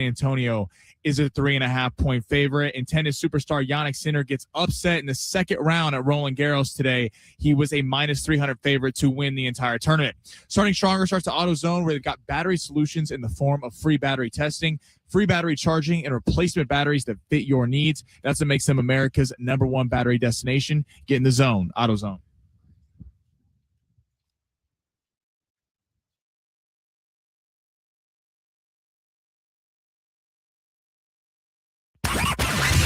Antonio is a 3.5-point favorite. And tennis superstar Jannik Sinner gets upset in the second round at Roland Garros today. He was a minus 300 favorite to win the entire tournament. Starting stronger starts to AutoZone, where they've got battery solutions in the form of free battery testing, free battery charging, and replacement batteries that fit your needs. That's what makes them America's #1 battery destination. Get in the zone, AutoZone.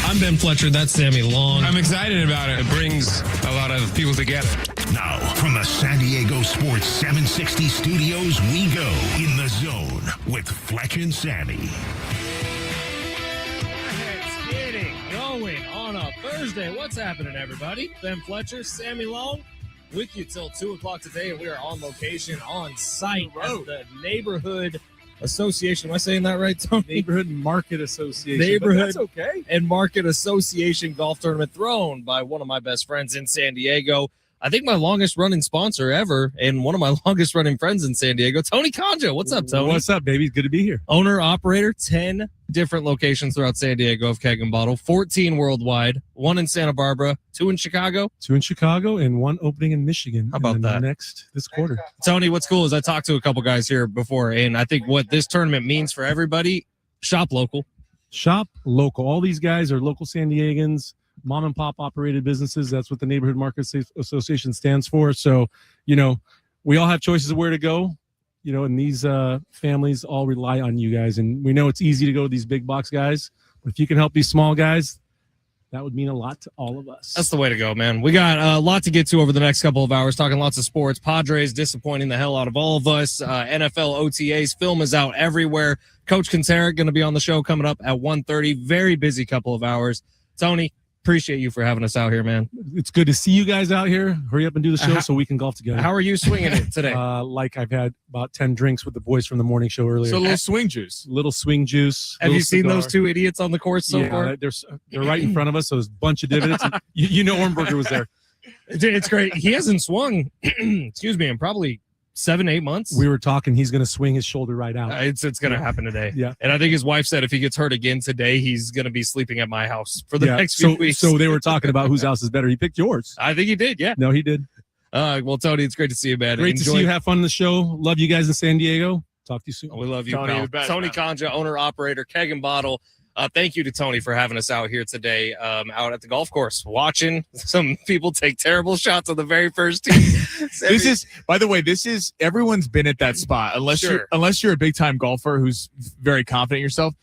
I'm Ben Fletcher. That's Sammy Long. I'm excited about it. It brings a lot of people together. Now, from the San Diego Sports 760 studios, we go in the zone with Fletch and Sammy. Let's get it going on a Thursday. What's happening, everybody? Ben Fletcher, Sammy Long, with you till 2 o'clock today, and we are on location, on site at the Neighborhood Association. Am I saying that right, Tony? Neighborhood Market Association. Neighborhood That's okay. and Market Association golf tournament thrown by one of my best friends in San Diego. I think my longest running sponsor ever and one of my longest running friends in San Diego, Tony Conjo. What's up, Tony? What's up, baby? Good to be here. Owner, operator, 10 different locations throughout San Diego of Keg and Bottle, 14 worldwide, 1 in Santa Barbara, 2 in Chicago. 2 in Chicago and 1 opening in Michigan. How about that? This quarter. Tony, what's cool is I talked to a couple guys here before, and I think what this tournament means for everybody, shop local. Shop local. All these guys are local San Diegans, mom and pop operated businesses. That's what the Neighborhood Market Association stands for. So, we all have choices of where to go, and these families all rely on you guys. And we know it's easy to go to these big box guys, but if you can help these small guys, that would mean a lot to all of us. That's the way to go, man. We got a lot to get to over the next couple of hours, talking lots of sports. Padres disappointing the hell out of all of us. NFL OTAs, film is out everywhere. Coach Quintera going to be on the show coming up at 1:30. Very busy couple of hours. Tony, appreciate you for having us out here, man. It's good to see you guys out here. Hurry up and do the show so we can golf together. How are you swinging it today? Like I've had about 10 drinks with the boys from the morning show earlier. So a little swing juice. Little swing juice. Have you seen those two idiots on the course so far? They're right in front of us, so there's a bunch of divots. Ornberger was there. It's great. He hasn't swung, excuse me, in probably 7-8 months. We were talking, he's going to swing his shoulder right out. It's going to happen today. Yeah. And I think his wife said if he gets hurt again today, he's going to be sleeping at my house for the next few weeks. So they were talking about whose house is better. He picked yours. I think he did, yeah. No, he did. Well, Tony, it's great to see you, man. Great to see you. Have fun in the show. Love you guys in San Diego. Talk to you soon. We love you, Tony, pal. Tony Conja, owner, operator, Keg and Bottle. Thank you to Tony for having us out here today, out at the golf course, watching some people take terrible shots on the very first tee. By the way, everyone's been at that spot, unless you're a big time golfer who's very confident in yourself.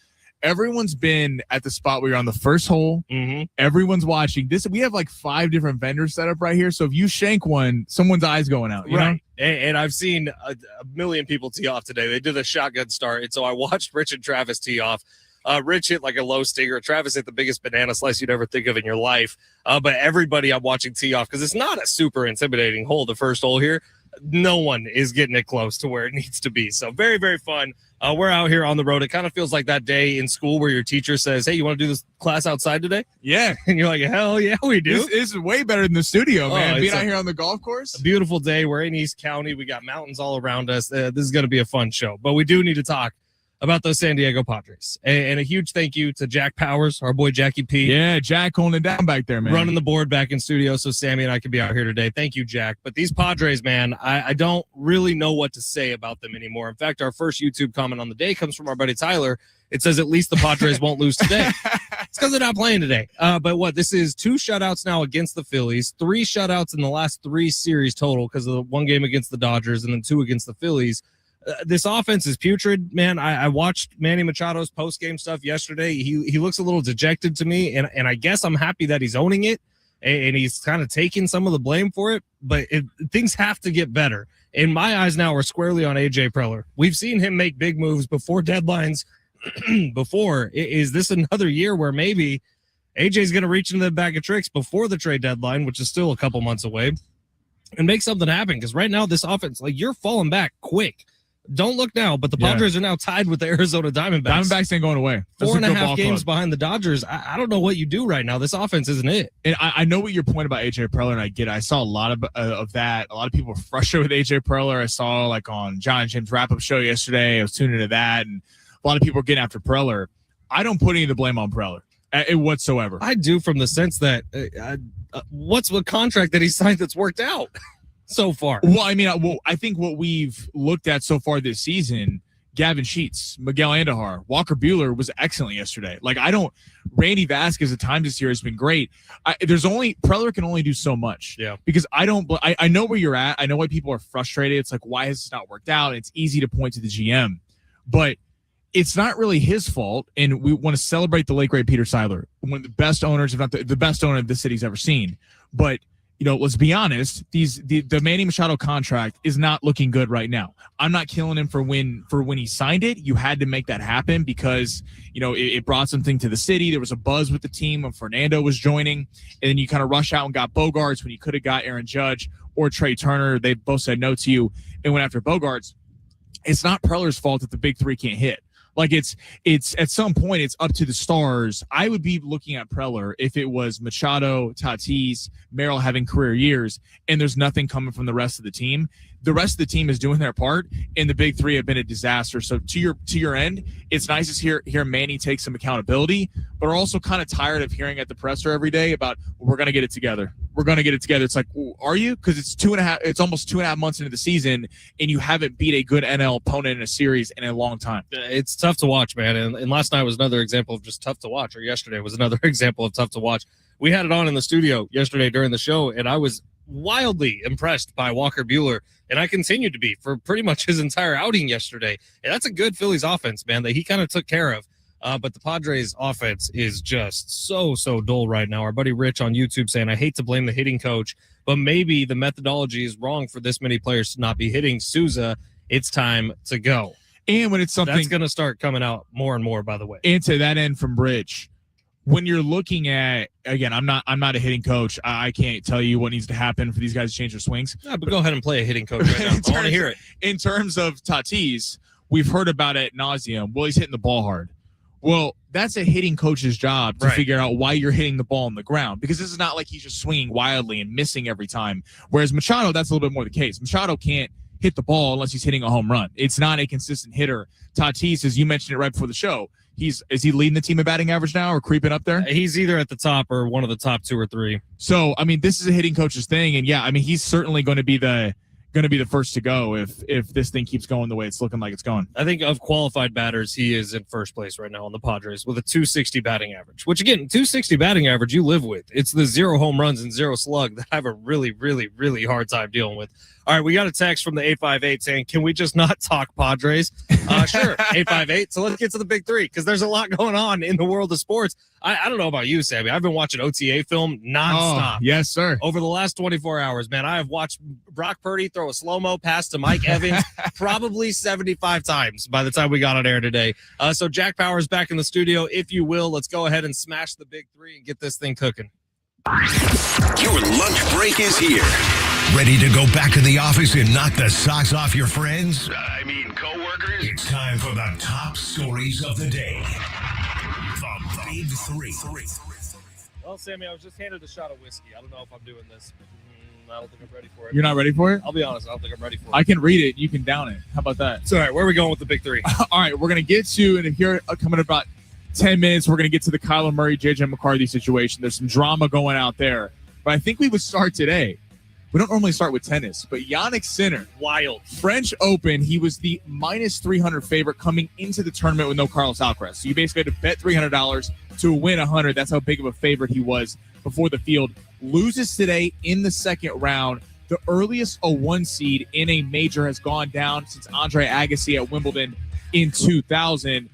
Everyone's been at the spot where you're on the first hole. Mm-hmm. Everyone's watching this. We have like 5 different vendors set up right here. So if you shank one, someone's eye's going out. You know? And I've seen a million people tee off today. They did a shotgun start. And so I watched Rich and Travis tee off. Rich hit like a low stinger. Travis hit the biggest banana slice you'd ever think of in your life. But everybody I'm watching tee off, because it's not a super intimidating hole, the first hole here. No one is getting it close to where it needs to be. So very, very fun. We're out here on the road. It kind of feels like that day in school where your teacher says, hey, you want to do this class outside today? Yeah. And you're like, hell yeah, we do. This is way better than the studio, man. Being out here on the golf course. A beautiful day. We're in East County. We got mountains all around us. This is going to be a fun show. But we do need to talk about those San Diego Padres. And a huge thank you to Jack Powers, our boy Jackie P. Yeah, Jack holding it down back there, man. Running the board back in studio so Sammy and I can be out here today. Thank you, Jack. But these Padres, man, I don't really know what to say about them anymore. In fact, our first YouTube comment on the day comes from our buddy Tyler. It says, at least the Padres won't lose today. It's because they're not playing today. But this is 2 shutouts now against the Phillies, 3 shutouts in the last 3 series total because of the 1 game against the Dodgers and then 2 against the Phillies. This offense is putrid, man. I watched Manny Machado's post-game stuff yesterday. He looks a little dejected to me, and I guess I'm happy that he's owning it, and he's kind of taking some of the blame for it, but things have to get better. In my eyes now, we're squarely on A.J. Preller. We've seen him make big moves before deadlines before. Is this another year where maybe A.J.'s going to reach into the bag of tricks before the trade deadline, which is still a couple months away, and make something happen? Because right now, this offense, you're falling back quick. Don't look now, but the Padres are now tied with the Arizona Diamondbacks. Diamondbacks ain't going away. 4.5 games behind the Dodgers. I don't know what you do right now. This offense isn't it. And I know what your point about A.J. Preller, and I get it. I saw a lot of that. A lot of people were frustrated with A.J. Preller. I saw on John and Jim's wrap-up show yesterday. I was tuning into that, and a lot of people are getting after Preller. I don't put any of the blame on Preller whatsoever. I do, from the sense that what's the contract that he signed that's worked out so far? Well, I mean, I think what we've looked at so far this season, Gavin Sheets, Miguel Andahar, Walker Buehler was excellent yesterday. Like, Randy Vasquez at times this year has been great. Preller can only do so much. Yeah. Because I know where you're at. I know why people are frustrated. It's like, why has this not worked out? It's easy to point to the GM, but it's not really his fault. And we want to celebrate the late great Peter Seiler, one of the best owners, if not the best owner the city's ever seen. But let's be honest, the Manny Machado contract is not looking good right now. I'm not killing him for when he signed it. You had to make that happen because, it brought something to the city. There was a buzz with the team when Fernando was joining, and then you kind of rush out and got Bogarts when you could have got Aaron Judge or Trey Turner. They both said no to you and went after Bogarts. It's not Preller's fault that the big three can't hit. Like, it's at some point it's up to the stars. I would be looking at Preller if it was Machado, Tatis, Merrill having career years, and there's nothing coming from the rest of the team. The rest of the team is doing their part, and the big three have been a disaster. So to your end, it's nice to hear Manny take some accountability, but we're also kind of tired of hearing at the presser every day about, we're going to get it together. We're going to get it together. It's like, are you? Because it's almost 2.5 months into the season, and you haven't beat a good NL opponent in a series in a long time. It's tough to watch, man. And last night was another example of just tough to watch, or yesterday was another example of tough to watch. We had it on in the studio yesterday during the show, and I was wildly impressed by Walker Buehler, and I continued to be for pretty much his entire outing yesterday. And that's a good Phillies offense, man, that he kind of took care of. But the Padres offense is just so dull right now. Our buddy Rich on YouTube saying, I hate to blame the hitting coach, but maybe the methodology is wrong for this many players to not be hitting. Souza, it's time to go. And when it's something that's going to start coming out more and more, by the way. And to that end from Rich, when you're looking at, again, I'm not a hitting coach. I can't tell you what needs to happen for these guys to change their swings. Yeah, but go ahead and play a hitting coach right now. I want to hear it. In terms of Tatis, we've heard about it ad nauseum. Well, he's hitting the ball hard. Well, that's a hitting coach's job to figure out why you're hitting the ball on the ground, because this is not like he's just swinging wildly and missing every time. Whereas Machado, that's a little bit more the case. Machado can't hit the ball unless he's hitting a home run. It's not a consistent hitter. Tatis, as you mentioned it right before the show, is he leading the team in batting average now or creeping up there? He's either at the top or one of the top 2 or 3. So, I mean, this is a hitting coach's thing. And yeah, I mean, he's certainly going to be the first to go if this thing keeps going the way it's looking like it's going. I think of qualified batters, he is in first place right now on the Padres with a 260 batting average, which again, 260 batting average you live with. It's the 0 home runs and 0 slug that I have a really, really, really hard time dealing with. All right, we got a text from the 858 saying, can we just not talk Padres? Sure, 858. So let's get to the big three, because there's a lot going on in the world of sports. I don't know about you, Sammy. I've been watching OTA film nonstop. Oh, yes, sir. Over the last 24 hours, man, I have watched Brock Purdy throw a slow-mo pass to Mike Evans probably 75 times by the time we got on air today. So Jack Powers back in the studio. If you will, let's go ahead and smash the big three and get this thing cooking. Your lunch break is here. Ready to go back to the office and knock the socks off your friends? Coworkers? It's time for the top stories of the day. The Big Three. Well, Sammy, I was just handed a shot of whiskey. I don't know if I'm doing this. I don't think I'm ready for it. You're not ready for it? I'll be honest. I don't think I'm ready for it. I can read it. You can down it. How about that? It's all right. Where are we going with the big three? All right. We're going to get to, and here coming in about 10 minutes, we're going to get to the Kyler Murray, J.J. McCarthy situation. There's some drama going out there. But I think we would start today. We don't normally start with tennis, but Yannick Sinner, wild. French Open, he was the minus 300 favorite coming into the tournament with no Carlos Alcaraz. So you basically had to bet $300 to win 100. That's how big of a favorite he was before the field. Loses today in the second round. The earliest a 1 seed in a major has gone down since Andre Agassi at Wimbledon in 2000.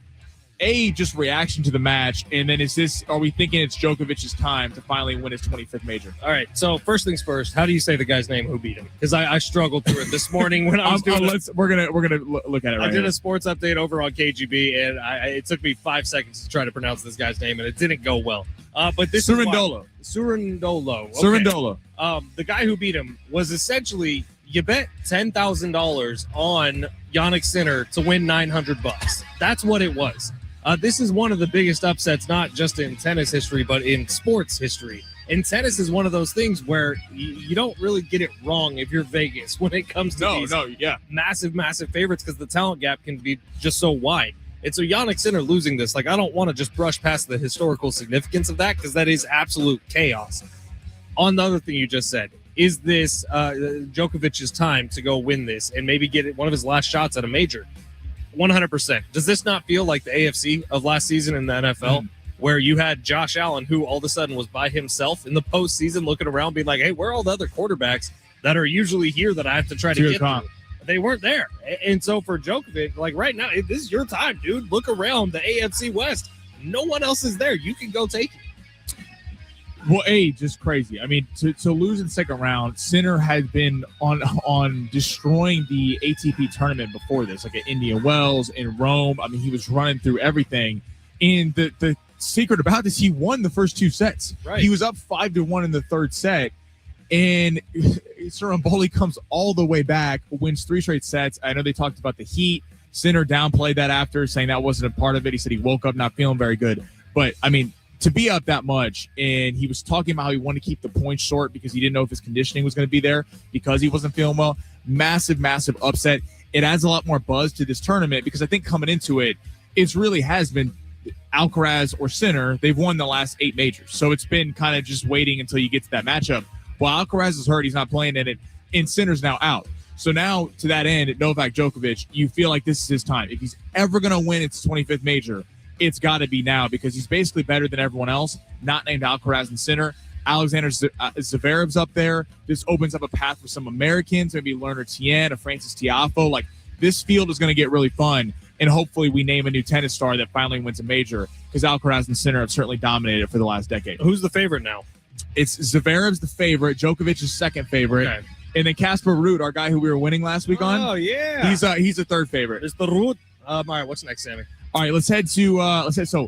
Just reaction to the match, and then are we thinking it's Djokovic's time to finally win his 25th major? All right, so first things first, how do you say the guy's name who beat him? Because I struggled through it this morning when I was doing we're gonna look at it right I did here. a sports update over on KGB, and it took me 5 seconds to try to pronounce this guy's name, and it didn't go well. But this Surindolo. Surindolo. Okay. Surindolo. The guy who beat him was essentially, you bet $10,000 on Yannick Sinner to win $900. That's what it was. This is one of the biggest upsets, not just in tennis history, but in sports history. And tennis is one of those things where you don't really get it wrong if you're Vegas when it comes to these massive, massive favorites, because the talent gap can be just so wide. And so Yannick Sinner losing this, like, I don't want to just brush past the historical significance of that because that is absolute chaos. On the other thing you just said, is this Djokovic's time to go win this and maybe get one of his last shots at a major? 100%. Does this not feel like the AFC of last season in the NFL, where you had Josh Allen, who all of a sudden was by himself in the postseason looking around being like, hey, where are all the other quarterbacks that are usually here that I have to try to get through? They weren't there. And so for Djokovic, like right now, this is your time, dude. Look around the AFC West. No one else is there. You can go take it. Well, just crazy. I mean, to lose in second round, Sinner had been on destroying the ATP tournament before this, like at Indian Wells, in Rome. I mean, he was running through everything. And the secret about this, he won the first two sets. Right. He was up 5-1 in the third set. And Stromboli comes all the way back, wins 3 straight sets. I know they talked about the heat. Sinner downplayed that after, saying that wasn't a part of it. He said he woke up not feeling very good. But, I mean, to be up that much, and he was talking about how he wanted to keep the points short because he didn't know if his conditioning was going to be there because he wasn't feeling well. Massive, massive upset. It adds a lot more buzz to this tournament because I think coming into it, it really has been Alcaraz or Sinner. They've won the last 8 majors. So it's been kind of just waiting until you get to that matchup. While Alcaraz is hurt, he's not playing in it, and Sinner's now out. So now, to that end, Novak Djokovic, you feel like this is his time. If he's ever going to win its 25th major, it's got to be now because he's basically better than everyone else, not named Alcaraz and Sinner. Alexander Zverev's up there. This opens up a path for some Americans, maybe Lerner Tien, a Francis Tiafoe. Like, this field is going to get really fun, and hopefully we name a new tennis star that finally wins a major because Alcaraz and Sinner have certainly dominated for the last decade. Who's the favorite now? It's Zverev's the favorite, Djokovic is second favorite, Okay. And then Casper Ruud, our guy who we were winning last week on. Oh, yeah. He's a third favorite. It's the Ruud. All right, what's next, Sammy? All right, let's head. So,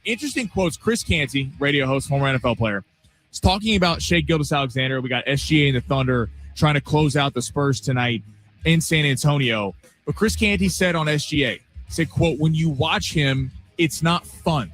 interesting quotes. Chris Canty, radio host, former NFL player, is talking about Shai Gilgeous-Alexander. We got SGA and the Thunder trying to close out the Spurs tonight in San Antonio. But Chris Canty said on SGA, said, quote, when you watch him, it's not fun.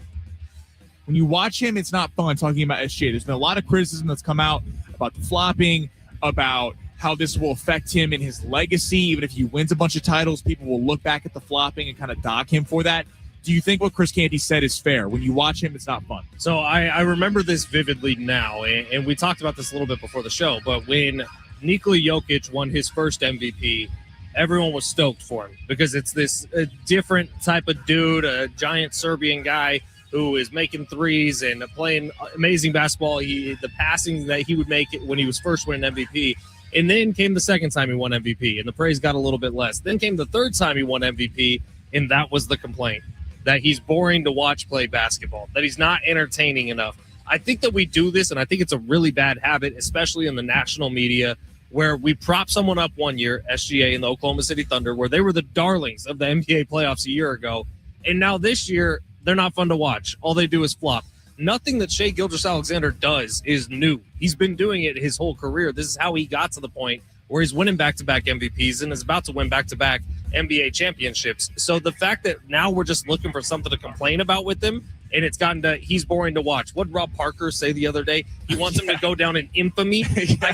When you watch him, it's not fun, talking about SGA. There's been a lot of criticism that's come out about the flopping, about how this will affect him in his legacy. Even if he wins a bunch of titles, people will look back at the flopping and kind of dock him for that. Do you think what Chris Canty said is fair? When you watch him, it's not fun. So I remember this vividly now, and we talked about this a little bit before the show, but when Nikola Jokic won his first MVP, everyone was stoked for him because it's this different type of dude, a giant Serbian guy who is making threes and playing amazing basketball. The passing that he would make when he was first winning MVP. And then came the second time he won MVP, and the praise got a little bit less. Then came the third time he won MVP, and that was the complaint, that he's boring to watch play basketball, that he's not entertaining enough. I think that we do this, and I think it's a really bad habit, especially in the national media, where we prop someone up one year, SGA and the Oklahoma City Thunder, where they were the darlings of the NBA playoffs a year ago, and now this year, they're not fun to watch. All they do is flop. Nothing that Shai Gilgeous-Alexander does is new. He's been doing it his whole career. This is how he got to the point where he's winning back-to-back MVPs and is about to win back-to-back NBA championships. So the fact that now we're just looking for something to complain about with him, and it's gotten to he's boring to watch. What did Rob Parker say the other day? He wants him to go down in infamy.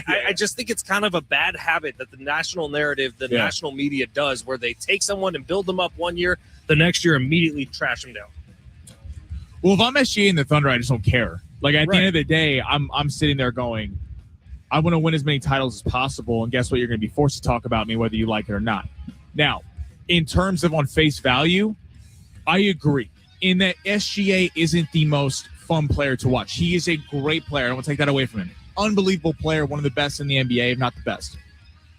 I just think it's kind of a bad habit that the national narrative, the national media does, where they take someone and build them up one year, the next year immediately trash them down. Well, if I'm SGA in the Thunder, I just don't care. Like, at the end of the day, I'm sitting there going, I want to win as many titles as possible, and guess what? You're going to be forced to talk about me whether you like it or not. Now, in terms of on face value, I agree in that SGA isn't the most fun player to watch. He is a great player. I don't want to take that away from him. Unbelievable player, one of the best in the NBA, if not the best.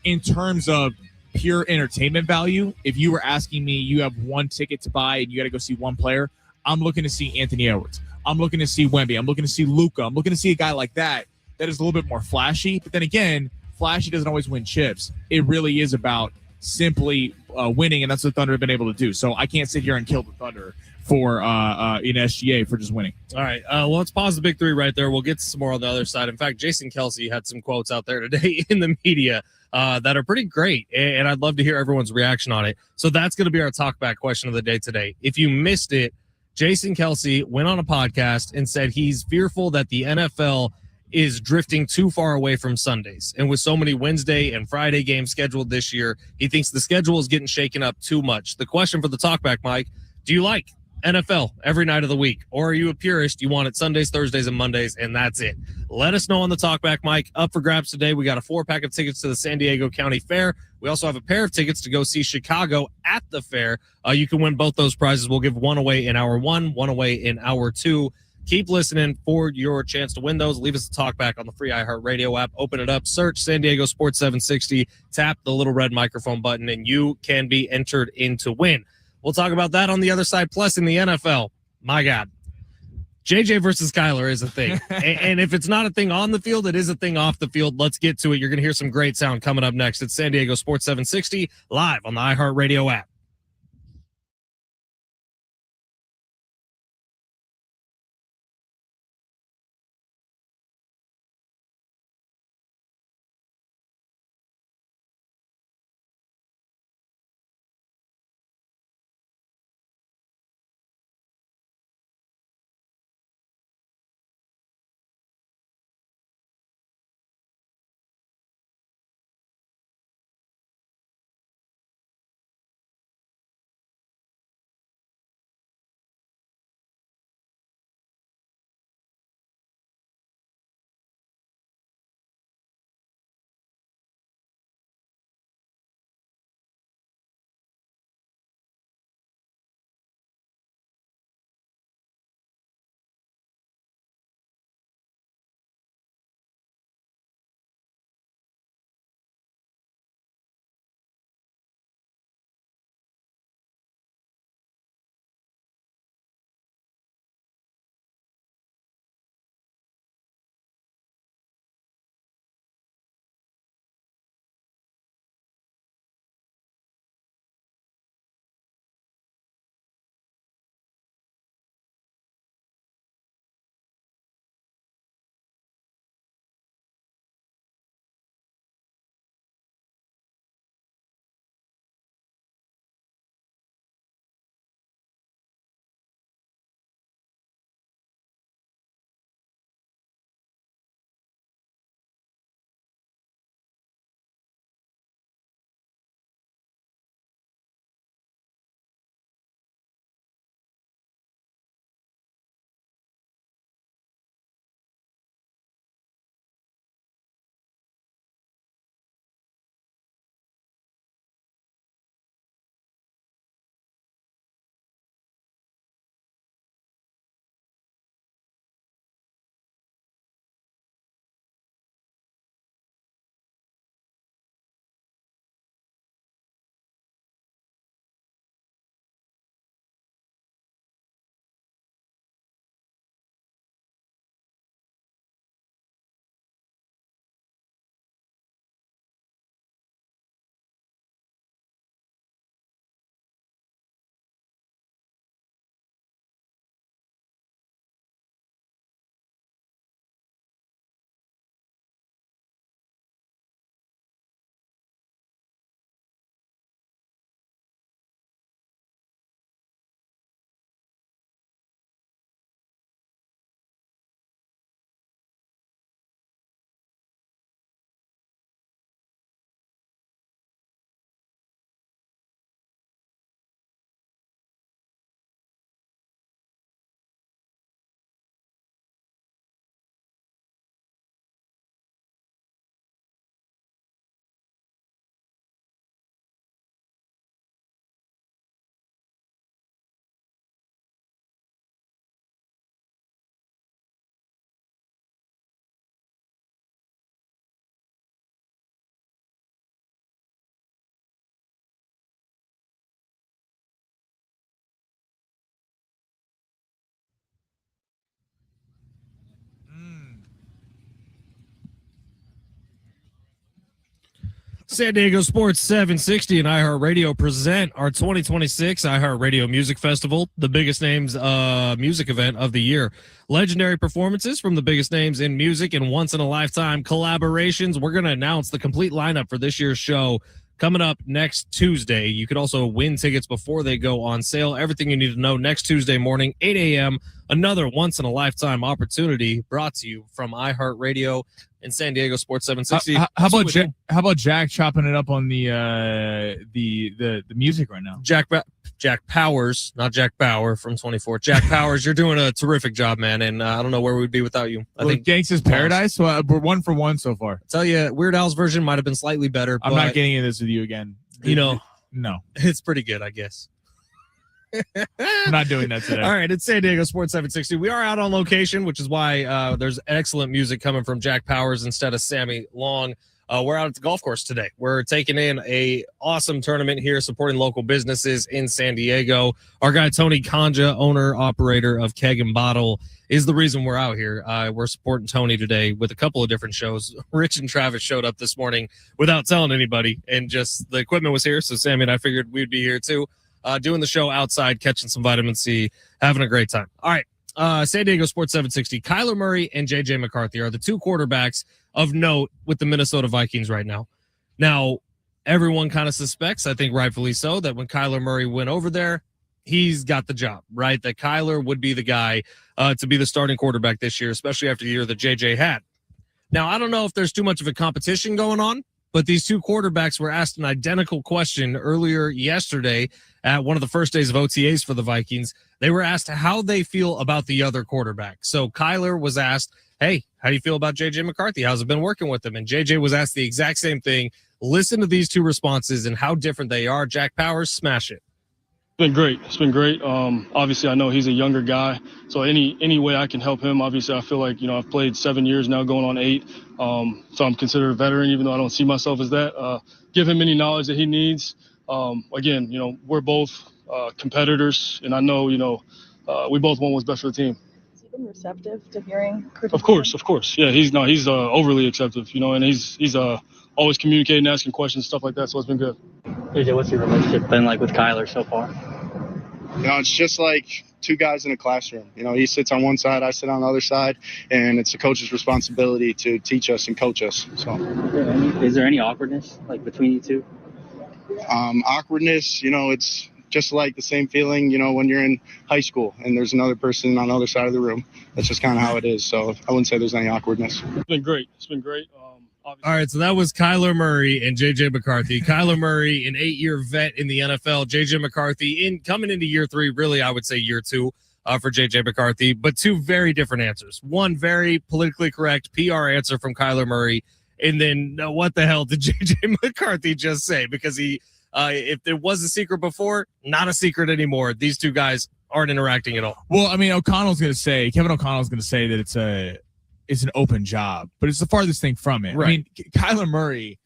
In terms of pure entertainment value, if you were asking me, you have one ticket to buy and you got to go see one player, I'm looking to see Anthony Edwards. I'm looking to see Wemby. I'm looking to see Luka. I'm looking to see a guy like that is a little bit more flashy. But then again, flashy doesn't always win chips. It really is about simply winning, and that's what the Thunder have been able to do. So I can't sit here and kill the Thunder for in SGA for just winning. All right, well, let's pause the big three right there. We'll get to some more on the other side. In fact, Jason Kelsey had some quotes out there today in the media that are pretty great, and I'd love to hear everyone's reaction on it. So that's going to be our talkback question of the day today. If you missed it, Jason Kelsey went on a podcast and said he's fearful that the NFL is drifting too far away from Sundays. And with so many Wednesday and Friday games scheduled this year, he thinks the schedule is getting shaken up too much. The question for the talkback, Mike, Do you like NFL every night of the week? Or are you a purist? You want it Sundays, Thursdays, and Mondays, and that's it. Let us know on the Talkback Mic. Up for grabs today. We got a 4-pack of tickets to the San Diego County Fair. We also have a pair of tickets to go see Chicago at the fair. You can win both those prizes. We'll give one away in hour 1, one away in hour 2. Keep listening for your chance to win those. Leave us a talkback on the free iHeartRadio app. Open it up, search San Diego Sports 760, tap the little red microphone button, and you can be entered in to win. We'll talk about that on the other side. Plus, in the NFL, my God, JJ versus Kyler is a thing. And if it's not a thing on the field, it is a thing off the field. Let's get to it. You're going to hear some great sound coming up next. It's San Diego Sports 760, live on the iHeartRadio app. San Diego Sports 760 and iHeartRadio present our 2026 iHeartRadio Music Festival, the biggest names music event of the year. Legendary performances from the biggest names in music and once-in-a-lifetime collaborations. We're going to announce the complete lineup for this year's show coming up next Tuesday. You could also win tickets before they go on sale. Everything you need to know next Tuesday morning, 8 a.m., another once-in-a-lifetime opportunity brought to you from iHeartRadio. in San Diego Sports 760. How about Jack chopping it up on the music right now? Jack Powers, not Jack Bauer from 24. Jack Powers, you're doing a terrific job, man, and I don't know where we'd be without you. I think Gangsta's Paradise. So we're 1 for 1 so far. I tell you, Weird Al's version might have been slightly better. I'm not getting into this with you again. No, it's pretty good, I guess. I'm not doing that today. All right, it's San Diego Sports 760. We are out on location, which is why there's excellent music coming from Jack Powers instead of Sammy Long. We're out at the golf course today. We're taking in a awesome tournament here, supporting local businesses in San Diego. Our guy Tony Kanja, owner operator of Keg and Bottle, is the reason we're out here. We're supporting Tony today with a couple of different shows. Rich and Travis showed up this morning without telling anybody, and just the equipment was here, so Sammy and I figured we'd be here too, doing the show outside, catching some vitamin C, having a great time. All right, San Diego Sports 760. Kyler Murray and J.J. McCarthy are the two quarterbacks of note with the Minnesota Vikings right now. Now, everyone kind of suspects, I think rightfully so, that when Kyler Murray went over there, he's got the job, right? That Kyler would be the guy to be the starting quarterback this year, especially after the year that JJ had. Now, I don't know if there's too much of a competition going on, but these two quarterbacks were asked an identical question earlier yesterday at one of the first days of OTAs for the Vikings. They were asked how they feel about the other quarterback. So Kyler was asked, hey, how do you feel about J.J. McCarthy? How's it been working with him? And J.J. was asked the exact same thing. Listen to these two responses and how different they are. Jack Powers, smash it. It's been great. It's been great. Obviously, I know he's a younger guy, so any way I can help him. Obviously, I feel like, I've played 7 years now, going on 8. So I'm considered a veteran, even though I don't see myself as that. Give him any knowledge that he needs. Again, we're both competitors, and I know, we both want what's best for the team. Has he been receptive to hearing criticism? Of course. Yeah, he's overly acceptive, and he's always communicating, asking questions, stuff like that. So it's been good. AJ, what's your relationship been like with Kyler so far? It's just like two guys in a classroom. He sits on one side, I sit on the other side, and it's the coach's responsibility to teach us and coach us. So, is there any awkwardness between you two? Awkwardness, it's just like the same feeling, when you're in high school and there's another person on the other side of the room. That's just kind of how it is. So I wouldn't say there's any awkwardness. It's been great. All right, so that was Kyler Murray and J.J. McCarthy. Kyler Murray, an 8-year vet in the NFL. J.J. McCarthy coming into year 3, really, I would say year 2 for J.J. McCarthy, but two very different answers. One very politically correct PR answer from Kyler Murray, and then what the hell did J.J. McCarthy just say? Because if there was a secret before, not a secret anymore. These two guys aren't interacting at all. Well, Kevin O'Connell's going to say that it's an open job, but it's the farthest thing from it. Right. I mean, Kyler Murray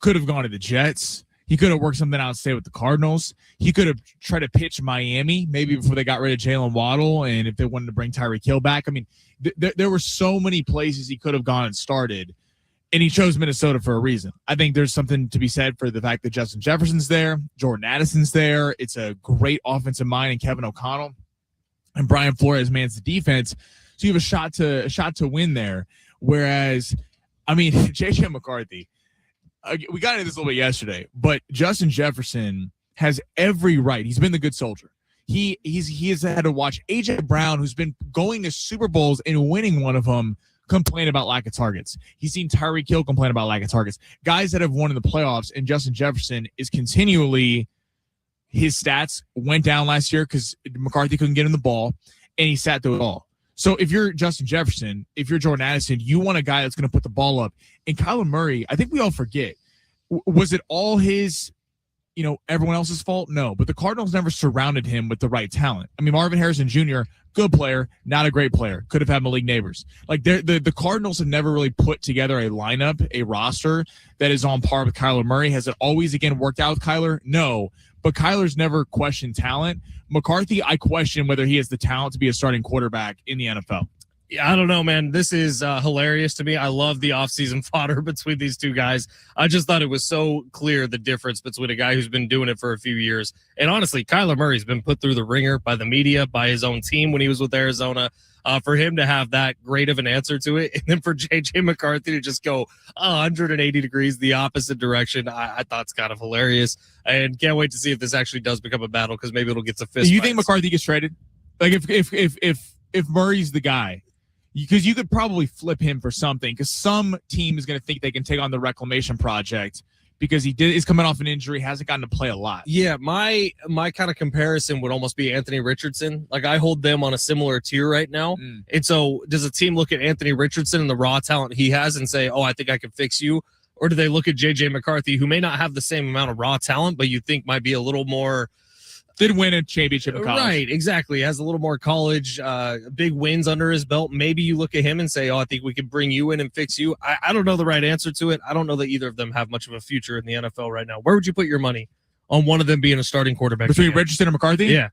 could have gone to the Jets. He could have worked something out, stay with the Cardinals. He could have tried to pitch Miami maybe before they got rid of Jalen Waddle, and if they wanted to bring Tyreek Hill back. I mean, there were so many places he could have gone and started, and he chose Minnesota for a reason. I think there's something to be said for the fact that Justin Jefferson's there, Jordan Addison's there. It's a great offensive mind in Kevin O'Connell, and Brian Flores mans the defense. So you have a shot to win there. Whereas, J.J. McCarthy, we got into this a little bit yesterday, but Justin Jefferson has every right. He's been the good soldier. He has had to watch A.J. Brown, who's been going to Super Bowls and winning one of them, complain about lack of targets. He's seen Tyreek Hill complain about lack of targets. Guys that have won in the playoffs, and Justin Jefferson is continually, his stats went down last year because McCarthy couldn't get him the ball, and he sat through it all. So if you're Justin Jefferson, if you're Jordan Addison, you want a guy that's going to put the ball up. And Kyler Murray, I think we all forget, was it all his, everyone else's fault? No, but the Cardinals never surrounded him with the right talent. Marvin Harrison Jr., good player, not a great player. Could have had Malik Neighbors. The Cardinals have never really put together a lineup, a roster that is on par with Kyler Murray. Has it always, again, worked out with Kyler? No. But Kyler's never questioned talent. McCarthy, I question whether he has the talent to be a starting quarterback in the NFL. Yeah, I don't know, man. This is hilarious to me. I love the offseason fodder between these two guys. I just thought it was so clear the difference between a guy who's been doing it for a few years. And honestly, Kyler Murray's been put through the ringer by the media, by his own team when he was with Arizona. For him to have that great of an answer to it, and then for J.J. McCarthy to just go 180 degrees the opposite direction, I thought it's kind of hilarious. And can't wait to see if this actually does become a battle, because maybe it'll get to fist. You think McCarthy gets traded? Like if Murray's the guy, because you could probably flip him for something, because some team is going to think they can take on the reclamation project because is coming off an injury, hasn't gotten to play a lot. Yeah, my kind of comparison would almost be Anthony Richardson. Like, I hold them on a similar tier right now. And so does a team look at Anthony Richardson and the raw talent he has and say, oh, I think I can fix you? Or do they look at J.J. McCarthy, who may not have the same amount of raw talent, but you think might be a little more... Did win a championship in college. Right, exactly. Has a little more college, big wins under his belt. Maybe you look at him and say, oh, I think we can bring you in and fix you. I don't know the right answer to it. I don't know that either of them have much of a future in the NFL right now. Where would you put your money on one of them being a starting quarterback? Between Richardson and McCarthy? Yeah.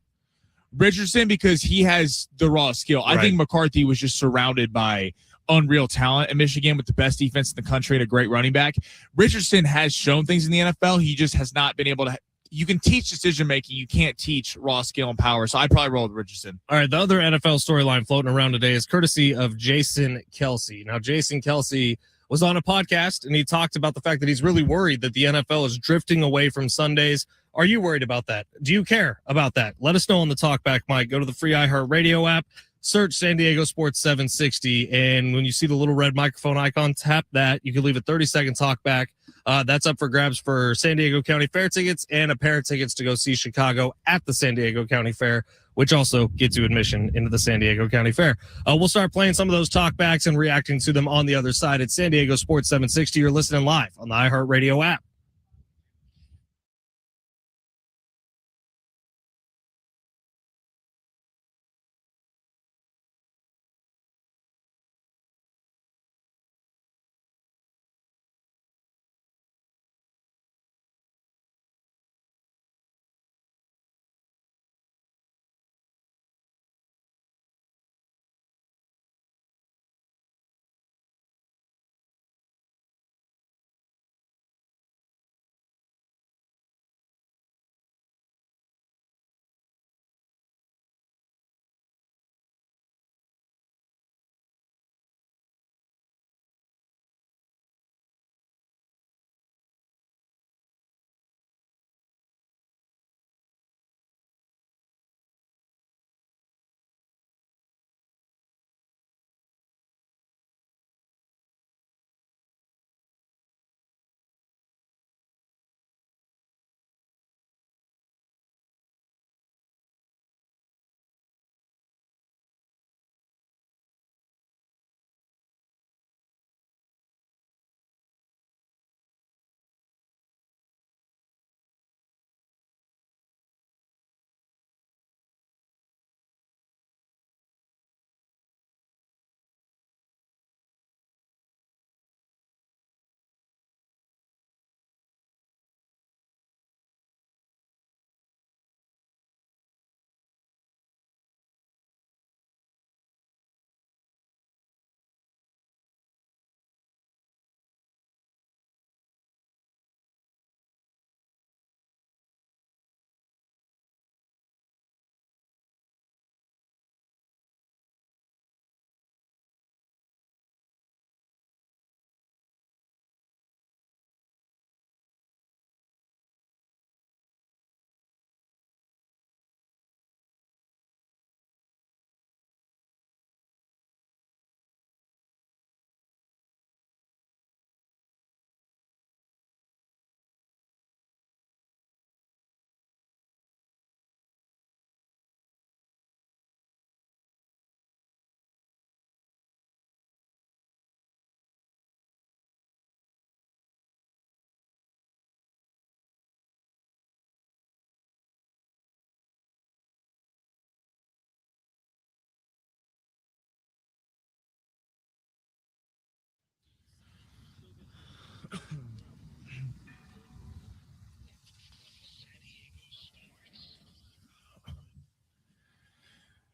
Richardson, because he has the raw skill. I think McCarthy was just surrounded by unreal talent at Michigan with the best defense in the country and a great running back. Richardson has shown things in the NFL. He just has not been able to. You can teach decision making. You can't teach raw skill and power. So I'd probably roll with Richardson. All right. The other NFL storyline floating around today is courtesy of Jason Kelsey. Now, Jason Kelsey was on a podcast and he talked about the fact that he's really worried that the NFL is drifting away from Sundays. Are you worried about that? Do you care about that? Let us know on the Talkback mic. Go to the free iHeartRadio app, search San Diego Sports 760. And when you see the little red microphone icon, tap that. You can leave a 30-second talkback. That's up for grabs for San Diego County Fair tickets and a pair of tickets to go see Chicago at the San Diego County Fair, which also gets you admission into the San Diego County Fair. We'll start playing some of those talkbacks and reacting to them on the other side at San Diego Sports 760. You're listening live on the iHeartRadio app.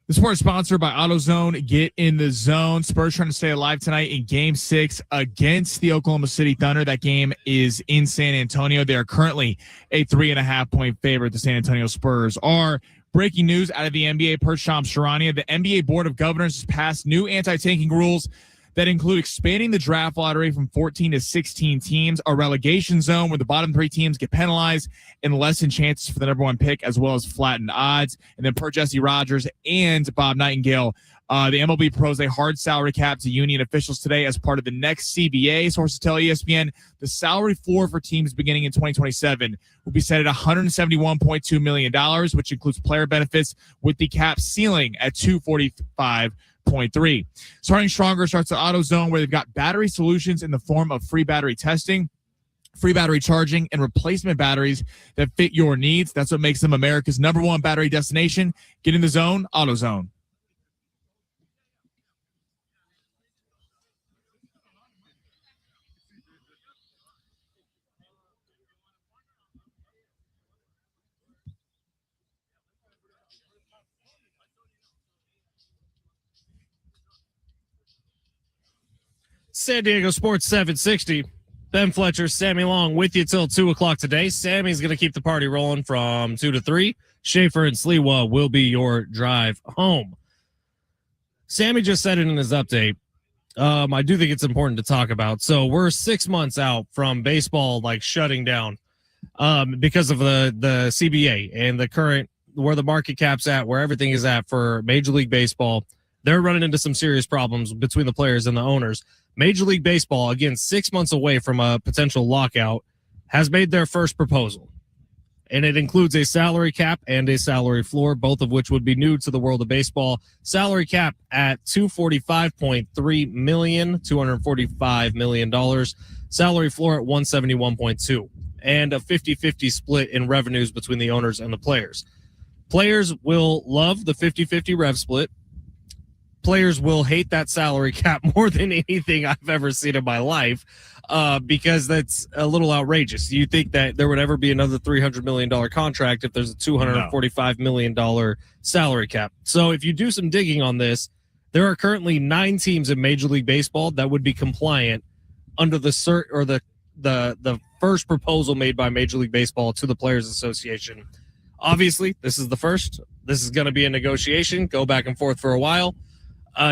The sport is sponsored by AutoZone. Get in the zone. Spurs trying to stay alive tonight in Game 6 against the Oklahoma City Thunder. That game is in San Antonio. They are currently a 3.5-point favorite. The San Antonio Spurs are. Breaking news out of the NBA per Shams Charania. The NBA Board of Governors has passed new anti-tanking rules that include expanding the draft lottery from 14 to 16 teams, a relegation zone where the bottom 3 teams get penalized, and lessen chances for the number 1 pick, as well as flattened odds. And then per Jesse Rogers and Bob Nightingale, the MLB proposed a hard salary cap to union officials today as part of the next CBA. Sources tell ESPN the salary floor for teams beginning in 2027 will be set at $171.2 million, which includes player benefits, with the cap ceiling at $245.3. Starting Stronger starts at AutoZone, where they've got battery solutions in the form of free battery testing, free battery charging, and replacement batteries that fit your needs. That's what makes them America's #1 battery destination. Get in the zone, AutoZone. San Diego Sports 760. Ben Fletcher, Sammy Long with you till 2 o'clock today. Sammy's going to keep the party rolling from 2 to 3. Schaefer and Sliwa will be your drive home. Sammy just said it in his update. I do think it's important to talk about. So we're 6 months out from baseball shutting down because of the CBA and the current where the market cap's at, where everything is at for Major League Baseball. They're running into some serious problems between the players and the owners. Major League Baseball, again, 6 months away from a potential lockout, has made their first proposal. And it includes a salary cap and a salary floor, both of which would be new to the world of baseball. Salary cap at $245.3 million, $245 million. Salary floor at $171.2, and a 50-50 split in revenues between the owners and the players. Players will love the 50-50 rev split. Players will hate that salary cap more than anything I've ever seen in my life, because that's a little outrageous. You think that there would ever be another $300 million contract if there's a $245 million salary cap? So if you do some digging on this, there are currently 9 teams in Major League Baseball that would be compliant under the the first proposal made by Major League Baseball to the Players Association. Obviously, this is the first. This is going to be a negotiation, go back and forth for a while.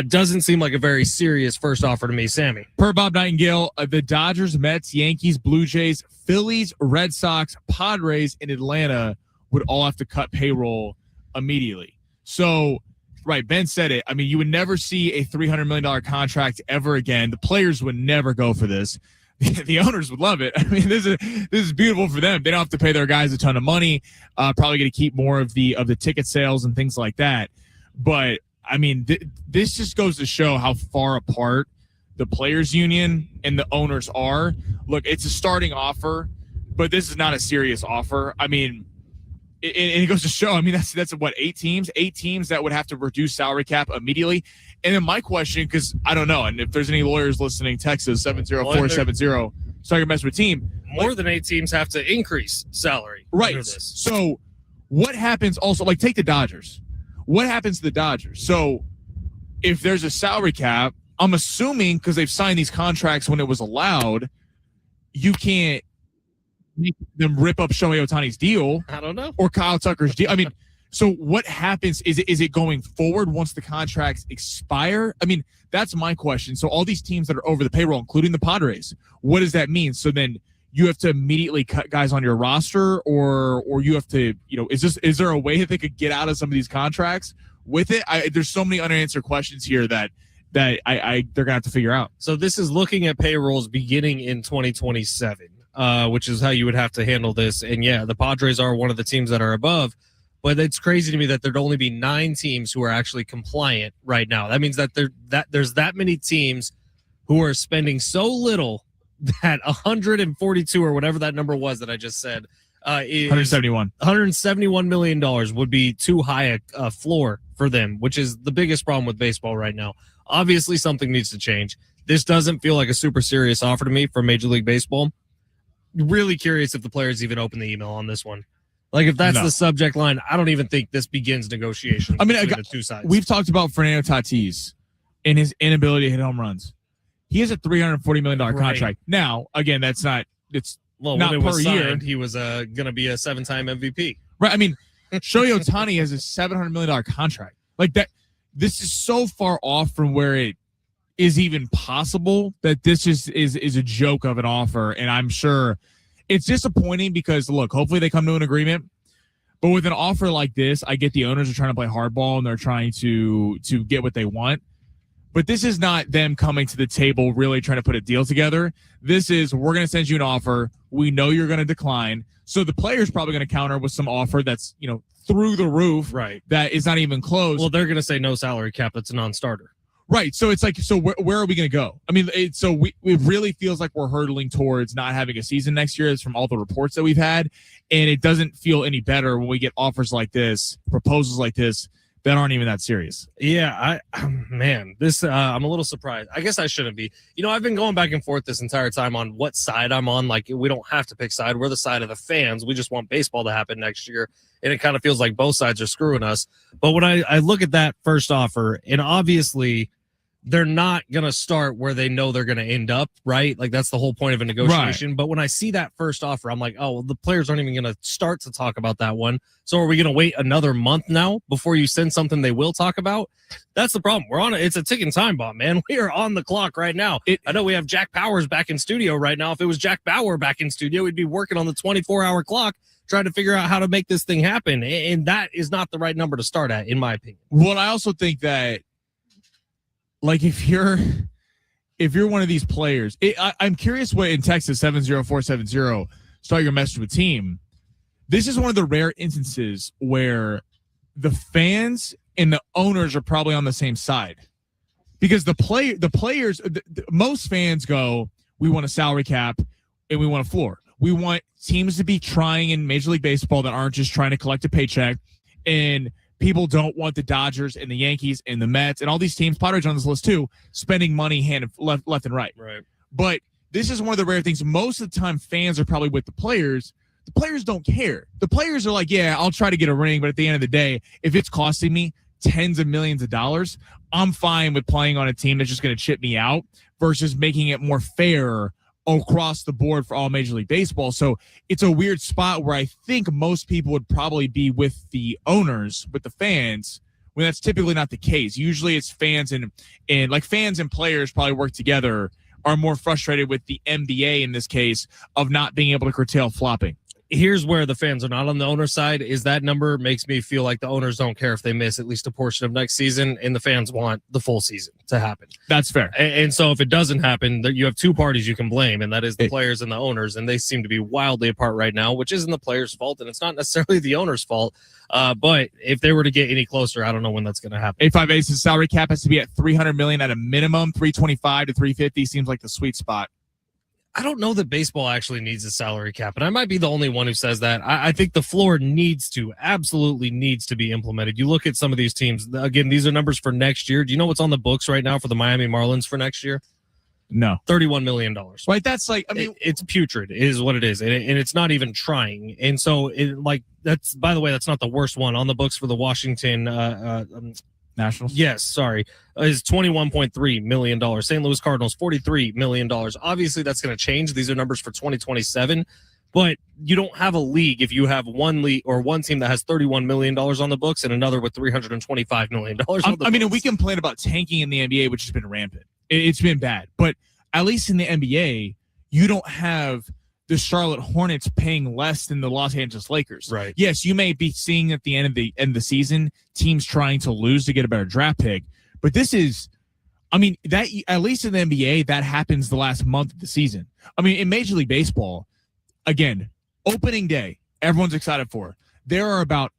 Doesn't seem like a very serious first offer to me, Sammy. Per Bob Nightingale, the Dodgers, Mets, Yankees, Blue Jays, Phillies, Red Sox, Padres, and Atlanta would all have to cut payroll immediately. So, right, Ben said it. I mean, you would never see a $300 million contract ever again. The players would never go for this. The owners would love it. I mean, this is beautiful for them. They don't have to pay their guys a ton of money. Probably going to keep more of the ticket sales and things like that. But I mean, this just goes to show how far apart the players union and the owners are. Look, it's a starting offer, but this is not a serious offer. I mean, it goes to show, I mean, that's what, 8 teams? 8 teams that would have to reduce salary cap immediately. And then my question, because I don't know, and if there's any lawyers listening, text us 70470. Start your mess with team. More than 8 teams have to increase salary. Right. So what happens also, take the Dodgers. What happens to the Dodgers? So if there's a salary cap, I'm assuming because they've signed these contracts when it was allowed, you can't make them rip up Shohei Ohtani's deal. I don't know. Or Kyle Tucker's deal. I mean, so what happens? Is it going forward once the contracts expire? I mean, that's my question. So all these teams that are over the payroll, including the Padres, what does that mean? So then you have to immediately cut guys on your roster, or you have to, is there a way that they could get out of some of these contracts with it? There's so many unanswered questions here that they're gonna have to figure out. So this is looking at payrolls beginning in 2027, which is how you would have to handle this. And yeah, the Padres are one of the teams that are above, but it's crazy to me that there'd only be 9 teams who are actually compliant right now. That means that there's that many teams who are spending so little that 142 or whatever that number was that I just said is $171 million would be too high a floor for them, which is the biggest problem with baseball right now. Obviously, something needs to change. This doesn't feel like a super serious offer to me for Major League Baseball. Really curious if the players even open the email on this one. If that's the subject line, I don't even think this begins negotiations between the two sides. We've talked about Fernando Tatis and his inability to hit home runs. He has a $340 million contract. Right. Now, again, it's not when it was signed, he was going to be a 7-time MVP. Right. I mean, Shohei Ohtani has a $700 million contract. This is so far off from where it is even possible, that this is a joke of an offer. And I'm sure it's disappointing because, look, hopefully they come to an agreement. But with an offer like this, I get the owners are trying to play hardball and they're trying to get what they want. But this is not them coming to the table really trying to put a deal together. This is, we're going to send you an offer. We know you're going to decline. So the player's probably going to counter with some offer that's, through the roof. Right. That is not even close. Well, they're going to say no salary cap. That's a non-starter. Right. So it's like, where are we going to go? I mean, it really feels like we're hurtling towards not having a season next year. It's from all the reports that we've had. And it doesn't feel any better when we get offers like this, proposals like this, that aren't even that serious. Yeah, this I'm a little surprised. I guess I shouldn't be. I've been going back and forth this entire time on what side I'm on. Like, we don't have to pick side. We're the side of the fans. We just want baseball to happen next year. And it kind of feels like both sides are screwing us. But when I look at that first offer, and obviously they're not going to start where they know they're going to end up, right? Like, that's the whole point of a negotiation. Right. But when I see that first offer, I'm like, oh, well, the players aren't even going to start to talk about that one. So are we going to wait another month now before you send something they will talk about? That's the problem. It's a ticking time bomb, man. We are on the clock right now. I know we have Jack Powers back in studio right now. If it was Jack Bauer back in studio, we'd be working on the 24-hour clock trying to figure out how to make this thing happen. And that is not the right number to start at, in my opinion. Well, I also think that, like, if you're one of these players, I'm curious what in Texas 70470 start your message with team. This is one of the rare instances where the fans and the owners are probably on the same side, because the players, most fans go, we want a salary cap and we want a floor. We want teams to be trying in Major League Baseball that aren't just trying to collect a paycheck, and people don't want the Dodgers and the Yankees and the Mets and all these teams, Padres on this list too, spending money left and right. Right. But this is one of the rare things. Most of the time, fans are probably with the players. The players don't care. The players are like, yeah, I'll try to get a ring, but at the end of the day, if it's costing me tens of millions of dollars, I'm fine with playing on a team that's just going to chip me out versus making it more fair across the board for all Major League Baseball. So it's a weird spot where I think most people would probably be with the owners, with the fans, when that's typically not the case. Usually it's fans and like fans and players probably work together, are more frustrated with the NBA in this case of not being able to curtail flopping. Here's where the fans are not on the owner's side. Is that number makes me feel like the owners don't care if they miss at least a portion of next season, and the fans want the full season to happen. That's fair. And so if it doesn't happen, you have two parties you can blame, and that is the players and the owners, and they seem to be wildly apart right now, which isn't the players' fault, and it's not necessarily the owner's fault. But if they were to get any closer, I don't know when that's going to happen. 858's salary cap has to be at $300 million at a minimum. 325 to 350 seems like the sweet spot. I don't know that baseball actually needs a salary cap, and I might be the only one who says that. I think the floor absolutely needs to be implemented. You look at some of these teams. Again, these are numbers for next year. Do you know what's on the books right now for the Miami Marlins for next year? No. $31 million. Right, that's like, I mean, it's putrid is what it is, and it's not even trying. And so, that's, by the way, that's not the worst one on the books for the Washington Nationals. Yes, sorry, is $21.3 million. St. Louis Cardinals, $43 million. Obviously, that's going to change. These are numbers for 2027, but you don't have a league if you have one league or one team that has $31 million on the books and another with $325 million. I mean, we complain about tanking in the NBA, which has been rampant. It's been bad, but at least in the NBA, you don't have the Charlotte Hornets paying less than the Los Angeles Lakers. Right. Yes, you may be seeing at the end of the season teams trying to lose to get a better draft pick, but this is, I mean, that at least in the NBA that happens the last month of the season. I mean, in Major League Baseball, again, opening day, everyone's excited for. There are about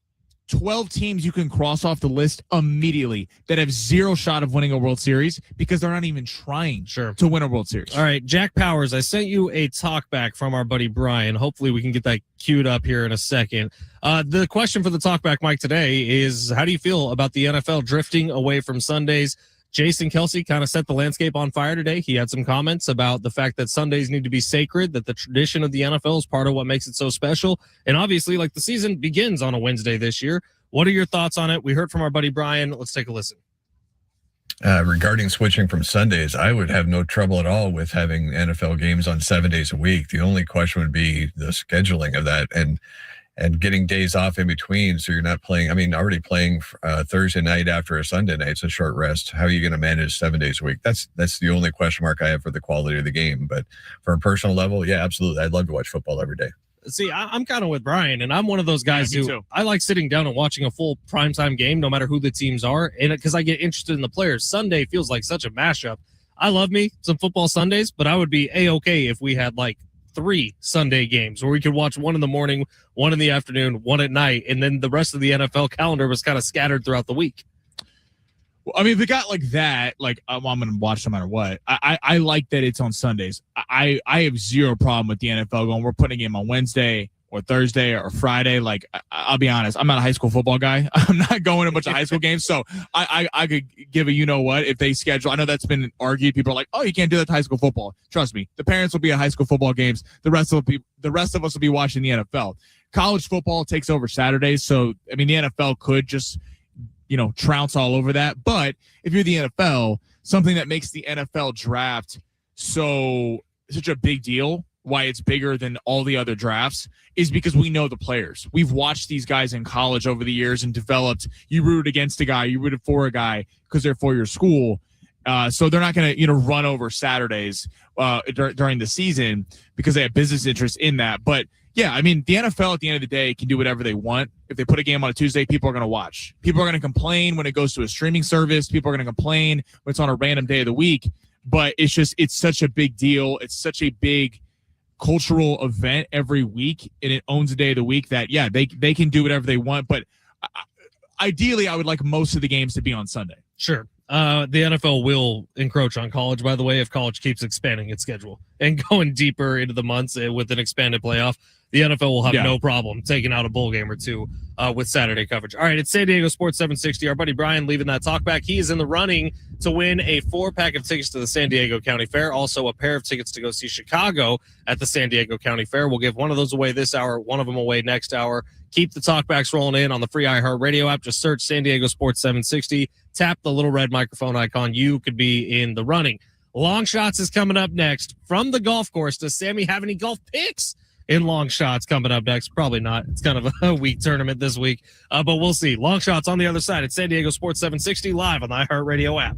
12 teams you can cross off the list immediately that have zero shot of winning a World Series because they're not even trying to win a World Series. All right, Jack Powers, I sent you a talk back from our buddy Brian. Hopefully we can get that queued up here in a second. The question for the talk back, Mike, today is, how do you feel about the NFL drifting away from Sundays? Jason Kelsey kind of set the landscape on fire today. He had some comments about the fact that Sundays need to be sacred, that the tradition of the NFL is part of what makes it so special. And obviously, like, the season begins on a Wednesday this year. What are your thoughts on it? We heard from our buddy Brian. Let's take a listen. Regarding switching from Sundays, I would have no trouble at all with having NFL games on 7 days a week. The only question would be the scheduling of that. And and getting days off in between, so you're not playing. I mean, already playing Thursday night after a Sunday night, it's a short rest. How are you going to manage 7 days a week? That's the only question mark I have for the quality of the game. But for a personal level, yeah, absolutely, I'd love to watch football every day. See, I'm kind of with Brian, and I'm one of those guys who I like sitting down and watching a full primetime game, no matter who the teams are, and because I get interested in the players. Sunday feels like such a mashup. I love me some football Sundays, but I would be A-okay if we had like 3 Sunday games where we could watch one in the morning, one in the afternoon, one at night, and then the rest of the NFL calendar was kind of scattered throughout the week. Well, I mean, if it got like that, like I'm going to watch no matter what. I like that it's on Sundays. I have zero problem with the NFL going, we're putting a game on Wednesday or Thursday or Friday. Like, I'll be honest, I'm not a high school football guy. I'm not going to a bunch of high school games. So I could give a you-know-what if they schedule. I know that's been argued. People are like, oh, you can't do that to high school football. Trust me. The parents will be at high school football games. The rest of us will be watching the NFL. College football takes over Saturdays. So, I mean, the NFL could just trounce all over that. But if you're the NFL, something that makes the NFL draft such a big deal, why it's bigger than all the other drafts, is because we know the players. We've watched these guys in college over the years and developed. You rooted against a guy, you rooted for a guy because they're for your school. So they're not going to run over Saturdays during the season because they have business interests in that. But yeah, I mean, the NFL at the end of the day can do whatever they want. If they put a game on a Tuesday, people are going to watch. People are going to complain when it goes to a streaming service. People are going to complain when it's on a random day of the week. But it's such a big deal. It's such a big cultural event every week, and it owns a day of the week that, yeah, they can do whatever they want. But ideally, I would like most of the games to be on Sunday. Sure. The NFL will encroach on college, by the way, if college keeps expanding its schedule and going deeper into the months with an expanded playoff. The NFL will have no problem taking out a bowl game or two with Saturday coverage. All right, it's San Diego Sports 760. Our buddy Brian leaving that talk back. He is in the running to win a 4-pack of tickets to the San Diego County Fair, also a pair of tickets to go see Chicago at the San Diego County Fair. We'll give one of those away this hour, one of them away next hour. Keep the talkbacks rolling in on the free iHeartRadio app. Just search San Diego Sports 760. Tap the little red microphone icon. You could be in the running. Long Shots is coming up next from the golf course. Does Sammy have any golf picks in Long Shots coming up next? Probably not. It's kind of a weak tournament this week, but we'll see. Long Shots on the other side. It's San Diego Sports 760 live on the iHeartRadio app.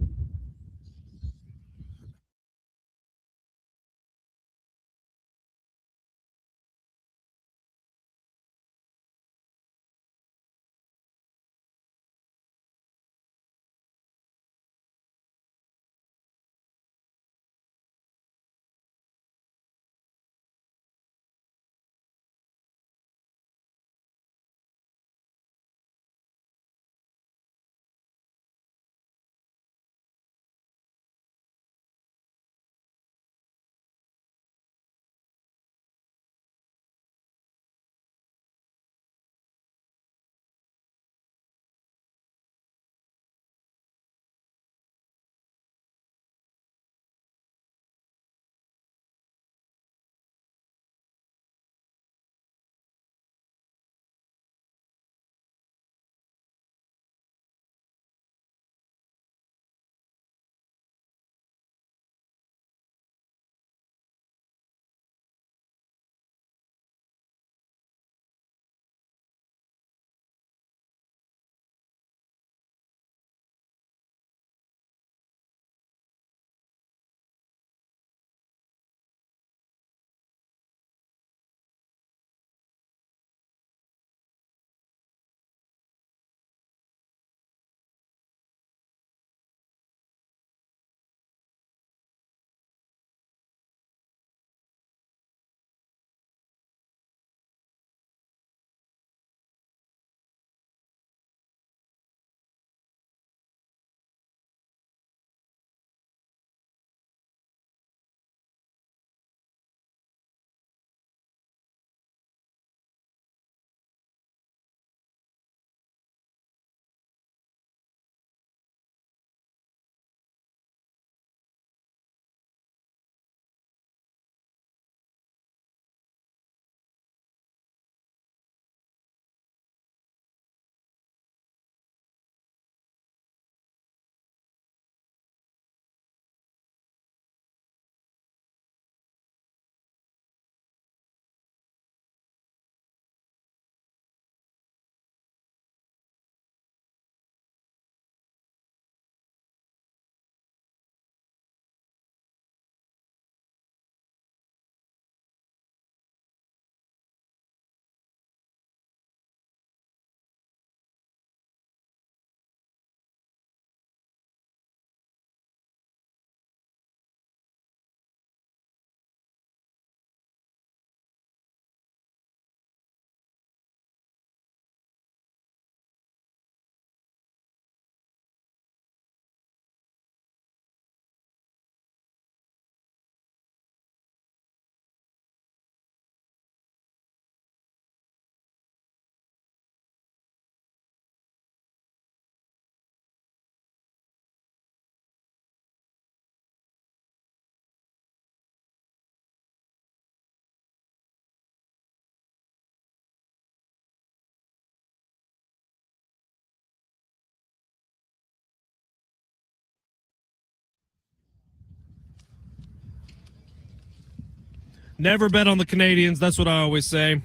Never bet on the Canadians. That's what I always say.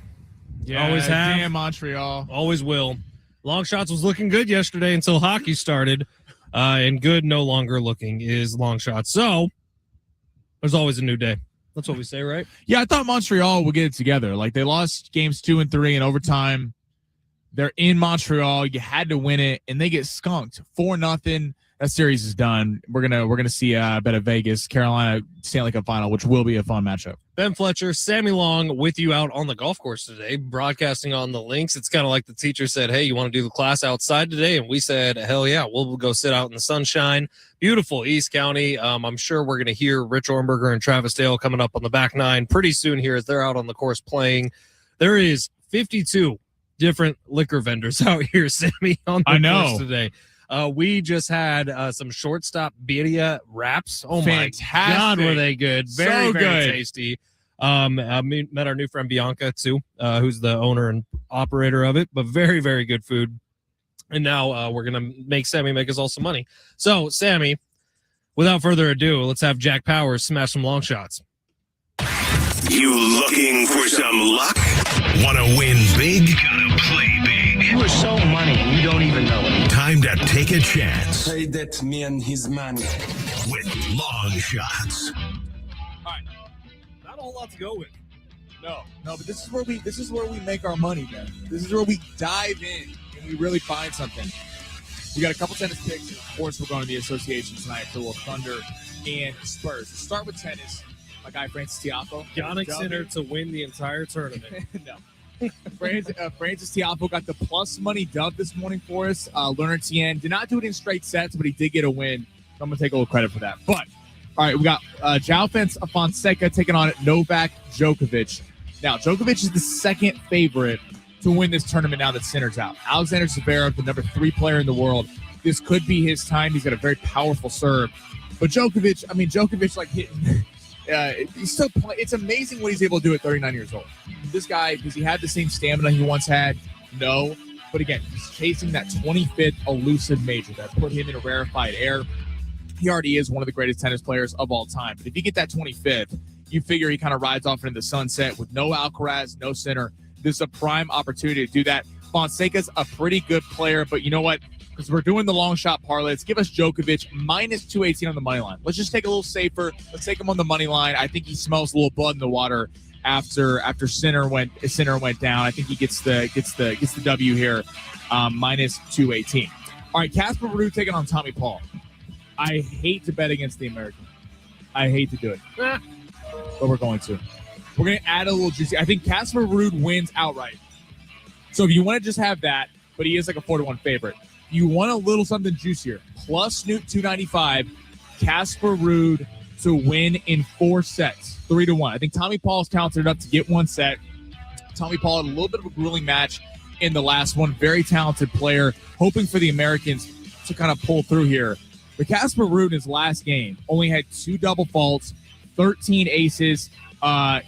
Yeah, always have. Damn Montreal. Always will. Long shots was looking good yesterday until hockey started. And good no longer looking is long shots. So there's always a new day. That's what we say, right? Yeah, I thought Montreal would get it together. Like, they lost games 2 and 3 in overtime. They're in Montreal. You had to win it, and they get skunked 4-0. That series is done. We're gonna see a bet of Vegas, Carolina Stanley Cup final, which will be a fun matchup. Ben Fletcher, Sammy Long with you out on the golf course today, broadcasting on the links. It's kind of like the teacher said, hey, you want to do the class outside today? And we said, hell yeah, we'll go sit out in the sunshine. Beautiful East County. I'm sure we're going to hear Rich Ornberger and Travis Dale coming up on the back nine pretty soon here as they're out on the course playing. There is 52 different liquor vendors out here, Sammy, on the course today. We just had some shortstop birria wraps. Oh, fantastic. My God, were they good. Very, very tasty. I met our new friend Bianca, too, who's the owner and operator of it, but very, very good food. And now we're going to make Sammy make us all some money. So, Sammy, without further ado, let's have Jack Powers smash some long shots. You looking for some luck? Want to win big? Gotta play big. You are so money, you don't even know it. Time to take a chance. Pay that man his money. With long shots. All right. Not a whole lot to go with. No, but this is where we make our money, man. This is where we dive in and we really find something. We got a couple tennis picks. Of course, we're going to the association tonight for a little Thunder and Spurs. Let's start with tennis. My guy Francis Tiafoe. Yannick Sinner to win the entire tournament. No. Francis Tiafoe got the plus money dub this morning for us. Leonard Tien did not do it in straight sets, but he did get a win. So I'm going to take a little credit for that. But, all right, we got João Fonseca taking on Novak Djokovic. Now, Djokovic is the second favorite to win this tournament now that Sinner's out. Alexander Zverev, the number 3 player in the world. This could be his time. He's got a very powerful serve. But Djokovic, like, hitting... he's still it's amazing what he's able to do at 39 years old. This guy, does he have the same stamina he once had? No. But again, he's chasing that 25th elusive major that put him in a rarefied air. He already is one of the greatest tennis players of all time. But if you get that 25th, you figure he kind of rides off into the sunset with no Alcaraz, no Sinner. This is a prime opportunity to do that. Fonseca's a pretty good player, but you know what? Because we're doing the long shot parlay, let's give us Djokovic minus 218 on the money line. Let's just take a little safer. Let's take him on the money line. I think he smells a little blood in the water after Sinner went down. I think he gets the W here, minus 218. All right, Casper Ruud taking on Tommy Paul. I hate to bet against the American. I hate to do it, but we're going to. We're going to add a little juicy. I think Casper Ruud wins outright. So if you want to just have that, but he is like a 4-1 favorite. You want a little something juicier. Plus Snoop 295, Casper Ruud to win in 4 sets, 3-1. I think Tommy Paul's counted it up to get 1 set. Tommy Paul had a little bit of a grueling match in the last one. Very talented player, hoping for the Americans to kind of pull through here. But Casper Ruud in his last game only had 2 double faults, 13 aces,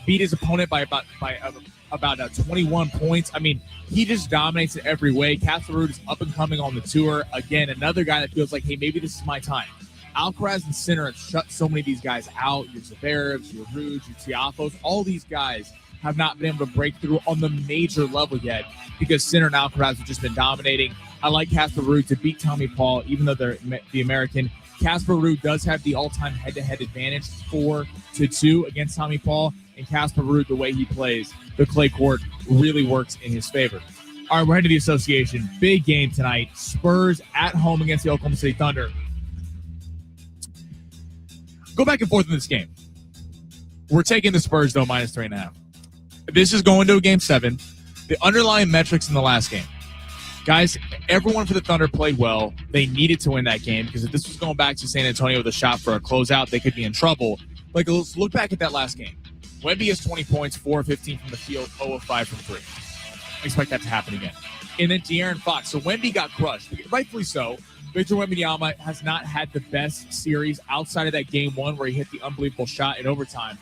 beat his opponent by about 21 points. I mean, he just dominates in every way. Casper Ruud is up and coming on the tour. Again, another guy that feels like, hey, maybe this is my time. Alcaraz and Sinner have shut so many of these guys out. Your Zverevs, your Ruuds, your Tiafos, all these guys have not been able to break through on the major level yet because Sinner and Alcaraz have just been dominating. I like Casper Ruud to beat Tommy Paul, even though they're the American. Casper Ruud does have the all-time head-to-head advantage, 4-2 against Tommy Paul. And Casper Ruud, the way he plays, the clay court really works in his favor. All right, we're heading to the association. Big game tonight. Spurs at home against the Oklahoma City Thunder. Go back and forth in this game. We're taking the Spurs, though, minus 3.5. This is going to a game 7. The underlying metrics in the last game. Guys, everyone for the Thunder played well. They needed to win that game because if this was going back to San Antonio with a shot for a closeout, they could be in trouble. Like, let's look back at that last game. Wemby has 20 points, 4 of 15 from the field, 0 of 5 from 3. I expect that to happen again. And then De'Aaron Fox. So Wemby got crushed, rightfully so. Victor Wembanyama has not had the best series outside of that game 1 where he hit the unbelievable shot in overtime.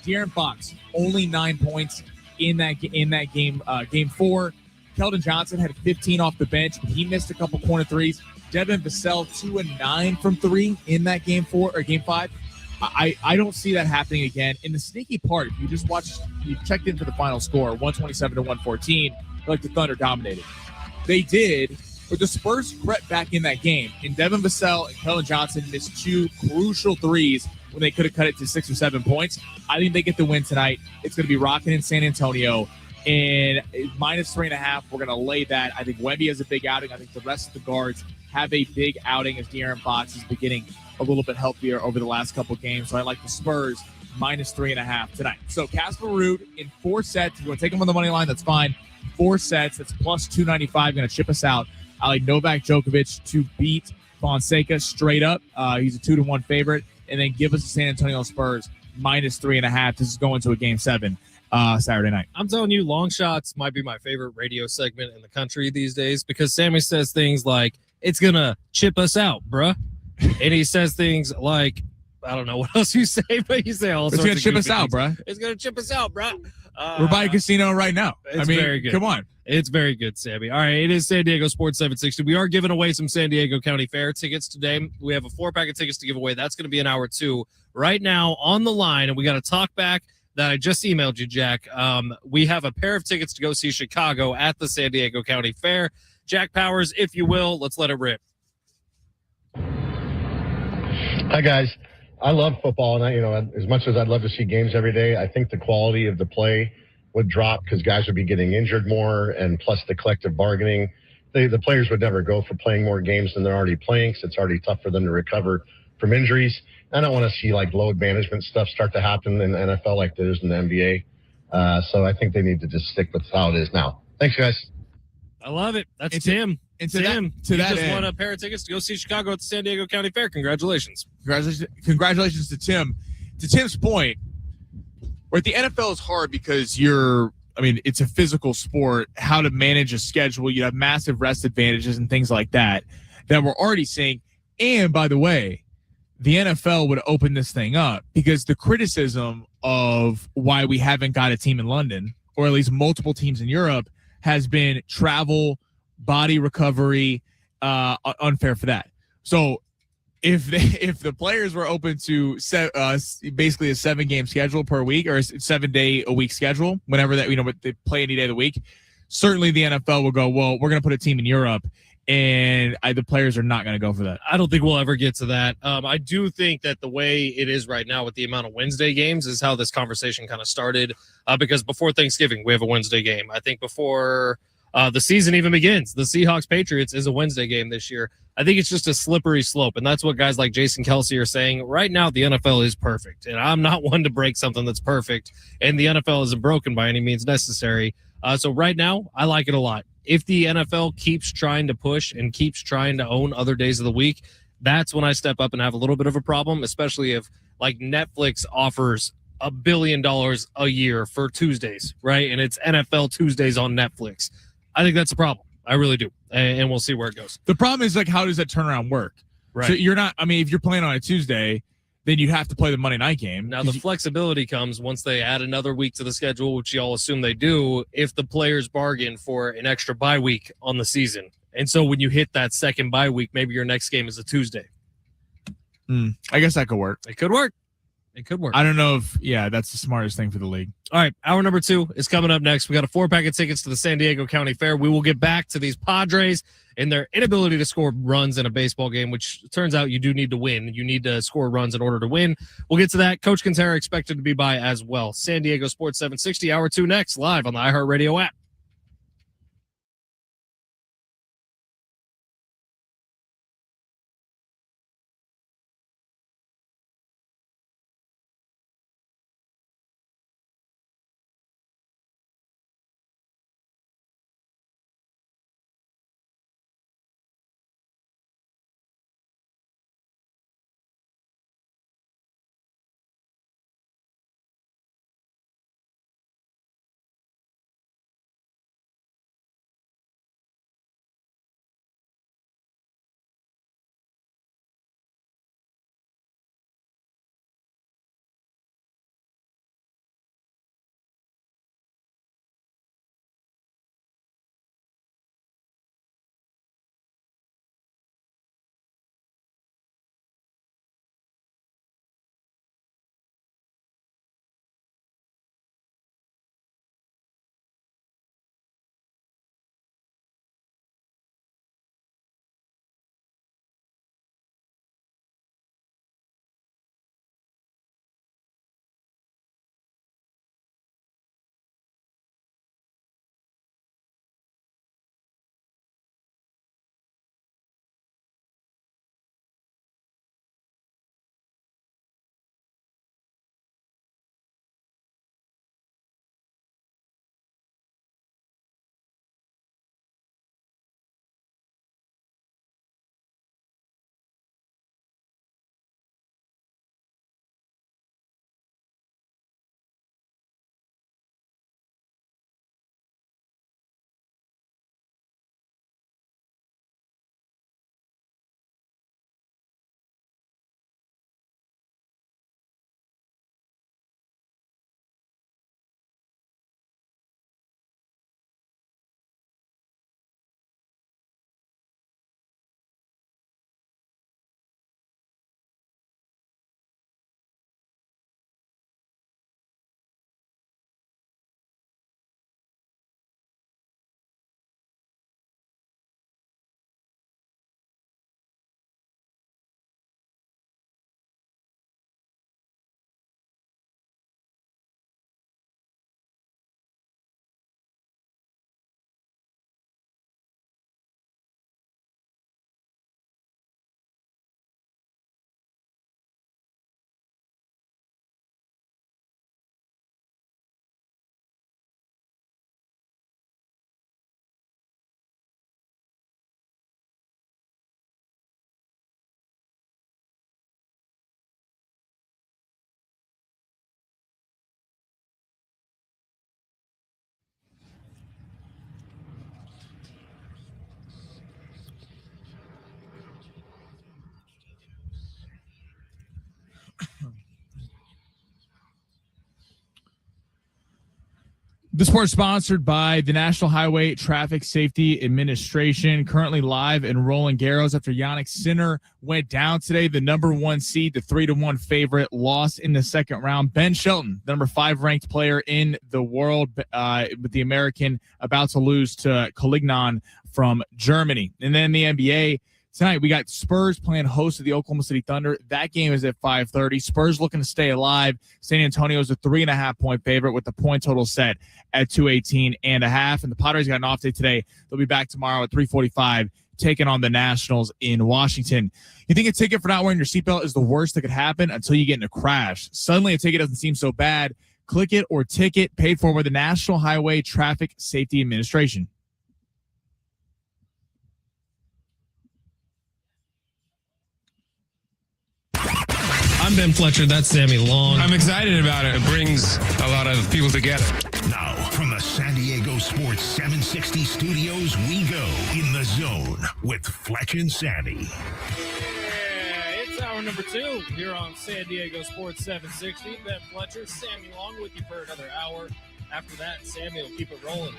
De'Aaron Fox, only 9 points in that game, game 4. Keldon Johnson had 15 off the bench, but he missed a couple corner threes. Devin Vassell, 2 of 9 from 3 in that game 4 or game 5. I don't see that happening again. In the sneaky part, if you just watched, you checked into the final score, 127 to 114, like the Thunder dominated. They did, but the Spurs crept back in that game. And Devin Vassell and Kellen Johnson missed 2 crucial threes when they could have cut it to 6 or 7 points. I think they get the win tonight. It's going to be rocking in San Antonio. And -3.5, we're going to lay that. I think Wemby has a big outing. I think the rest of the guards have a big outing as De'Aaron Fox is beginning a little bit healthier over the last couple games. So I like the Spurs -3.5 tonight. So Casper Ruud in 4 sets. If you want to take him on the money line, that's fine. 4 sets. That's plus 295. Going to chip us out. I like Novak Djokovic to beat Fonseca straight up. He's a 2-1 favorite. And then give us the San Antonio Spurs -3.5. This is going to a game 7 Saturday night. I'm telling you, long shots might be my favorite radio segment in the country these days because Sammy says things like, it's going to chip us out, bruh. And he says things like, I don't know what else you say, but you say all sorts of It's going to chip us out, bruh. It's going to chip us out, bruh. We're by a casino right now. It's very good. Come on. It's very good, Sammy. All right, it is San Diego Sports 760. We are giving away some San Diego County Fair tickets today. We have a 4-pack of tickets to give away. That's going to be in hour 2 right now on the line, and we got a talk back that I just emailed you, Jack. We have a pair of tickets to go see Chicago at the San Diego County Fair. Jack Powers, if you will, let's let it rip. Hi, guys. I love football, and as much as I'd love to see games every day, I think the quality of the play would drop because guys would be getting injured more, and plus the collective bargaining. The players would never go for playing more games than they're already playing, so it's already tough for them to recover from injuries. I don't want to see load management stuff start to happen in the NFL like there is in the NBA. So I think they need to just stick with how it is now. Thanks, guys. I love it. That's Tim. And Tim, to that just end, won a pair of tickets to go see Chicago at the San Diego County Fair. Congratulations. Congratulations to Tim. To Tim's point, where the NFL is hard because it's a physical sport, how to manage a schedule. You have massive rest advantages and things like that we're already seeing. And by the way, the NFL would open this thing up because the criticism of why we haven't got a team in London, or at least multiple teams in Europe, has been travel, body recovery, unfair for that. So if the players were open to basically a 7-game schedule per week or a 7-day-a-week schedule, whenever that, they play any day of the week, certainly the NFL will go, well, we're going to put a team in Europe, and the players are not going to go for that. I don't think we'll ever get to that. I do think that the way it is right now with the amount of Wednesday games is how this conversation kind of started, because before Thanksgiving, we have a Wednesday game. I think before the season even begins, the Seahawks-Patriots is a Wednesday game this year. I think it's just a slippery slope, and that's what guys like Jason Kelsey are saying. Right now, the NFL is perfect, and I'm not one to break something that's perfect, and the NFL isn't broken by any means necessary. So right now, I like it a lot. If the NFL keeps trying to push and keeps trying to own other days of the week, that's when I step up and have a little bit of a problem, especially if Netflix offers $1 billion a year for Tuesdays, right? And it's NFL Tuesdays on Netflix. I think that's a problem. I really do. And we'll see where it goes. The problem is how does that turnaround work? Right. So you're not, if you're playing on a Tuesday, then you have to play the Monday night game. Now, the flexibility comes once they add another week to the schedule, which you all assume they do, if the players bargain for an extra bye week on the season. And so when you hit that second bye week, maybe your next game is a Tuesday. I guess that could work. It could work. It could work. I don't know if, that's the smartest thing for the league. All right, hour number 2 is coming up next. We got a 4-pack of tickets to the San Diego County Fair. We will get back to these Padres and their inability to score runs in a baseball game, which turns out you do need to win. You need to score runs in order to win. We'll get to that. Coach Quintero expected to be by as well. San Diego Sports 760, hour 2 next, live on the iHeartRadio app. The sport sponsored by the National Highway Traffic Safety Administration, currently live in Roland Garros after Yannick Sinner went down today. The number 1 seed, the 3-1 favorite, lost in the second round. Ben Shelton, the number 5 ranked player in the world, with the American about to lose to Collignon from Germany. And then the NBA, tonight we got Spurs playing host to the Oklahoma City Thunder. That game is at 5:30. Spurs looking to stay alive. San Antonio is a 3.5-point favorite with the point total set at 218.5. And the Padres got an off day today. They'll be back tomorrow at 3:45, taking on the Nationals in Washington. You think a ticket for not wearing your seatbelt is the worst that could happen until you get in a crash. Suddenly a ticket doesn't seem so bad. Click it or ticket, paid for by the National Highway Traffic Safety Administration. I'm Ben Fletcher. That's Sammy Long. I'm excited about it. It brings a lot of people together. Now, from the San Diego Sports 760 studios, we go in the zone with Fletch and Sammy. Yeah, it's hour number 2 here on San Diego Sports 760. Ben Fletcher, Sammy Long with you for another hour. After that, Sammy will keep it rolling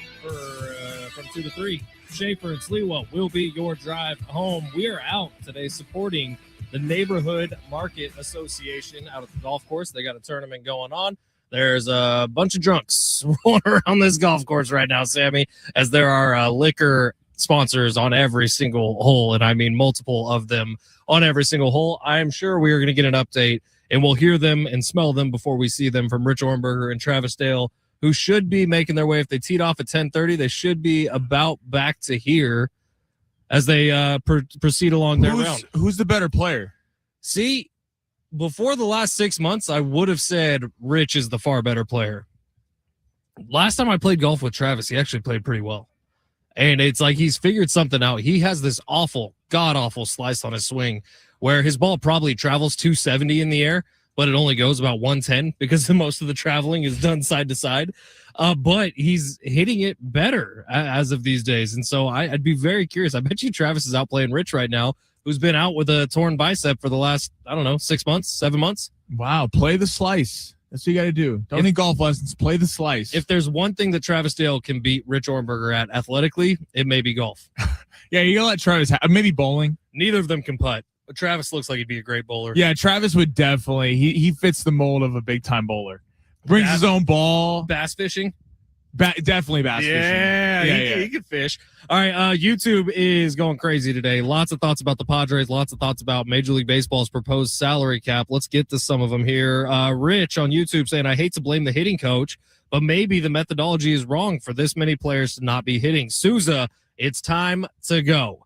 from 2 to 3. Schaefer and Sliwa will be your drive home. We are out today supporting the Neighborhood Market Association out at the golf course. They got a tournament going on. There's a bunch of drunks rolling around this golf course right now, Sammy, as there are liquor sponsors on every single hole, and I mean multiple of them on every single hole. I am sure we are going to get an update, and we'll hear them and smell them before we see them from Rich Ornberger and Travis Dale, who should be making their way. If they teed off at 10:30, they should be about back to here as they proceed along their round. Who's the better player? See, before the last 6 months, I would have said Rich is the far better player. Last time I played golf with Travis, he actually played pretty well. And it's like he's figured something out. He has this awful, god-awful slice on his swing where his ball probably travels 270 in the air, but it only goes about 110 because most of the traveling is done side to side. But he's hitting it better as of these days. And so I'd be very curious. I bet you Travis is out playing Rich right now, who's been out with a torn bicep for the last, 6 months, 7 months. Wow, play the slice. That's what you got to do. Don't need golf lessons. Play the slice. If there's one thing that Travis Dale can beat Rich Ornberger at athletically, it may be golf. Yeah, you got to let Travis maybe bowling. Neither of them can putt. But Travis looks like he'd be a great bowler. Yeah, Travis would definitely. He fits the mold of a big-time bowler. Brings his own ball. Bass fishing? Definitely bass fishing. Yeah, he could fish. All right, YouTube is going crazy today. Lots of thoughts about the Padres. Lots of thoughts about Major League Baseball's proposed salary cap. Let's get to some of them here. Rich on YouTube saying, I hate to blame the hitting coach, but maybe the methodology is wrong for this many players to not be hitting. Souza, it's time to go.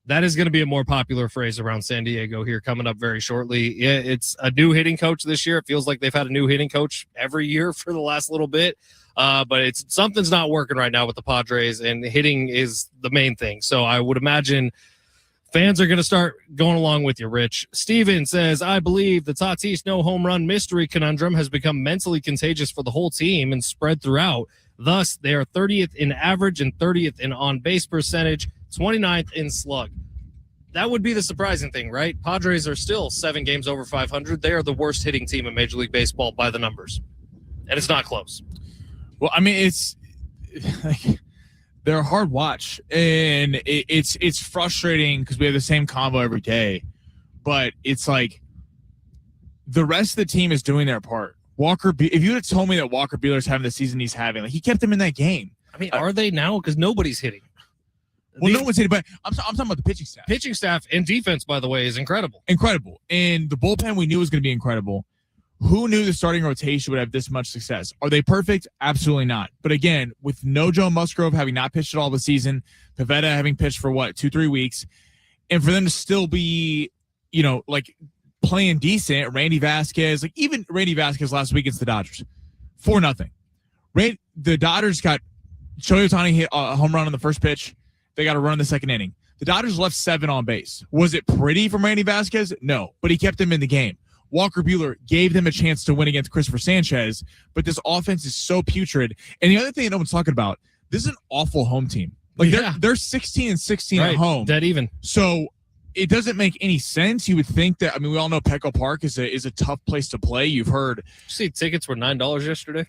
That is going to be a more popular phrase around San Diego here coming up very shortly. It's a new hitting coach this year. It feels like they've had a new hitting coach every year for the last little bit. But something's not working right now with the Padres, and hitting is the main thing. So I would imagine fans are going to start going along with you, Rich. Steven says, I believe the Tatis no home run mystery conundrum has become mentally contagious for the whole team and spread throughout. Thus, they are 30th in average and 30th in on-base percentage, 29th in slug. That would be the surprising thing, right? Padres are still 7 games over 500. They are the worst hitting team in Major League Baseball by the numbers. And it's not close. Well, I mean, it's like they're a hard watch, and it's frustrating because we have the same combo every day. But it's like the rest of the team is doing their part. If you had told me that Walker Buehler's having the season he's having, like he kept them in that game. I mean, are they now? Because nobody's hitting. Well, no one's hitting, but I'm talking about the pitching staff. Pitching staff and defense, by the way, is incredible. Incredible. And the bullpen we knew was going to be incredible. Who knew the starting rotation would have this much success? Are they perfect? Absolutely not. But again, with no Joe Musgrove having not pitched at all this season, Pivetta having pitched for 2-3 weeks, and for them to still be, like playing decent, Randy Vasquez, even Randy Vasquez last week against the Dodgers, 4-0. The Dodgers got Shohei Ohtani hit a home run on the first pitch. They got a run in the second inning. The Dodgers left 7 on base. Was it pretty from Randy Vasquez? No, but he kept them in the game. Walker Buehler gave them a chance to win against Christopher Sanchez, but this offense is so putrid. And the other thing that no one's talking about, this is an awful home team. They're 16-16 right, at home. Dead even. So it doesn't make any sense. You would think that, I mean, we all know Petco Park is a tough place to play. You've heard. Did you see tickets were $9 yesterday?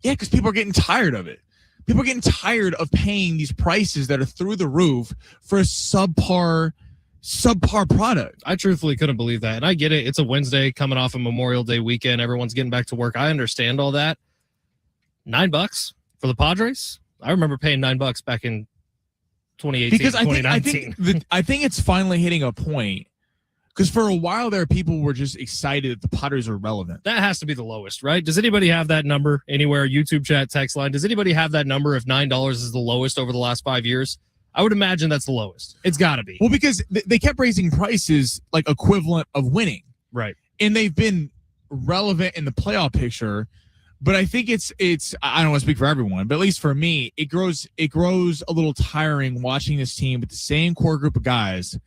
Yeah, because people are getting tired of it. People are getting tired of paying these prices that are through the roof for a subpar product. I truthfully couldn't believe that. And I get it. It's a Wednesday coming off a Memorial Day weekend. Everyone's getting back to work. I understand all that. $9 for the Padres? I remember paying $9 back in 2018, because 2019. I think it's finally hitting a point. Because for a while there, people were just excited that the Padres are relevant. That has to be the lowest, right? Does anybody have that number anywhere? YouTube chat, text line. Does anybody have that number if $9 is the lowest over the last 5 years? I would imagine that's the lowest. It's got to be. Well, because they kept raising prices like equivalent of winning. Right. And they've been relevant in the playoff picture. But I think it's I don't want to speak for everyone, but at least for me, it grows a little tiring watching this team with the same core group of guys.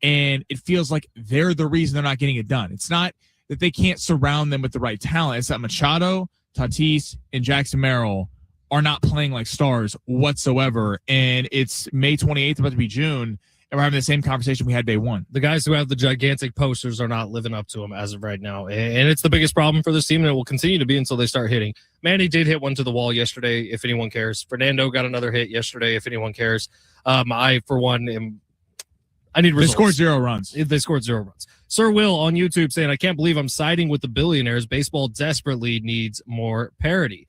And it feels like they're the reason they're not getting it done. It's not that they can't surround them with the right talent. It's that Machado, Tatis, and Jackson Merrill are not playing like stars whatsoever. And it's May 28th, about to be June, and we're having the same conversation we had day one. The guys who have the gigantic posters are not living up to them as of right now. And it's the biggest problem for this team, and it will continue to be until they start hitting. Manny did hit one to the wall yesterday, if anyone cares. Fernando got another hit yesterday, if anyone cares. I, for one, I need results. They scored 0 runs. They scored 0 runs. Sir Will on YouTube saying, I can't believe I'm siding with the billionaires. Baseball desperately needs more parity.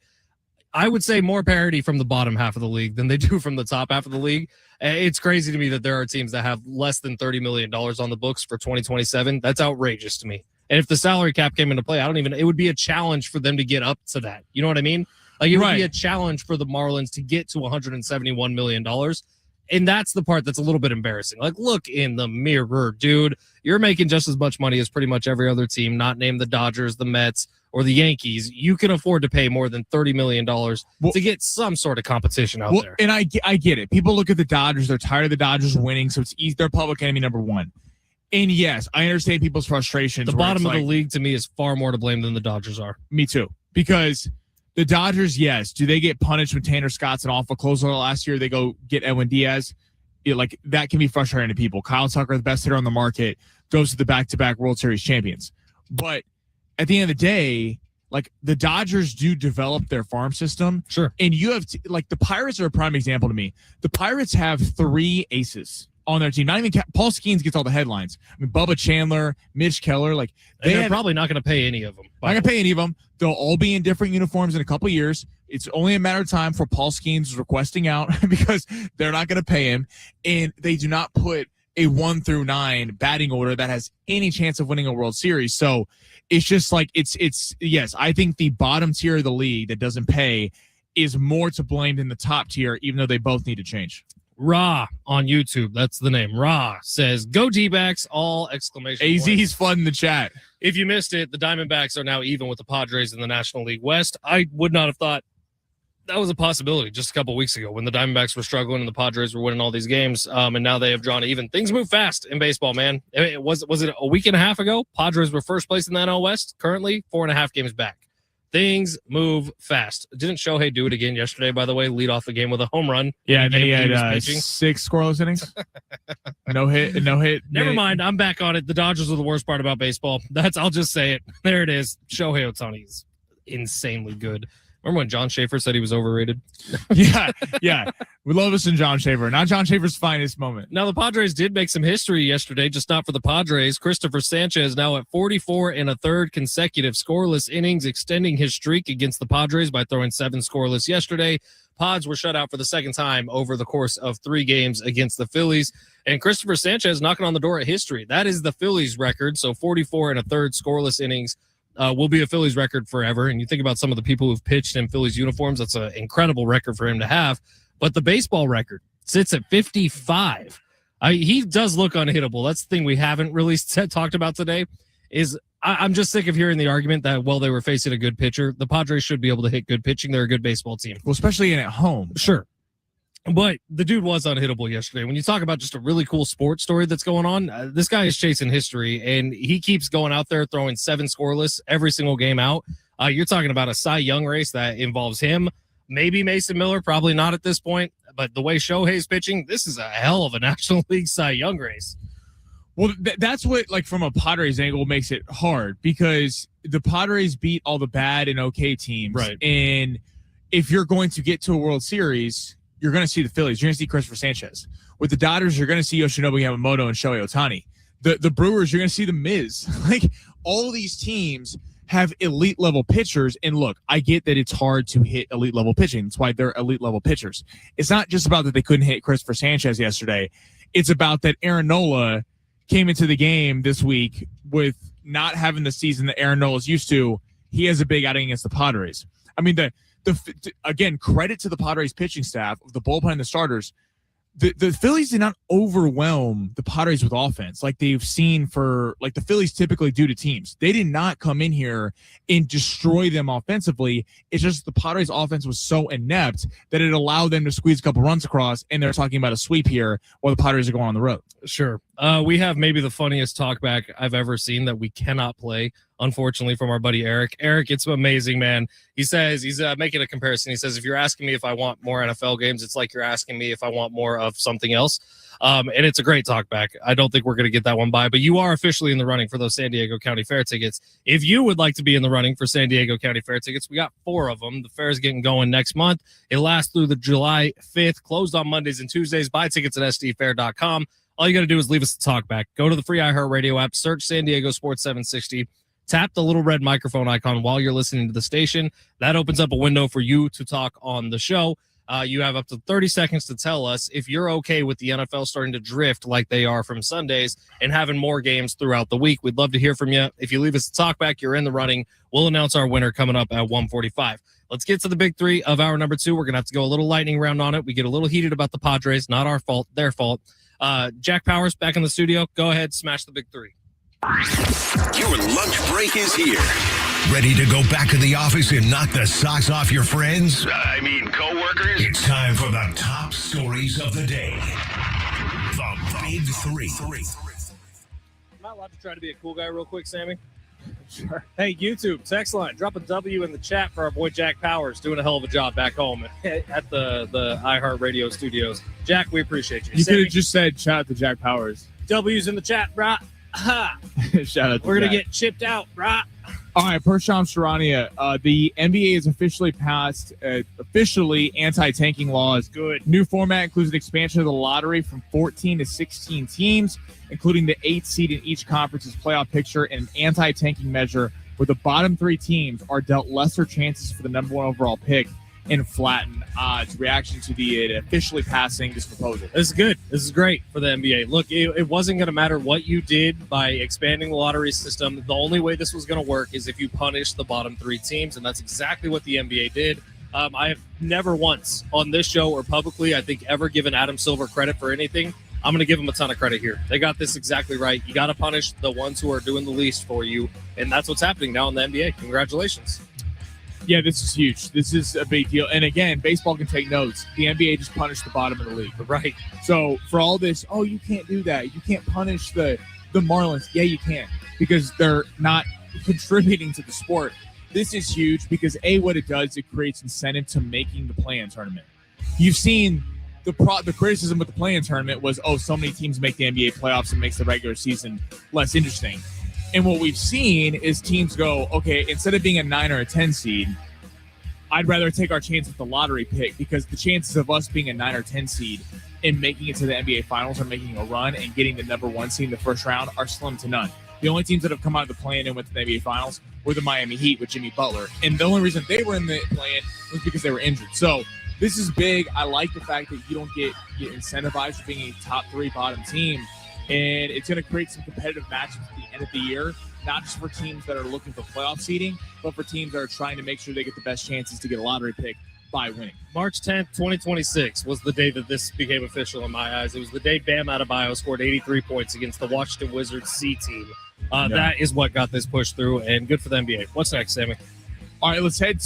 I would say more parity from the bottom half of the league than they do from the top half of the league. It's crazy to me that there are teams that have less than $30 million on the books for 2027. That's outrageous to me. And if the salary cap came into play, it would be a challenge for them to get up to that. You know what I mean? Like, it would be a challenge for the Marlins to get to $171 million. And that's the part that's a little bit embarrassing. Like, look in the mirror, dude. You're making just as much money as pretty much every other team, not named the Dodgers, the Mets, or the Yankees. You can afford to pay more than $30 million to get some sort of competition out there. And I get it. People look at the Dodgers. They're tired of the Dodgers winning, so it's easy. They're public enemy number one. And yes, I understand people's frustrations. The bottom of the league, to me, is far more to blame than the Dodgers are. Me too. Because the Dodgers, yes, do they get punished when Tanner Scott's an awful closer last year? They go get Edwin Diaz. That can be frustrating to people. Kyle Tucker, the best hitter on the market, goes to the back-to-back World Series champions. But at the end of the day, the Dodgers do develop their farm system. Sure. And you have, the Pirates are a prime example to me. The Pirates have 3 aces on their team. Not even Paul Skeens gets all the headlines. I mean, Bubba Chandler, Mitch Keller, they're probably not going to pay any of them. Not going to pay any of them. They'll all be in different uniforms in a couple of years. It's only a matter of time for Paul Skeens is requesting out because they're not going to pay him. And they do not put a 1 through 9 batting order that has any chance of winning a World Series. So it's just yes, I think the bottom tier of the league that doesn't pay is more to blame than the top tier, even though they both need to change. Ra on YouTube, that's the name. Ra says, "Go D-backs!" All exclamation points. AZ's flooding the chat. If you missed it, the Diamondbacks are now even with the Padres in the National League West. I would not have thought that was a possibility just a couple weeks ago when the Diamondbacks were struggling and the Padres were winning all these games. And now they have drawn even. Things move fast in baseball, man. Was it a week and a half ago? Padres were first place in the NL West. Currently, 4.5 games back. Things move fast. Didn't Shohei do it again yesterday, by the way? Lead off the game with a home run. Yeah, and then he had 6 scoreless innings. No hit. Never mind. I'm back on it. The Dodgers are the worst part about baseball. I'll just say it. There it is. Shohei Ohtani is insanely good. Remember when John Schaefer said he was overrated? Yeah. We love us in John Schaefer. Not John Schaefer's finest moment. Now, the Padres did make some history yesterday, just not for the Padres. Christopher Sanchez now at 44 1/3 consecutive scoreless innings, extending his streak against the Padres by throwing 7 scoreless yesterday. Pods were shut out for the second time over the course of 3 games against the Phillies. And Christopher Sanchez knocking on the door at history. That is the Phillies record. So 44 1/3 scoreless innings. Will be a Phillies record forever. And you think about some of the people who've pitched in Phillies uniforms, that's an incredible record for him to have. But the baseball record sits at 55. He does look unhittable. That's the thing we haven't really talked about today is I'm just sick of hearing the argument that, well, they were facing a good pitcher. The Padres should be able to hit good pitching. They're a good baseball team. Well, especially at home. Sure. But the dude was unhittable yesterday. When you talk about just a really cool sports story that's going on, this guy is chasing history, and he keeps going out there throwing 7 scoreless every single game out. You're talking about a Cy Young race that involves him, maybe Mason Miller, probably not at this point. But the way Shohei's pitching, this is a hell of a National League Cy Young race. Well, that's what, like, from a Padres angle makes it hard, because the Padres beat all the bad and okay teams. Right. And if you're going to get to a World Series, you're going to see the Phillies. You're going to see Christopher Sanchez. With the Dodgers, you're going to see Yoshinobu Yamamoto and Shohei Ohtani. The Brewers, you're going to see the Miz. Like, all these teams have elite level pitchers. And look, I get that it's hard to hit elite level pitching. That's why they're elite level pitchers. It's not just about that they couldn't hit Christopher Sanchez yesterday. It's about that Aaron Nola came into the game this week with not having the season that Aaron Nola's used to. He has a big outing against the Padres. I mean, again, credit to the Padres pitching staff, the bullpen and the starters. The Phillies did not overwhelm the Padres with offense like they've seen like the Phillies typically do to teams. They did not come in here and destroy them offensively. It's just the Padres offense was so inept that it allowed them to squeeze a couple runs across, and they're talking about a sweep here while the Padres are going on the road. Sure. We have maybe the funniest talkback I've ever seen that we cannot play, unfortunately, from our buddy Eric. Eric, it's amazing, man. He says, he's making a comparison. He says, if you're asking me if I want more NFL games, it's like you're asking me if I want more of something else. And it's a great talkback. I don't think we're going to get that one by, but you are officially in the running for those San Diego County Fair tickets. If you would like to be in the running for San Diego County Fair tickets, we got 4 of them. The fair is getting going next month. It lasts through the July 5th, closed on Mondays and Tuesdays. Buy tickets at sdfair.com. All you got to do is leave us a talk back. Go to the free iHeartRadio app, search San Diego Sports 760, tap the little red microphone icon while you're listening to the station. That opens up a window for you to talk on the show. You have up to 30 seconds to tell us if you're okay with the NFL starting to drift like they are from Sundays and having more games throughout the week. We'd love to hear from you. If you leave us a talk back, you're in the running. We'll announce our winner coming up at 1:45. Let's get to the big 3 of hour number 2. We're going to have to go a little lightning round on it. We get a little heated about the Padres. Not our fault, their fault. Jack Powers back in the studio. Go ahead, smash the big 3. Your lunch break is here. Ready to go back to the office and knock the socks off your friends? I mean, coworkers? It's time for the top stories of the day. The Big 3. Am I allowed to try to be a cool guy real quick, Sammy? Sure. Hey, YouTube, text line, drop a W in the chat for our boy Jack Powers, doing a hell of a job back home at the iHeartRadio studios. Jack, we appreciate you. You could have just said shout out to Jack Powers. W's in the chat, brah. Shout out to We're going to Jack. get chipped out, brah. All right, per Shams Charania, the NBA has officially passed anti-tanking laws. Good. New format includes an expansion of the lottery from 14 to 16 teams, including the 8th seed in each conference's playoff picture, and an anti-tanking measure where the bottom 3 teams are dealt lesser chances for the number 1 overall pick and flatten odds. Reaction to the officially passing this proposal. This is good. This is great for the NBA. Look, it wasn't going to matter what you did by expanding the lottery system. The only way this was going to work is if you punish the bottom 3 teams, and that's exactly what the NBA did. I have never once on this show or publicly, I think, ever given Adam Silver credit for anything. I'm going to give him a ton of credit here. They got this exactly right. You got to punish the ones who are doing the least for you, and that's what's happening now in the NBA. Congratulations. Yeah, this is huge. This is a big deal. And again, baseball can take notes. The NBA just punished the bottom of the league. Right. So for all this, oh, you can't do that. You can't punish the Marlins. Yeah, you can, because they're not contributing to the sport. This is huge because, A, what it does, it creates incentive to making the play-in tournament. You've seen the criticism with the play-in tournament was, oh, so many teams make the NBA playoffs and makes the regular season less interesting. And what we've seen is teams go, okay, instead of being a 9 or a 10 seed, I'd rather take our chance with the lottery pick, because the chances of us being a 9 or 10 seed and making it to the NBA Finals or making a run and getting the number 1 seed in the first round are slim to none. The only teams that have come out of the play-in and went to the NBA Finals were the Miami Heat with Jimmy Butler. And the only reason they were in the play-in was because they were injured. So this is big. I like the fact that you don't get incentivized for being a top 3 bottom team. And it's going to create some competitive matches at the end of the year, not just for teams that are looking for playoff seeding, but for teams that are trying to make sure they get the best chances to get a lottery pick by winning. March 10th, 2026 was the day that this became official in my eyes. It was the day Bam Adebayo scored 83 points against the Washington Wizards C team. That is what got this pushed through, and good for the NBA. What's next, Sammy? All right, let's head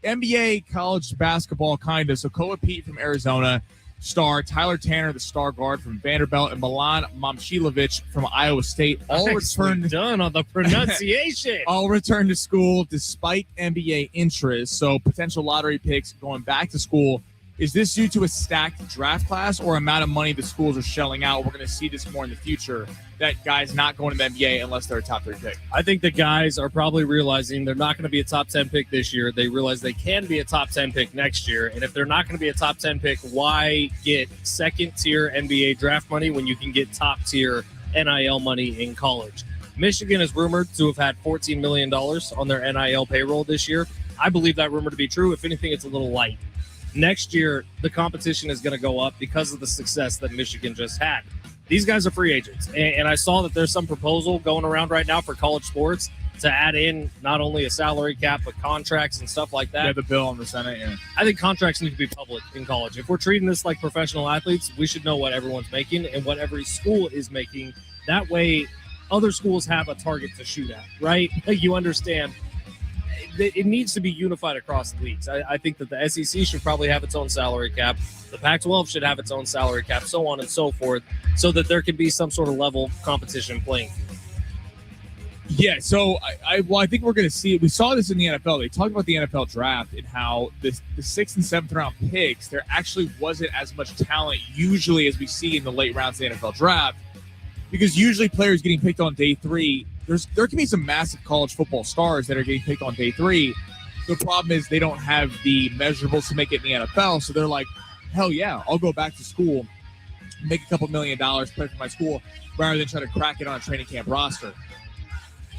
NBA college basketball, kind of. So Koa Pete from Arizona, star, Tyler Tanner, the star guard from Vanderbilt, and Milan Momcilovic from Iowa State all returned done on the pronunciation. All returned to school despite NBA interest. So potential lottery picks going back to school Is this due to a stacked draft class or amount of money the schools are shelling out? We're going to see this more in the future, that guys not going to the NBA unless they're a top 3 pick. I think the guys are probably realizing they're not going to be a top 10 pick this year. They realize they can be a top 10 pick next year. And if they're not going to be a top 10 pick, why get second-tier NBA draft money when you can get top-tier NIL money in college? Michigan is rumored to have had $14 million on their NIL payroll this year. I believe that rumor to be true. If anything, it's a little light. Next year, the competition is going to go up because of the success that Michigan just had. These guys are free agents, and I saw that there's some proposal going around right now for college sports to add in not only a salary cap, but contracts and stuff like that. Yeah, the bill in the Senate, yeah. I think contracts need to be public in college. If we're treating this like professional athletes, we should know what everyone's making and what every school is making. That way, other schools have a target to shoot at, right? Like, you understand. It needs to be unified across the leagues. I think that the SEC should probably have its own salary cap. The Pac-12 should have its own salary cap, so on and so forth, so that there can be some sort of level competition playing. Yeah, so I think we're going to see it. We saw this in the NFL. They talked about the NFL draft and how the 6th and 7th round picks, there actually wasn't as much talent usually as we see in the late rounds of the NFL draft, because usually players getting picked on day 3, there can be some massive college football stars that are getting picked on day 3. The problem is they don't have the measurables to make it in the NFL, so they're like, hell yeah, I'll go back to school, make a couple $1 million, play for my school, rather than try to crack it on a training camp roster.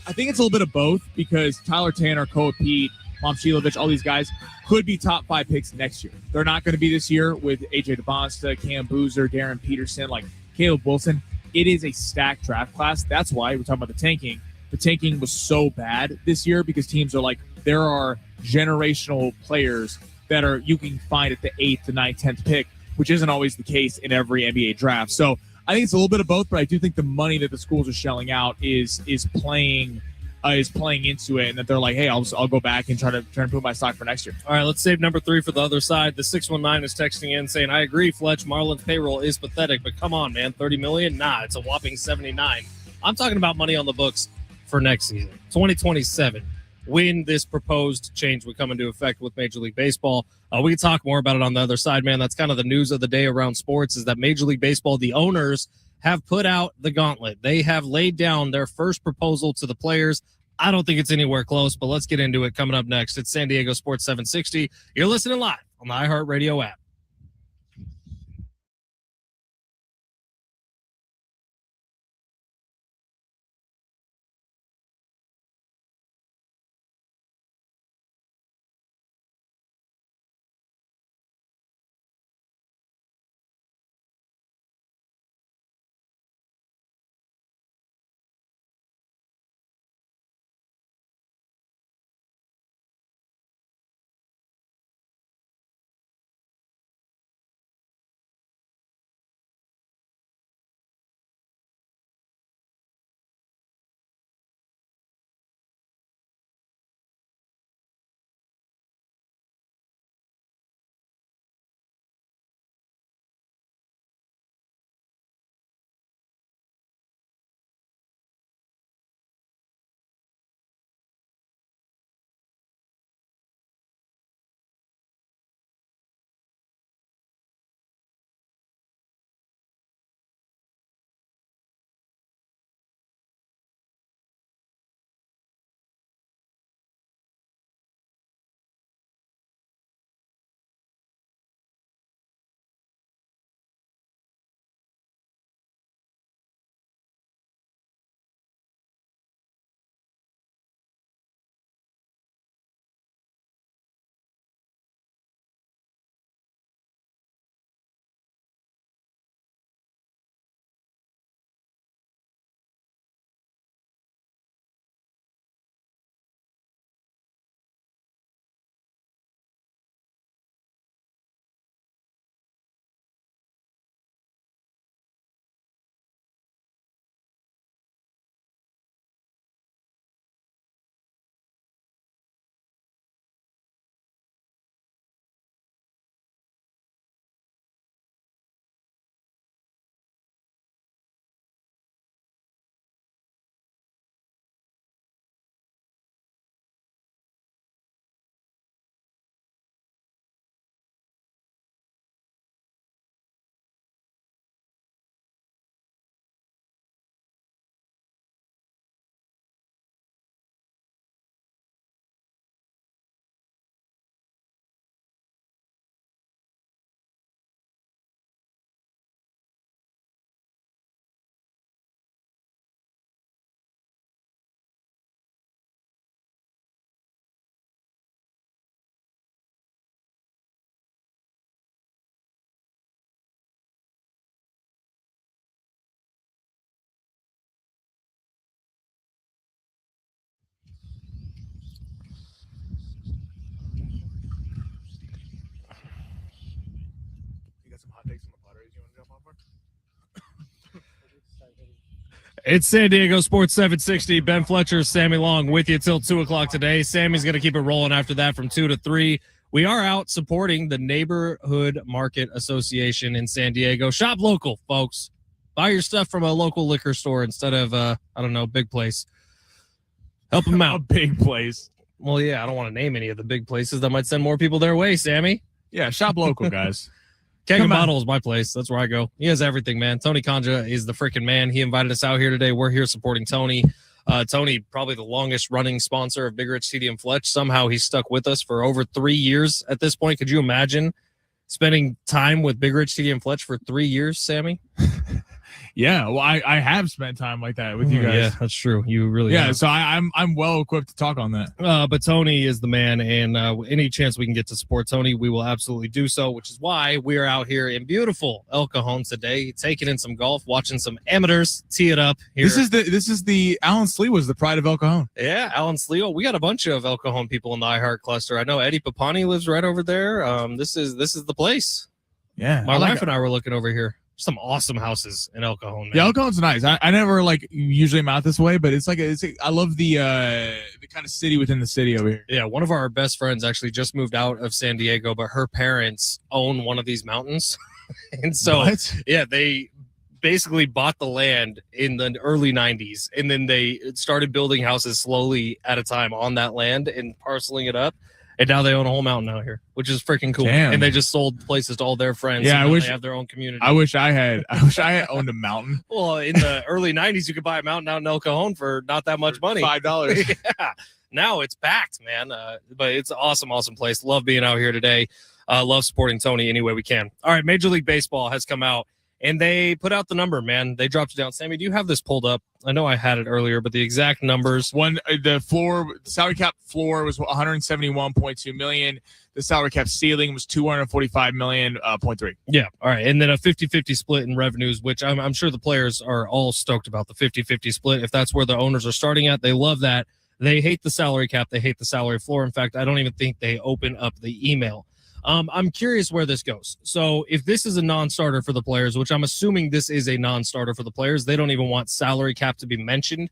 I think it's a little bit of both, because Tyler Tanner, Koa Pete, Momchilovich, all these guys could be top 5 picks next year. They're not going to be this year with AJ DeBonsta, Cam Boozer, Darren Peterson, like Caleb Wilson. It is a stacked draft class. That's why we're talking about the tanking. The tanking was so bad this year because teams are like, there are generational players that are you can find at the 8th, the 9th, 10th pick, which isn't always the case in every NBA draft. So I think it's a little bit of both, but I do think the money that the schools are shelling out is playing into it, and that they're like, hey, I'll go back and try to improve my stock for next year. All right, let's save number 3 for the other side. The 619 is texting in saying, I agree, Fletch, Marlon's payroll is pathetic, but come on, man, $30 million? Nah, it's a whopping 79. I'm talking about money on the books for next season, 2027, when this proposed change would come into effect with Major League Baseball. We can talk more about it on the other side, man. That's kind of the news of the day around sports, is that Major League Baseball, the owners, have put out the gauntlet. They have laid down their first proposal to the players. I don't think it's anywhere close, but let's get into it coming up next. It's San Diego Sports 760. You're listening live on the iHeartRadio app. It's San Diego Sports 760. Ben Fletcher, Sammy Long with you till 2 o'clock today. Sammy's going to keep it rolling after that from 2 to 3. We are out supporting the Neighborhood Market Association in San Diego. Shop local, folks. Buy your stuff from a local liquor store instead of, big place. Help them out. A big place. Well, yeah, I don't want to name any of the big places that might send more people their way, Sammy. Yeah, shop local, guys. Keg and Bottle is my place. That's where I go. He has everything, man. Tony Conja is the freaking man. He invited us out here today. We're here supporting Tony. Tony, probably the longest running sponsor of Big Rich TD and Fletch. Somehow he's stuck with us for over 3 years at this point. Could you imagine spending time with Big Rich TD and Fletch for 3 years, Sammy? Yeah, well, I have spent time like that with you guys. Yeah, that's true. You really have. So I'm well equipped to talk on that. But Tony is the man, and any chance we can get to support Tony, we will absolutely do so, which is why we are out here in beautiful El Cajon today, taking in some golf, watching some amateurs tee it up here. This is the Alan Slee was the pride of El Cajon. Yeah, Alan Slee. We got a bunch of El Cajon people in the iHeart cluster. I know Eddie Papani lives right over there. This is the place. Yeah, my wife and I were looking over here. Some awesome houses in El Cajon, man. Yeah, El Cajon's nice. I never usually am out this way, but it's I love the kind of city within the city over here. Yeah, one of our best friends actually just moved out of San Diego, but her parents own one of these mountains. And so yeah, they basically bought the land in the early 90s, and then they started building houses slowly at a time on that land and parceling it up. And now they own a whole mountain out here, which is freaking cool. Damn. And they just sold places to all their friends. Yeah, they have their own community. I wish I had owned a mountain. Well, in the early 90s, you could buy a mountain out in El Cajon for not that much money. $5. Yeah. Now it's packed, man. But it's an awesome, awesome place. Love being out here today. Love supporting Tony any way we can. All right, Major League Baseball has come out, and they put out the number, man. They dropped it down. Sammy, do you have this pulled up? I know I had it earlier, but the exact numbers. The salary cap floor was 171.2 million. The salary cap ceiling was 245 million. 0.3. Yeah. All right. And then a 50-50 split in revenues, which I'm sure the players are all stoked about the 50-50 split. If that's where the owners are starting at, they love that. They hate the salary cap. They hate the salary floor. In fact, I don't even think they open up the email. I'm curious where this goes. So if this is a non-starter for the players, which I'm assuming this is a non-starter for the players, they don't even want salary cap to be mentioned.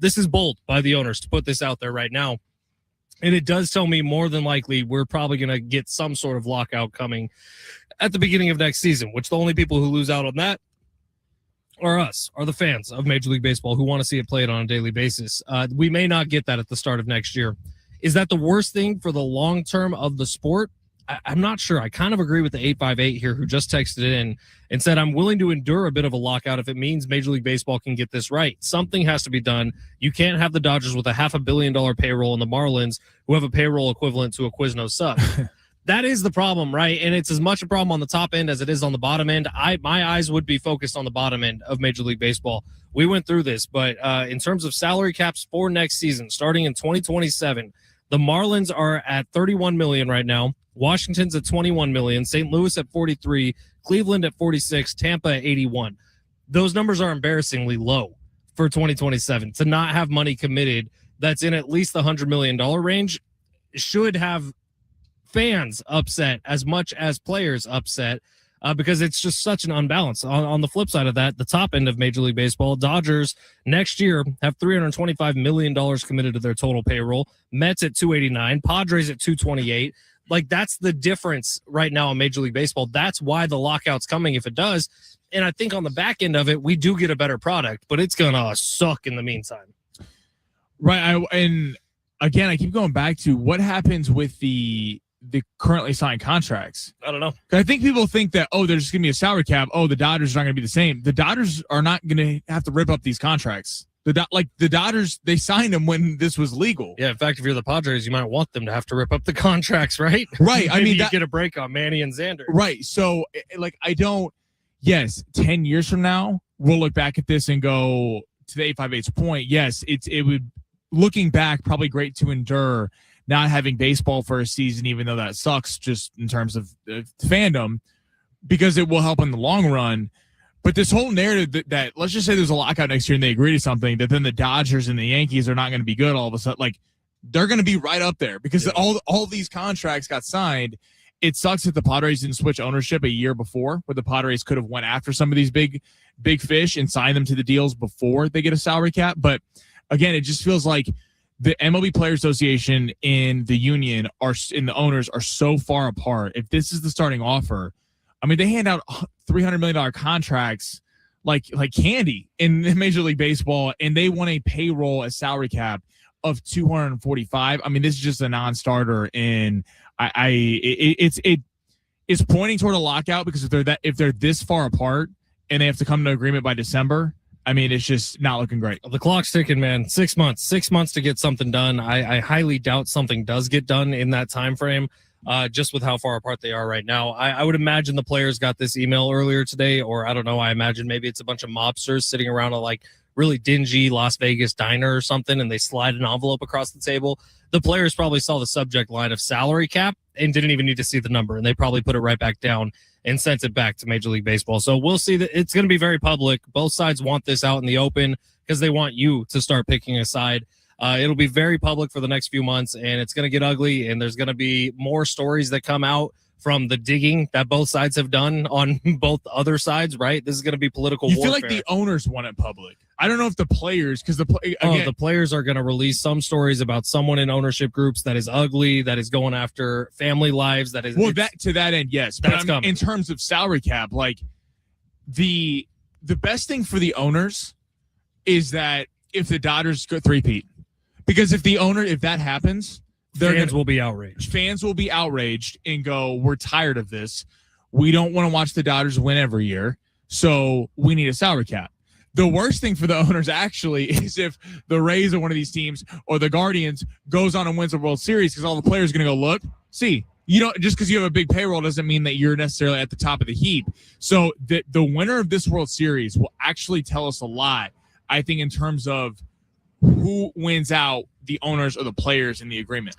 This is bold by the owners to put this out there right now. And it does tell me more than likely we're probably going to get some sort of lockout coming at the beginning of next season, which the only people who lose out on that are us, are the fans of Major League Baseball who want to see it played on a daily basis. We may not get that at the start of next year. Is that the worst thing for the long term of the sport? I'm not sure. I kind of agree with the 858 here who just texted in and said, I'm willing to endure a bit of a lockout if it means Major League Baseball can get this right. Something has to be done. You can't have the Dodgers with a $500 million payroll and the Marlins who have a payroll equivalent to a Quiznos sub. That is the problem, right? And it's as much a problem on the top end as it is on the bottom end. My eyes would be focused on the bottom end of Major League Baseball. We went through this, but in terms of salary caps for next season, starting in 2027, the Marlins are at 31 million right now. Washington's at 21 million, St. Louis at 43, Cleveland at 46, Tampa at 81. Those numbers are embarrassingly low for 2027. To not have money committed that's in at least the $100 million range should have fans upset as much as players upset because it's just such an unbalance. On the flip side of that, the top end of Major League Baseball, Dodgers next year have $325 million committed to their total payroll. Mets at 289, Padres at 228. Like, that's the difference right now in Major League Baseball. That's why the lockout's coming if it does. And I think on the back end of it, we do get a better product, but it's going to suck in the meantime. Right. And again, I keep going back to what happens with the currently signed contracts. I don't know. I think people think that, there's just going to be a salary cap. The Dodgers are not going to be the same. The Dodgers are not going to have to rip up these contracts. The Dodgers, they signed them when this was legal. Yeah, in fact, if you're the Padres, you might want them to have to rip up the contracts, right? Right. I mean, you get a break on Manny and Xander. Right. So, yes, 10 years from now, we'll look back at this and go, to the 858's point, yes, it would, looking back, probably great to endure not having baseball for a season, even though that sucks just in terms of fandom, because it will help in the long run. But this whole narrative that let's just say there's a lockout next year and they agree to something, that then the Dodgers and the Yankees are not going to be good all of a sudden. Like, they're going to be right up there because all these contracts got signed. it sucks that the Padres didn't switch ownership a year before, where the Padres could have went after some of these big fish and signed them to the deals before they get a salary cap. But again, it just feels like the MLB Players Association and the union and the owners are so far apart. If this is the starting offer, I mean, they hand out $300 million contracts like candy in Major League Baseball, and they want a payroll, a salary cap of 245. I mean, this is just a non-starter, and it's pointing toward a lockout, because if they're this far apart and they have to come to agreement by December, I mean, it's just not looking great. The clock's ticking, man. 6 months to get something done. I highly doubt something does get done in that time frame, just with how far apart they are right now. I would imagine the players got this email earlier today, or I don't know. I imagine maybe it's a bunch of mobsters sitting around a really dingy Las Vegas diner or something, and they slide an envelope across the table. The players probably saw the subject line of salary cap and didn't even need to see the number, and they probably put it right back down and sent it back to Major League Baseball. So we'll see. That it's going to be very public. Both sides want this out in the open because they want you to start picking a side. It'll be very public for the next few months, and it's going to get ugly, and there's going to be more stories that come out from the digging that both sides have done on both other sides, right? This is going to be political warfare. You feel like the owners want it public. I don't know if the players, because the players are going to release some stories about someone in ownership groups that is ugly, that is going after family lives. That is to that end, yes. That's but coming. In terms of salary cap, like the best thing for the owners is that if the Dodgers go three-peat, because if that happens, fans will be outraged. Fans will be outraged and go, we're tired of this. We don't want to watch the Dodgers win every year, so we need a salary cap. The worst thing for the owners actually is if the Rays or one of these teams or the Guardians goes on and wins a World Series, because all the players are going to go, look, see, you don't, just because you have a big payroll doesn't mean that you're necessarily at the top of the heap. So the winner of this World Series will actually tell us a lot, I think, in terms of who wins out, the owners or the players in the agreement.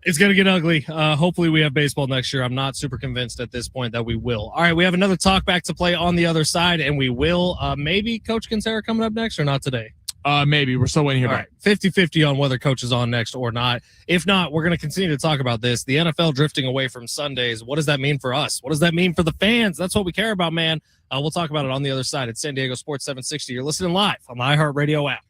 It's going to get ugly. Hopefully we have baseball next year. I'm not super convinced at this point that we will. All right, we have another talk back to play on the other side, and we will. Maybe Coach Kinsera coming up next or not today? Maybe. We're still waiting here. All right, 50-50 on whether Coach is on next or not. If not, we're going to continue to talk about this. The NFL drifting away from Sundays. What does that mean for us? What does that mean for the fans? That's what we care about, man. We'll talk about it on the other side. It's San Diego Sports 760. You're listening live on the iHeartRadio app.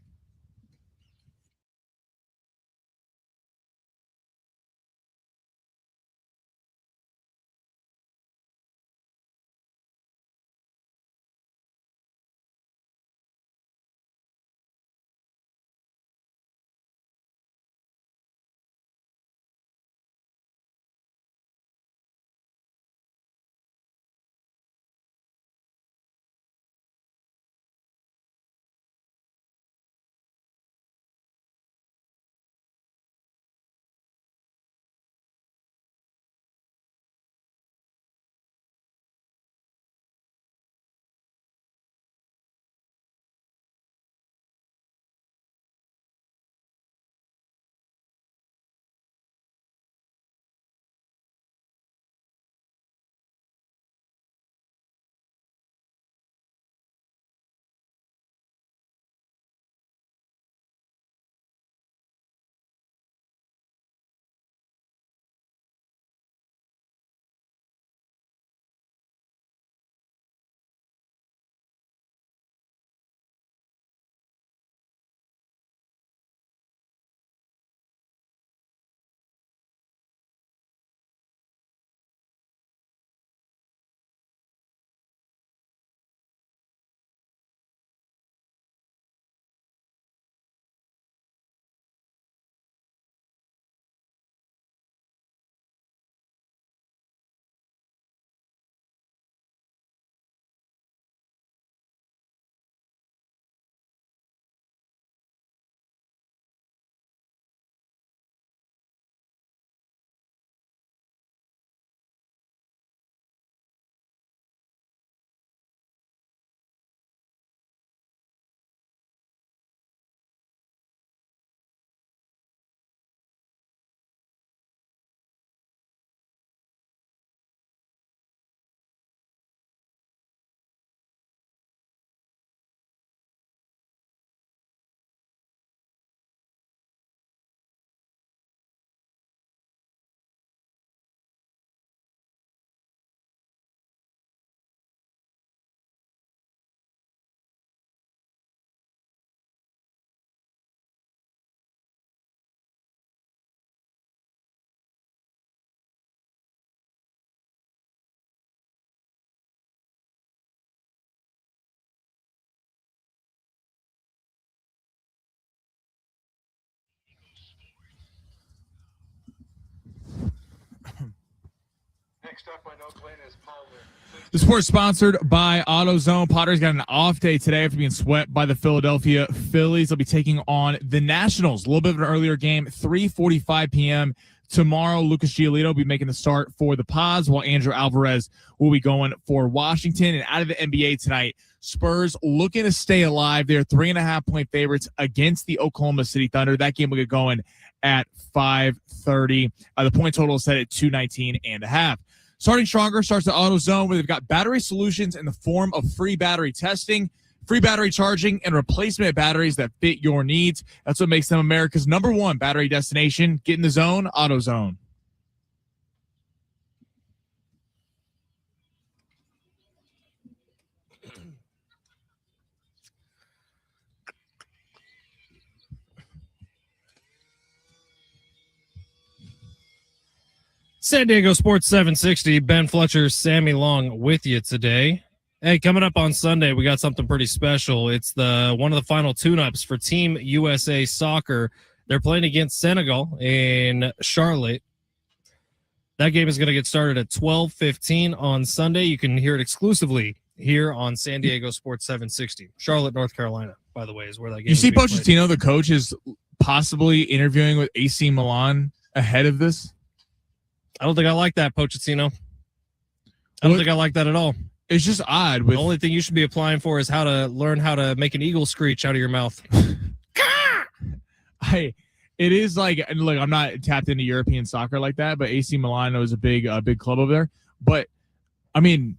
The sport's sponsored by AutoZone. Padres got an off day today after being swept by the Philadelphia Phillies. They'll be taking on the Nationals. A little bit of an earlier game, 3:45 p.m. tomorrow. Lucas Giolito will be making the start for the Pods, while Andrew Alvarez will be going for Washington. And out of the NBA tonight, Spurs looking to stay alive. They're 3.5-point favorites against the Oklahoma City Thunder. That game will get going at 5:30. The point total is set at 219.5. Starting Stronger starts at AutoZone, where they've got battery solutions in the form of free battery testing, free battery charging, and replacement batteries that fit your needs. That's what makes them America's #1 battery destination. Get in the zone, AutoZone. San Diego Sports 760, Ben Fletcher, Sammy Long with you today. Hey, coming up on Sunday, we got something pretty special. It's one of the final tune-ups for Team USA Soccer. They're playing against Senegal in Charlotte. That game is going to get started at 12:15 on Sunday. You can hear it exclusively here on San Diego Sports 760. Charlotte, North Carolina, by the way, is where that game You is see being Pochettino, the coach, is possibly interviewing with AC Milan ahead of this? I don't think I like that, Pochettino. I don't think I like that at all. It's just odd. The only thing you should be applying for is how to learn how to make an eagle screech out of your mouth. It is like, look, I'm not tapped into European soccer like that, but AC Milan was a big club over there. But I mean,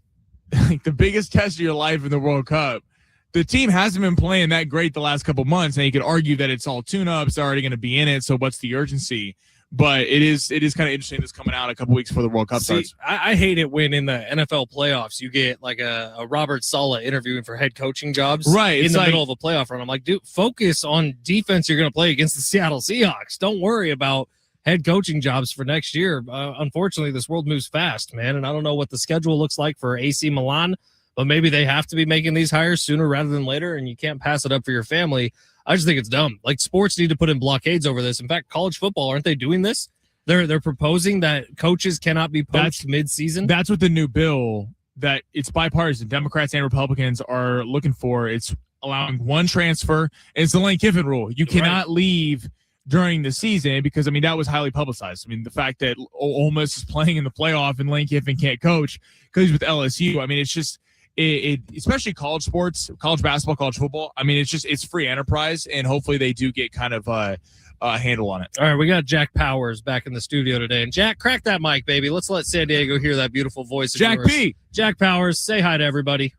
like the biggest test of your life in the World Cup, the team hasn't been playing that great the last couple months, and you could argue that it's all tune-ups, they're already going to be in it. So what's the urgency? But it is kind of interesting this coming out a couple weeks before the World Cup starts. I hate it when in the NFL playoffs you get like a Robert Saleh interviewing for head coaching jobs in the middle of a playoff run. I'm like, dude, focus on defense you're going to play against the Seattle Seahawks. Don't worry about head coaching jobs for next year. Unfortunately, this world moves fast, man, and I don't know what the schedule looks like for AC Milan, but maybe they have to be making these hires sooner rather than later, and you can't pass it up for your family. I just think it's dumb. Like, sports need to put in blockades over this. In fact, college football, aren't they doing this? They're proposing that coaches cannot be poached mid-season. That's what the new bill that it's bipartisan. Democrats and Republicans are looking for. It's allowing one transfer. It's the Lane Kiffin rule. You cannot leave during the season because, I mean, that was highly publicized. I mean, the fact that Ole Miss is playing in the playoff and Lane Kiffin can't coach because he's with LSU. I mean, it's just it especially college sports, college basketball, college football. I mean, it's free enterprise, and hopefully they do get kind of a handle on it. All right, we got Jack Powers back in the studio today. And Jack, crack that mic, baby. Let's let San Diego hear that beautiful voice of Jack yours. P. Jack Powers, say hi to everybody.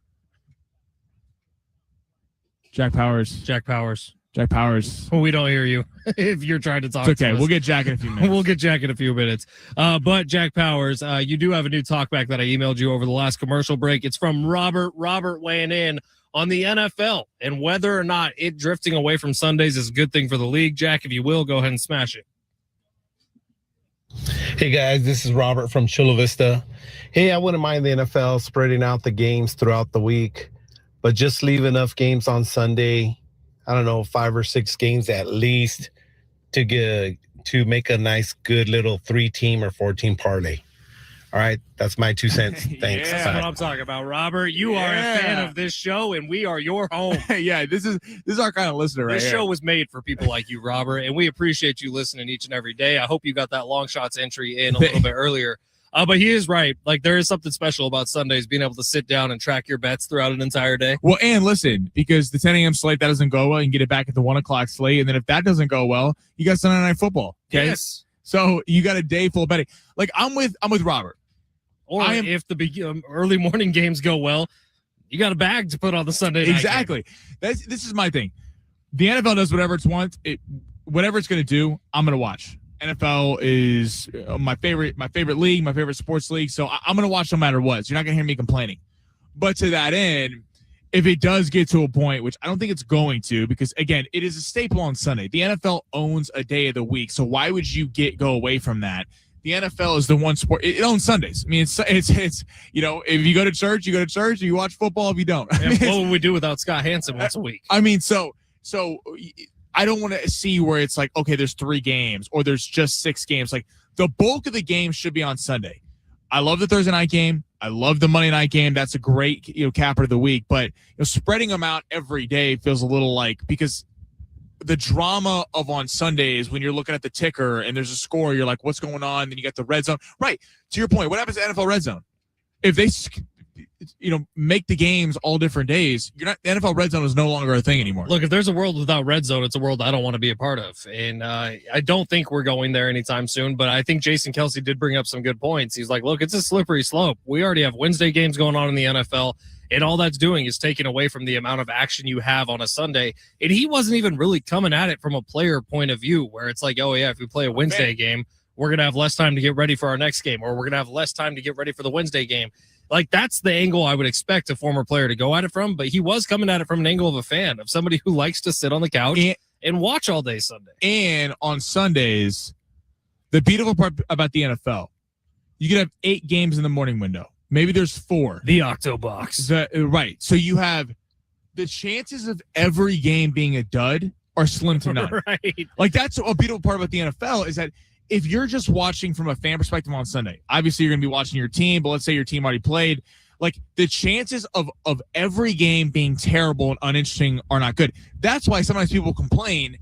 Jack Powers. Jack Powers. Jack Powers. We don't hear you if you're trying to talk. It's okay. To us. We'll get Jack in a few minutes. We'll get Jack in a few minutes. But Jack Powers, you do have a new talkback that I emailed you over the last commercial break. It's from Robert. Robert weighing in on the NFL and whether or not it drifting away from Sundays is a good thing for the league. Jack, if you will, go ahead and smash it. Hey guys, this is Robert from Chula Vista. Hey, I wouldn't mind the NFL spreading out the games throughout the week, but just leave enough games on Sunday. I don't know, 5 or 6 games at least to make a nice, good little 3-team or 4-team parlay. All right, that's my 2 cents. Thanks. That's what I'm talking about, Robert. You are a fan of this show, and we are your home. Yeah, this is our kind of listener right here. This show was made for people like you, Robert, and we appreciate you listening each and every day. I hope you got that long shots entry in a little bit earlier. But he is right. Like, there is something special about Sundays, being able to sit down and track your bets throughout an entire day. Well, and listen, because the 10 a.m. slate, that doesn't go well, you can get it back at the 1 o'clock slate. And then if that doesn't go well, you got Sunday Night Football. Okay? Yes. So you got a day full of betting. Like, I'm with Robert. Or if the early morning games go well, you got a bag to put on the Sunday night. Exactly. This is my thing. The NFL does whatever it wants. Whatever it's going to do, I'm going to watch. NFL is my favorite league, my favorite sports league. So I'm going to watch no matter what. So you're not going to hear me complaining. But to that end, if it does get to a point, which I don't think it's going to, because again, it is a staple on Sunday. The NFL owns a day of the week. So why would you go away from that? The NFL is the one sport. It owns Sundays. I mean, it's if you go to church, you go to church. If you watch football, if you don't. What would we do without Scott Hansen once a week? I mean, so I don't want to see where it's like, okay, there's 3 games or there's just 6 games. Like, the bulk of the games should be on Sunday. I love the Thursday night game. I love the Monday night game. That's a great capper of the week. But spreading them out every day feels a little like, because the drama of on Sundays when you're looking at the ticker and there's a score, you're like, what's going on? Then you got the red zone. Right. To your point, what happens to NFL red zone? If they make the games all different days, the NFL red zone is no longer a thing anymore. Look, if there's a world without red zone, it's a world I don't want to be a part of. And I don't think we're going there anytime soon, but I think Jason Kelsey did bring up some good points. He's like, look, it's a slippery slope. We already have Wednesday games going on in the NFL, and all that's doing is taking away from the amount of action you have on a Sunday. And he wasn't even really coming at it from a player point of view, where it's like, oh yeah, if we play a Wednesday game, we're going to have less time to get ready for our next game, or we're going to have less time to get ready for the Wednesday game. Like, that's the angle I would expect a former player to go at it from, but he was coming at it from an angle of a fan, of somebody who likes to sit on the couch and watch all day Sunday. And on Sundays, the beautiful part about the NFL, you could have 8 games in the morning window. Maybe there's 4. The Octobox. Right. So you have the chances of every game being a dud are slim to none. Right. Like, that's a beautiful part about the NFL, is that if you're just watching from a fan perspective on Sunday, obviously you're going to be watching your team, but let's say your team already played. Like, the chances of every game being terrible and uninteresting are not good. That's why sometimes people complain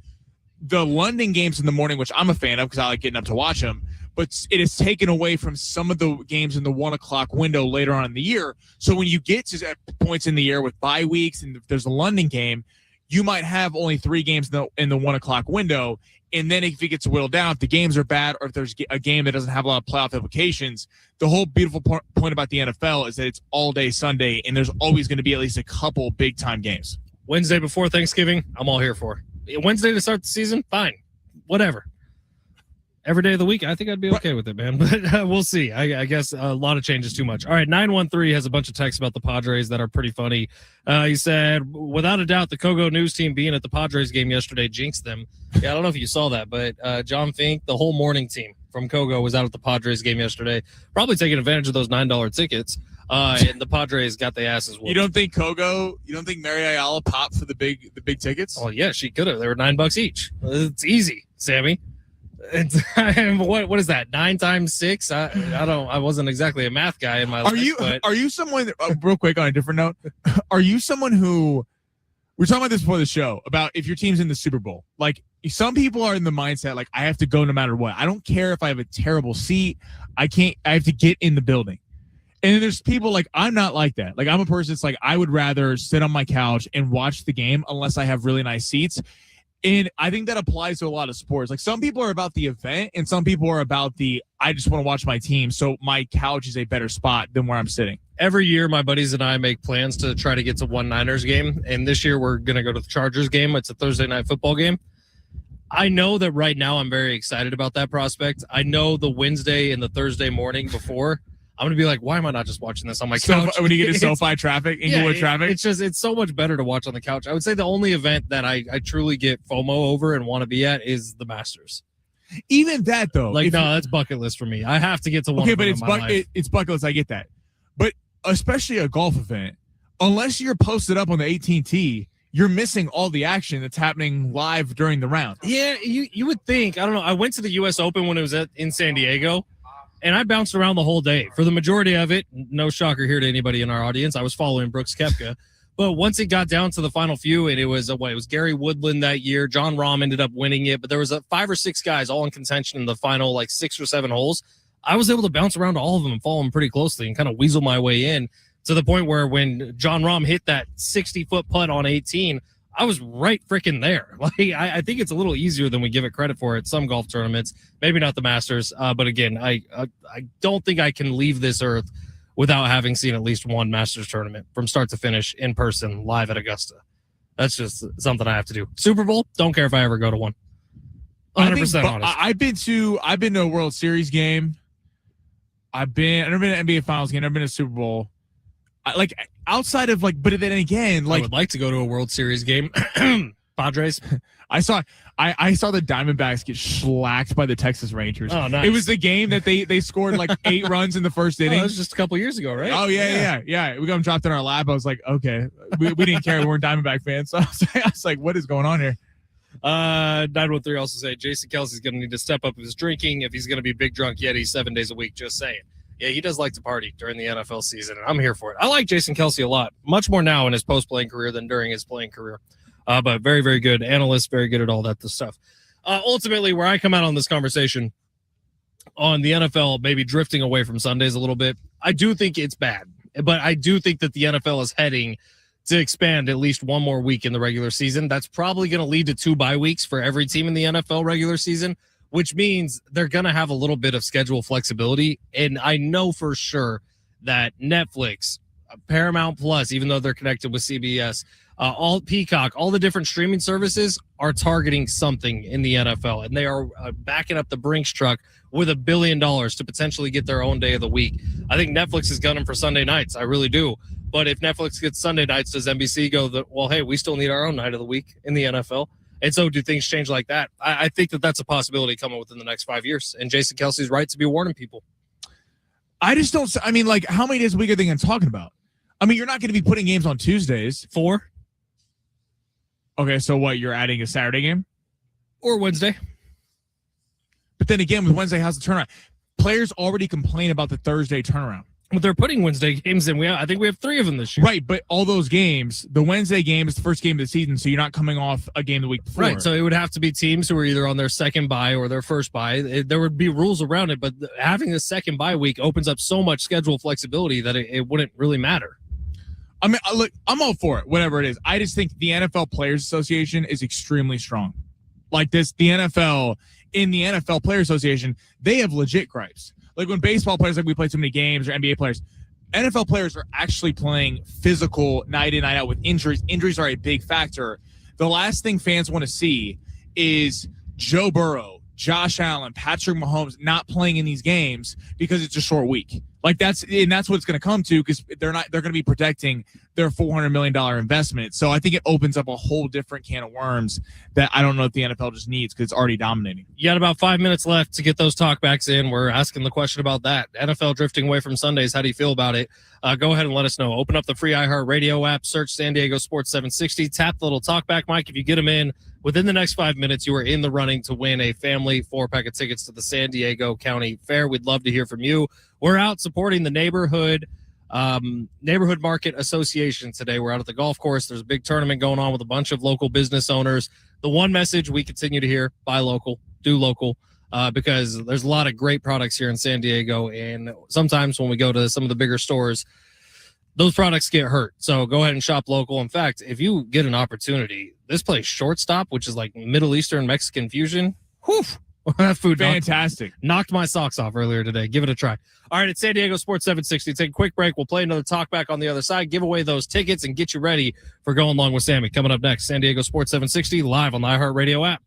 the London games in the morning, which I'm a fan of because I like getting up to watch them, but it is taken away from some of the games in the 1 o'clock window later on in the year. So when you get to points in the year with bye weeks and if there's a London game, you might have only 3 games in the 1 o'clock window. And then if it gets whittled down, if the games are bad or if there's a game that doesn't have a lot of playoff implications, the whole beautiful point about the NFL is that it's all day Sunday, and there's always going to be at least a couple big-time games. Wednesday before Thanksgiving, I'm all here for. Wednesday to start the season, fine. Whatever. Every day of the week, I think I'd be okay with it, man. But we'll see. I guess a lot of changes too much. All right, 913 has a bunch of texts about the Padres that are pretty funny. He said, without a doubt, the Kogo news team being at the Padres game yesterday jinxed them. Yeah, I don't know if you saw that, but John Fink, the whole morning team from Kogo was out at the Padres game yesterday, probably taking advantage of those $9 tickets. And the Padres got the asses whooped. You don't think Mary Ayala popped for the big tickets? Oh, yeah, she could have. They were $9 each. It's easy, Sammy. What is that? 9 times 6? I wasn't exactly a math guy in my life. Are you someone? Real quick on a different note, are you someone who? We were talking about this before the show about if your team's in the Super Bowl. Like, some people are in the mindset like, I have to go no matter what. I don't care if I have a terrible seat. I have to get in the building. And then there's people like, I'm not like that. Like, I'm a person that's like, I would rather sit on my couch and watch the game unless I have really nice seats. And I think that applies to a lot of sports. Like, some people are about the event and some people are about I just want to watch my team. So my couch is a better spot than where I'm sitting. Every year, my buddies and I make plans to try to get to one Niners game. And this year we're going to go to the Chargers game. It's a Thursday night football game. I know that right now I'm very excited about that prospect. I know the Wednesday and the Thursday morning before, I'm going to be like, why am I not just watching this on my couch? When you get to SoFi traffic, Inglewood traffic? It's so much better to watch on the couch. I would say the only event that I truly get FOMO over and want to be at is the Masters. Even that, though. That's bucket list for me. I have to get to one. Okay, but it's bucket list. I get that. But especially a golf event, unless you're posted up on the 18th tee, you're missing all the action that's happening live during the round. Yeah, you would think. I don't know. I went to the U.S. Open when it was in San Diego, and I bounced around the whole day. For the majority of it, no shocker here to anybody in our audience, I was following Brooks Koepka. But once it got down to the final few, and it was Gary Woodland that year. John Rahm ended up winning it, but there was 5 or 6 guys all in contention in the final 6 or 7 holes. I was able to bounce around to all of them and follow them pretty closely and kind of weasel my way in to the point where when John Rahm hit that 60-foot putt on 18, I was right freaking there. I think it's a little easier than we give it credit for at some golf tournaments. Maybe not the Masters, but again, I don't think I can leave this earth without having seen at least one Masters tournament from start to finish in person live at Augusta. That's just something I have to do. Super Bowl, don't care if I ever go to one. 100% honest. I've been to a World Series game. I've never been to an NBA Finals game. Never been to a Super Bowl. Outside of but then again, I would like to go to a World Series game. Padres. I saw the Diamondbacks get shellacked by the Texas Rangers. Oh, nice. It was the game that they scored 8 runs in the first inning. That was just a couple years ago, right? Oh yeah. We got them dropped in our lap. I was like, okay, we didn't care. We weren't Diamondback fans. So I was like, what is going on here? 913 also say Jason Kelsey's going to need to step up his drinking if he's going to be big drunk Yeti 7 days a week. Just saying. Yeah, he does like to party during the NFL season, and I'm here for it. I like Jason Kelsey a lot, much more now in his post-playing career than during his playing career. But very, very good analyst, very good at all that stuff. Ultimately, where I come out on this conversation on the NFL maybe drifting away from Sundays a little bit, I do think it's bad. But I do think that the NFL is heading to expand at least one more week in the regular season. That's probably going to lead to 2 bye weeks for every team in the NFL regular season, which means they're going to have a little bit of schedule flexibility. And I know for sure that Netflix, Paramount Plus, even though they're connected with CBS, all Peacock, all the different streaming services are targeting something in the NFL, and they are backing up the Brinks truck with $1 billion to potentially get their own day of the week. I think Netflix is gunning for Sunday nights. I really do. But if Netflix gets Sunday nights, does NBC go, well, hey, we still need our own night of the week in the NFL? And so do things change like that? I think that that's a possibility coming within the next 5 years. And Jason Kelsey's right to be warning people. I just don't. I mean, like, how many days a week are they going to talking about? I mean, you're not going to be putting games on Tuesdays. 4. Okay, so what? You're adding a Saturday game? Or Wednesday. But then again, with Wednesday, how's the turnaround? Players already complain about the Thursday turnaround. But they're putting Wednesday games in. I think we have 3 of them this year. Right, but all those games, the Wednesday game is the first game of the season, so you're not coming off a game the week before. Right, so it would have to be teams who are either on their second bye or their first bye. There would be rules around it, but having the second bye week opens up so much schedule flexibility that it wouldn't really matter. I mean, look, I'm all for it, whatever it is. I just think the NFL Players Association is extremely strong. Like this, the NFL Players Association, they have legit gripes. Like when baseball players, like we play so many games, or NBA players, NFL players are actually playing physical night in, night out with injuries. Injuries are a big factor. The last thing fans want to see is Joe Burrow, Josh Allen, Patrick Mahomes not playing in these games because it's a short week. Like that's what it's going to come to, because they're going to be protecting their $400 million investment. So I think it opens up a whole different can of worms that I don't know if the NFL just needs, because it's already dominating. You got about 5 minutes left to get those talkbacks in. We're asking the question about that. NFL drifting away from Sundays. How do you feel about it? Go ahead and let us know. Open up the free iHeartRadio app, search San Diego Sports 760, tap the little talkback mic. If you get them in within the next 5 minutes, you are in the running to win a family 4-pack of tickets to the San Diego County Fair. We'd love to hear from you. We're out supporting the neighborhood market association today. We're out at the golf course. There's a big tournament going on with a bunch of local business owners. The one message we continue to hear: buy local, do local, because there's a lot of great products here in San Diego. And sometimes when we go to some of the bigger stores, those products get hurt. So go ahead and shop local. In fact, if you get an opportunity, this place Shortstop, which is like Middle Eastern Mexican fusion, whew, that food fantastic. Knocked my socks off earlier today. Give it a try. All right, it's San Diego Sports 760. Take a quick break. We'll play another talk back on the other side, give away those tickets, and get you ready for Going Long with Sammy. Coming up next, San Diego Sports 760 live on the iHeartRadio app.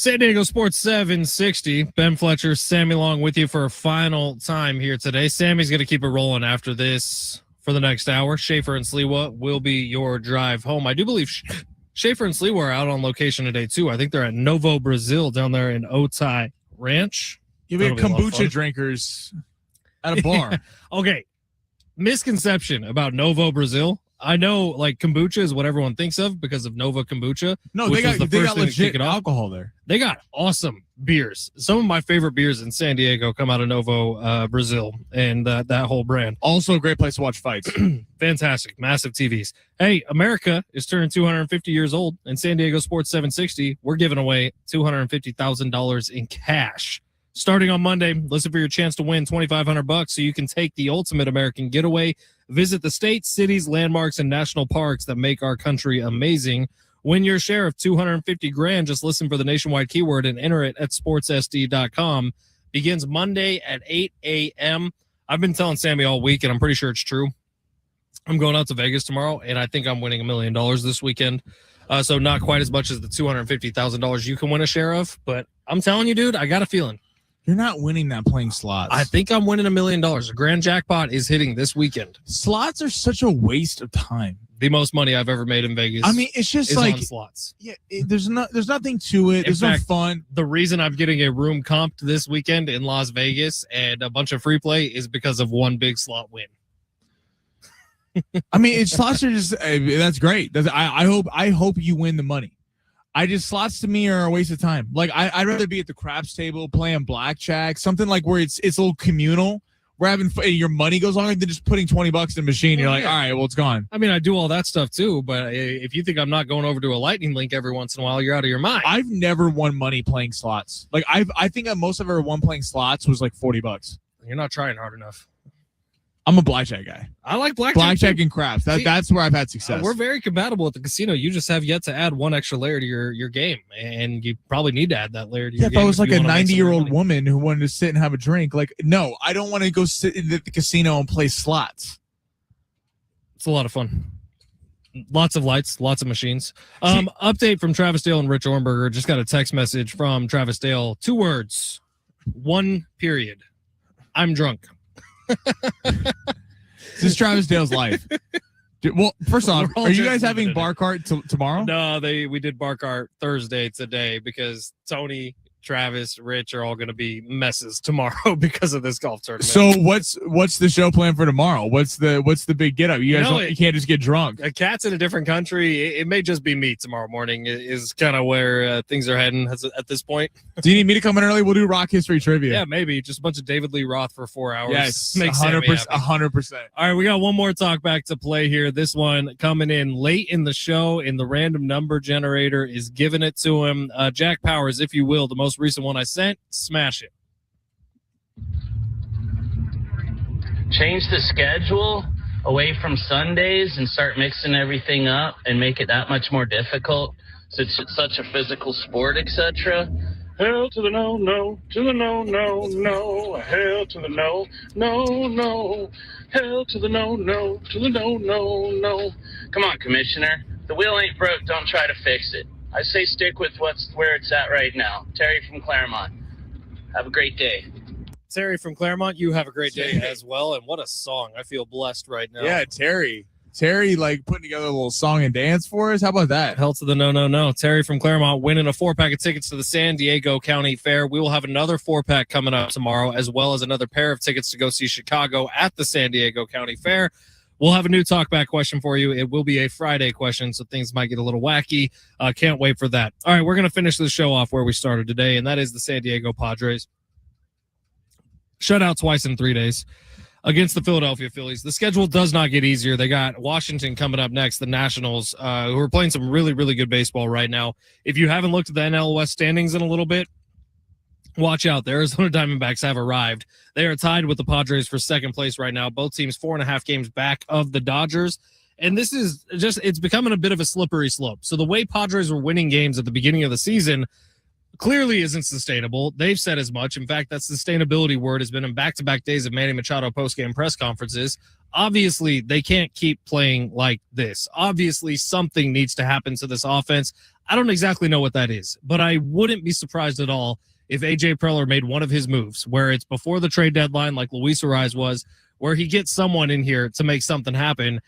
San Diego Sports 760. Ben Fletcher, Sammy Long with you for a final time here today. Sammy's going to keep it rolling after this for the next hour. Schaefer and Sliwa will be your drive home. I do believe Schaefer and Sliwa are out on location today, too. I think they're at Novo, Brazil, down there in OTA Ranch. You have kombucha drinkers at a bar. Okay. Misconception about Novo, Brazil. I know, like, kombucha is what everyone thinks of because of Nova Kombucha. No, they got legit alcohol there. They got awesome beers. Some of my favorite beers in San Diego come out of Novo, Brazil, and that whole brand. Also a great place to watch fights. Fantastic. Massive TVs. Hey, America is turning 250 years old, and San Diego Sports 760, we're giving away $250,000 in cash. Starting on Monday, listen for your chance to win $2,500 so you can take the ultimate American getaway. Visit the states, cities, landmarks, and national parks that make our country amazing. Win your share of $250,000. Just listen for the nationwide keyword and enter it at sportssd.com. Begins Monday at 8 a.m. I've been telling Sammy all week, and I'm pretty sure it's true. I'm going out to Vegas tomorrow, and I think I'm winning $1 million this weekend. So not quite as much as the $250,000 you can win a share of, but I'm telling you, dude, I got a feeling. You're not winning that playing slots. I think I'm winning $1 million. The grand jackpot is hitting this weekend. Slots are such a waste of time. The most money I've ever made in Vegas. I mean, it's just like on slots. Yeah, there's nothing to it. There's no fun. The reason I'm getting a room comped this weekend in Las Vegas and a bunch of free play is because of one big slot win. I mean, slots are just that's great. I hope you win the money. Slots to me are a waste of time. Like I'd rather be at the craps table playing blackjack, something like where it's a little communal. We're having your money goes on, than just putting $20 in a machine. You're like, all right, well, it's gone. I mean, I do all that stuff too, but if you think I'm not going over to a lightning link every once in a while, you're out of your mind. I've never won money playing slots. Like I think most I've ever won playing slots was like $40. You're not trying hard enough. I'm a blackjack guy. I like blackjack and craps. That's where I've had success. We're very compatible at the casino. You just have yet to add one extra layer to your game, and you probably need to add that layer to your game. If I was like a 90-year-old woman who wanted to sit and have a drink, like, no, I don't want to go sit in the casino and play slots. It's a lot of fun. Lots of lights, lots of machines. Update from Travis Dale and Rich Ornberger. Just got a text message from Travis Dale. 2 words. 1 period. I'm drunk. This is Travis Dale's life. Well, first off, are you guys having bar cart tomorrow? No, we did bar cart Thursday today because Tony, Travis, Rich are all going to be messes tomorrow because of this golf tournament. So what's the show plan for tomorrow? What's the big get up? You guys you can't just get drunk. A cat's in a different country. It may just be me tomorrow morning is kind of where things are heading at this point. Do you need me to come in early? We'll do rock history trivia. Yeah, maybe just a bunch of David Lee Roth for 4 hours. Yes, makes 100%. All right, we got one more talk back to play here. This one coming in late in the show, and the random number generator is giving it to him. Jack Powers, if you will, the most recent one I sent, smash it. Change the schedule away from Sundays and start mixing everything up and make it that much more difficult. Since it's such a physical sport, etc. Hell to the no, no, to the no, no, no. Hell to the no, no, no. Hell to the no, no, to the no, no, no. Come on, Commissioner. The wheel ain't broke. Don't try to fix it. I say stick with where it's at right now. Terry from Claremont. Have a great day. Terry from Claremont, you have a great day as well. And what a song. I feel blessed right now. Yeah, Terry, like putting together a little song and dance for us. How about that? Hell to the no, no, no. Terry from Claremont winning a 4-pack of tickets to the San Diego County Fair. We will have another 4-pack coming up tomorrow, as well as another pair of tickets to go see Chicago at the San Diego County Fair. We'll have a new talkback question for you. It will be a Friday question, so things might get a little wacky. Can't wait for that. All right, we're going to finish the show off where we started today, and that is the San Diego Padres. Shut out twice in 3 days against the Philadelphia Phillies. The schedule does not get easier. They got Washington coming up next, the Nationals, who are playing some really, really good baseball right now. If you haven't looked at the NL West standings in a little bit, watch out. The Arizona Diamondbacks have arrived. They are tied with the Padres for second place right now. Both teams 4.5 games back of the Dodgers. And this is it's becoming a bit of a slippery slope. So the way Padres were winning games at the beginning of the season, clearly isn't sustainable. They've said as much. In fact, that sustainability word has been in back-to-back days of Manny Machado post-game press conferences. Obviously, they can't keep playing like this. Obviously, something needs to happen to this offense. I don't exactly know what that is, but I wouldn't be surprised at all if A.J. Preller made one of his moves, where it's before the trade deadline like Luis Ariz was, where he gets someone in here to make something happen.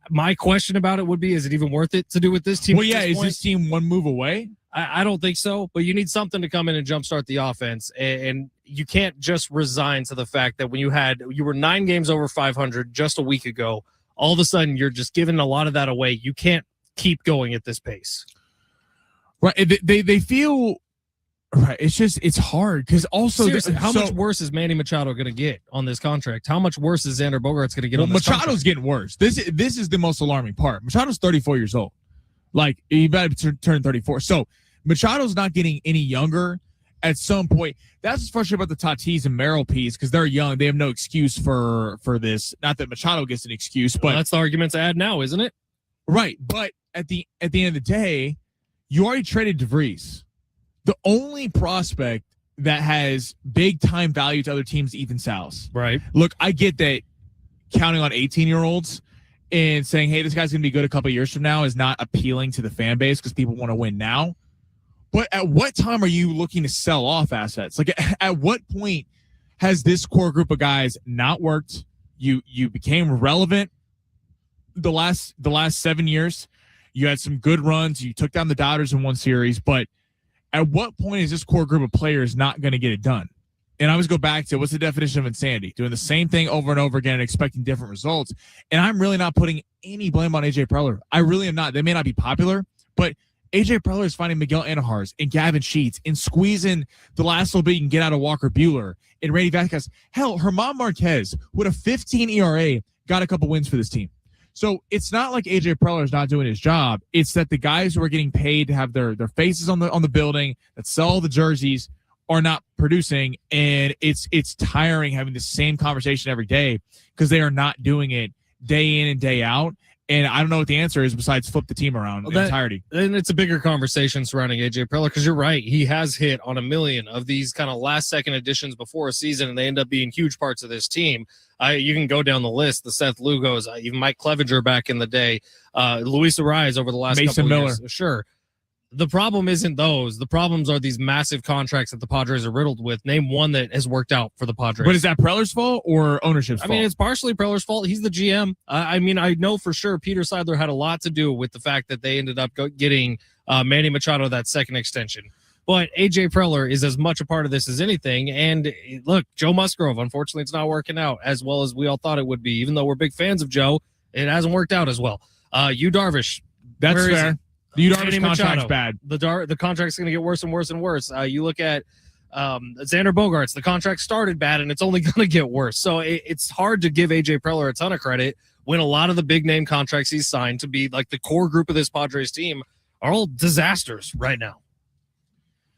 My question about it would be, is it even worth it to do with this team? Well, yeah, is this team one move away? I don't think so, but you need something to come in and jumpstart the offense, and you can't just resign to the fact that when you were 9 games over 500 just a week ago, all of a sudden you're just giving a lot of that away. You can't keep going at this pace. Right. They feel right. It's hard because also how much worse is Manny Machado going to get on this contract? How much worse is Xander Bogaerts going to get on this Machado's contract? getting worse. This is the most alarming part. Machado's 34 years old. Like, he better turn 34. So Machado's not getting any younger at some point. That's what's frustrating about the Tatis and Merrill piece, because they're young. They have no excuse for this. Not that Machado gets an excuse, but that's the argument to add now, isn't it? Right. But at the end of the day, you already traded DeVries. The only prospect that has big time value to other teams, Ethan Salas. Right. Look, I get that counting on 18-year-olds and saying, hey, this guy's going to be good a couple of years from now is not appealing to the fan base because people want to win now. But at what time are you looking to sell off assets? Like, at what point has this core group of guys not worked? You became relevant the last 7 years. You had some good runs. You took down the Dodgers in one series. But at what point is this core group of players not going to get it done? And I always go back to, what's the definition of insanity? Doing the same thing over and over again and expecting different results. And I'm really not putting any blame on A.J. Preller. I really am not. They may not be popular, but A.J. Preller is finding Miguel Andujar's and Gavin Sheets and squeezing the last little bit you can get out of Walker Buehler and Randy Vasquez. Hell, German Marquez, with a 15 ERA, got a couple wins for this team. So it's not like A.J. Preller is not doing his job. It's that the guys who are getting paid to have their faces on the building, that sell the jerseys, are not producing, and it's tiring having the same conversation every day because they are not doing it day in and day out. And I don't know what the answer is besides flip the team around in entirety. And it's a bigger conversation surrounding A.J. Preller, because you're right. He has hit on a million of these kind of last-second additions before a season, and they end up being huge parts of this team. You can go down the list, the Seth Lugos, even Mike Clevenger back in the day, Luis Ariz over the last Mason couple Miller. years. Sure. The problem isn't those. The problems are these massive contracts that the Padres are riddled with. Name one that has worked out for the Padres. But is that Preller's fault or ownership's fault? I mean, it's partially Preller's fault. He's the GM. I mean, I know for sure Peter Seidler had a lot to do with the fact that they ended up getting Manny Machado that second extension. But A.J. Preller is as much a part of this as anything. And look, Joe Musgrove, unfortunately, it's not working out as well as we all thought it would be. Even though we're big fans of Joe, it hasn't worked out as well. Yu Darvish. That's fair. The Darvish Manny contract's Machado. bad. The contract's going to get worse and worse and worse. You look at Xander Bogaerts. The contract started bad, and it's only going to get worse. So it's hard to give A.J. Preller a ton of credit when a lot of the big-name contracts he's signed to be like the core group of this Padres team are all disasters right now.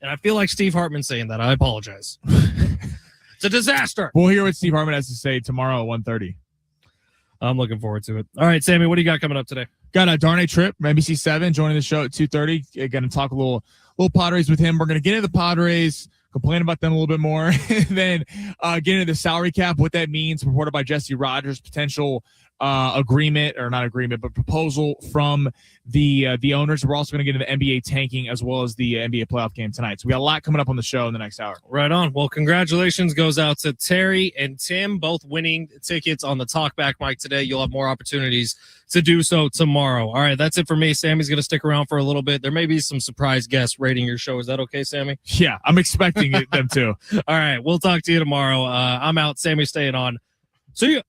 And I feel like Steve Hartman saying that. I apologize. It's a disaster. We'll hear what Steve Hartman has to say tomorrow at 1:30. I'm looking forward to it. All right, Sammy, what do you got coming up today? Got a Darnay Tripp from NBC7 joining the show at 2:30. Going to talk a little Padres with him. We're going to get into the Padres, complain about them a little bit more, and then get into the salary cap, what that means, reported by Jesse Rogers, potential agreement, or not agreement, but proposal from the owners. We're also going to get into the NBA tanking as well as the NBA playoff game tonight. So we got a lot coming up on the show in the next hour. Right on. Well, congratulations goes out to Terry and Tim, both winning tickets on the Talkback mic today. You'll have more opportunities to do so tomorrow. All right, that's it for me. Sammy's going to stick around for a little bit. There may be some surprise guests rating your show. Is that okay, Sammy? Yeah, I'm expecting them to. All right, we'll talk to you tomorrow. I'm out. Sammy's staying on. See ya.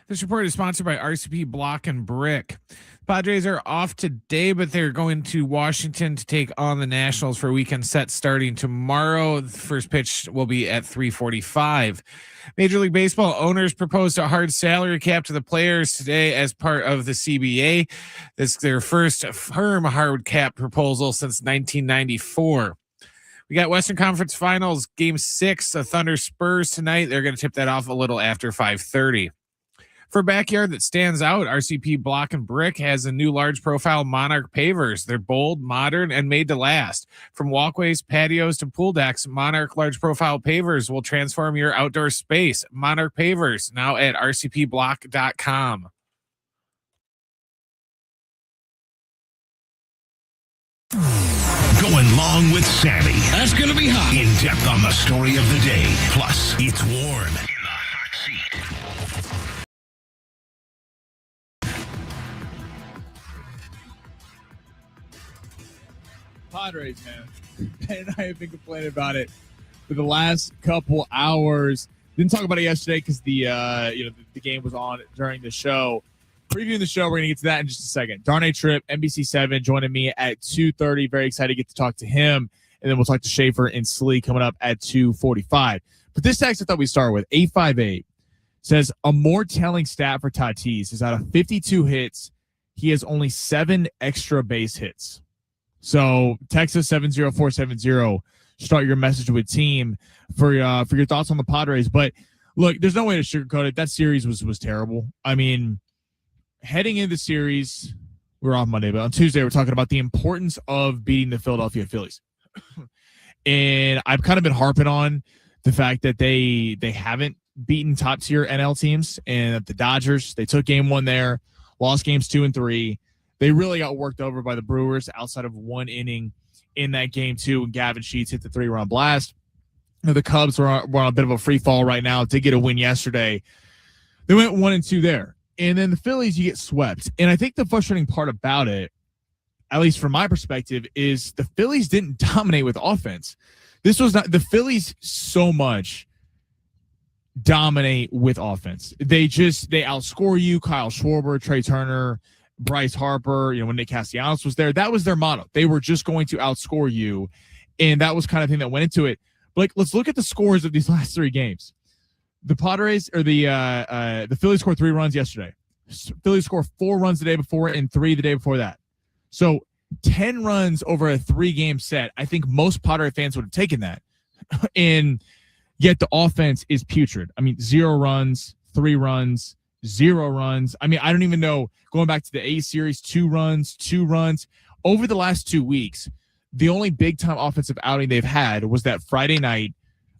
This report is sponsored by RCP Block and Brick. Padres are off today, but they're going to Washington to take on the Nationals for a weekend set starting tomorrow. The first pitch will be at 3:45. Major League Baseball owners proposed a hard salary cap to the players today as part of the CBA. This is their first firm hard cap proposal since 1994. We got Western Conference Finals, Game 6, the Thunder Spurs tonight. They're going to tip that off a little after 5:30. For a backyard that stands out, RCP Block and Brick has a new large profile Monarch pavers. They're bold, modern, and made to last. From walkways, patios, to pool decks, Monarch large profile pavers will transform your outdoor space. Monarch pavers, now at rcpblock.com. Going long with Sammy. That's going to be hot. In depth on the story of the day. Plus, it's warm in the hot seat. Padres, man. Ben and I have been complaining about it for the last couple hours. Didn't talk about it yesterday because the game was on during the show. Previewing the show, we're going to get to that in just a second. Darnay Tripp, NBC7, joining me at 2:30. Very excited to get to talk to him. And then we'll talk to Schaefer and Slee coming up at 2:45. But this text I thought we'd start with, 858, says a more telling stat for Tatis is out of 52 hits, he has only 7 extra base hits. So Texas 70470, start your message with team for your thoughts on the Padres. But look, there's no way to sugarcoat it. That series was terrible. I mean, heading into the series, we were off Monday, but on Tuesday we're talking about the importance of beating the Philadelphia Phillies. And I've kind of been harping on the fact that they haven't beaten top tier NL teams, and that the Dodgers, they took game 1 there, lost games 2 and 3. They really got worked over by the Brewers outside of 1 inning in that game 2 when Gavin Sheets hit the 3-run blast. The Cubs were on a bit of a free fall right now to get a win yesterday. They went 1-2 there. And then the Phillies, you get swept. And I think the frustrating part about it, at least from my perspective, is the Phillies didn't dominate with offense. This was not the Phillies so much dominate with offense. They outscore you. Kyle Schwarber, Trey Turner, Bryce Harper, when Nick Castellanos was there, that was their motto. They were just going to outscore you. And that was kind of the thing that went into it. But let's look at the scores of these last 3 games. The Padres or the Phillies scored 3 runs yesterday. Phillies scored 4 runs the day before and 3 the day before that. So 10 runs over a 3-game set. I think most Padre fans would have taken that. And yet the offense is putrid. I mean, 0 runs, 3 runs, 0 runs. I mean, I don't even know. Going back to the A series, 2 runs, 2 runs. Over the last 2 weeks, the only big-time offensive outing they've had was that Friday night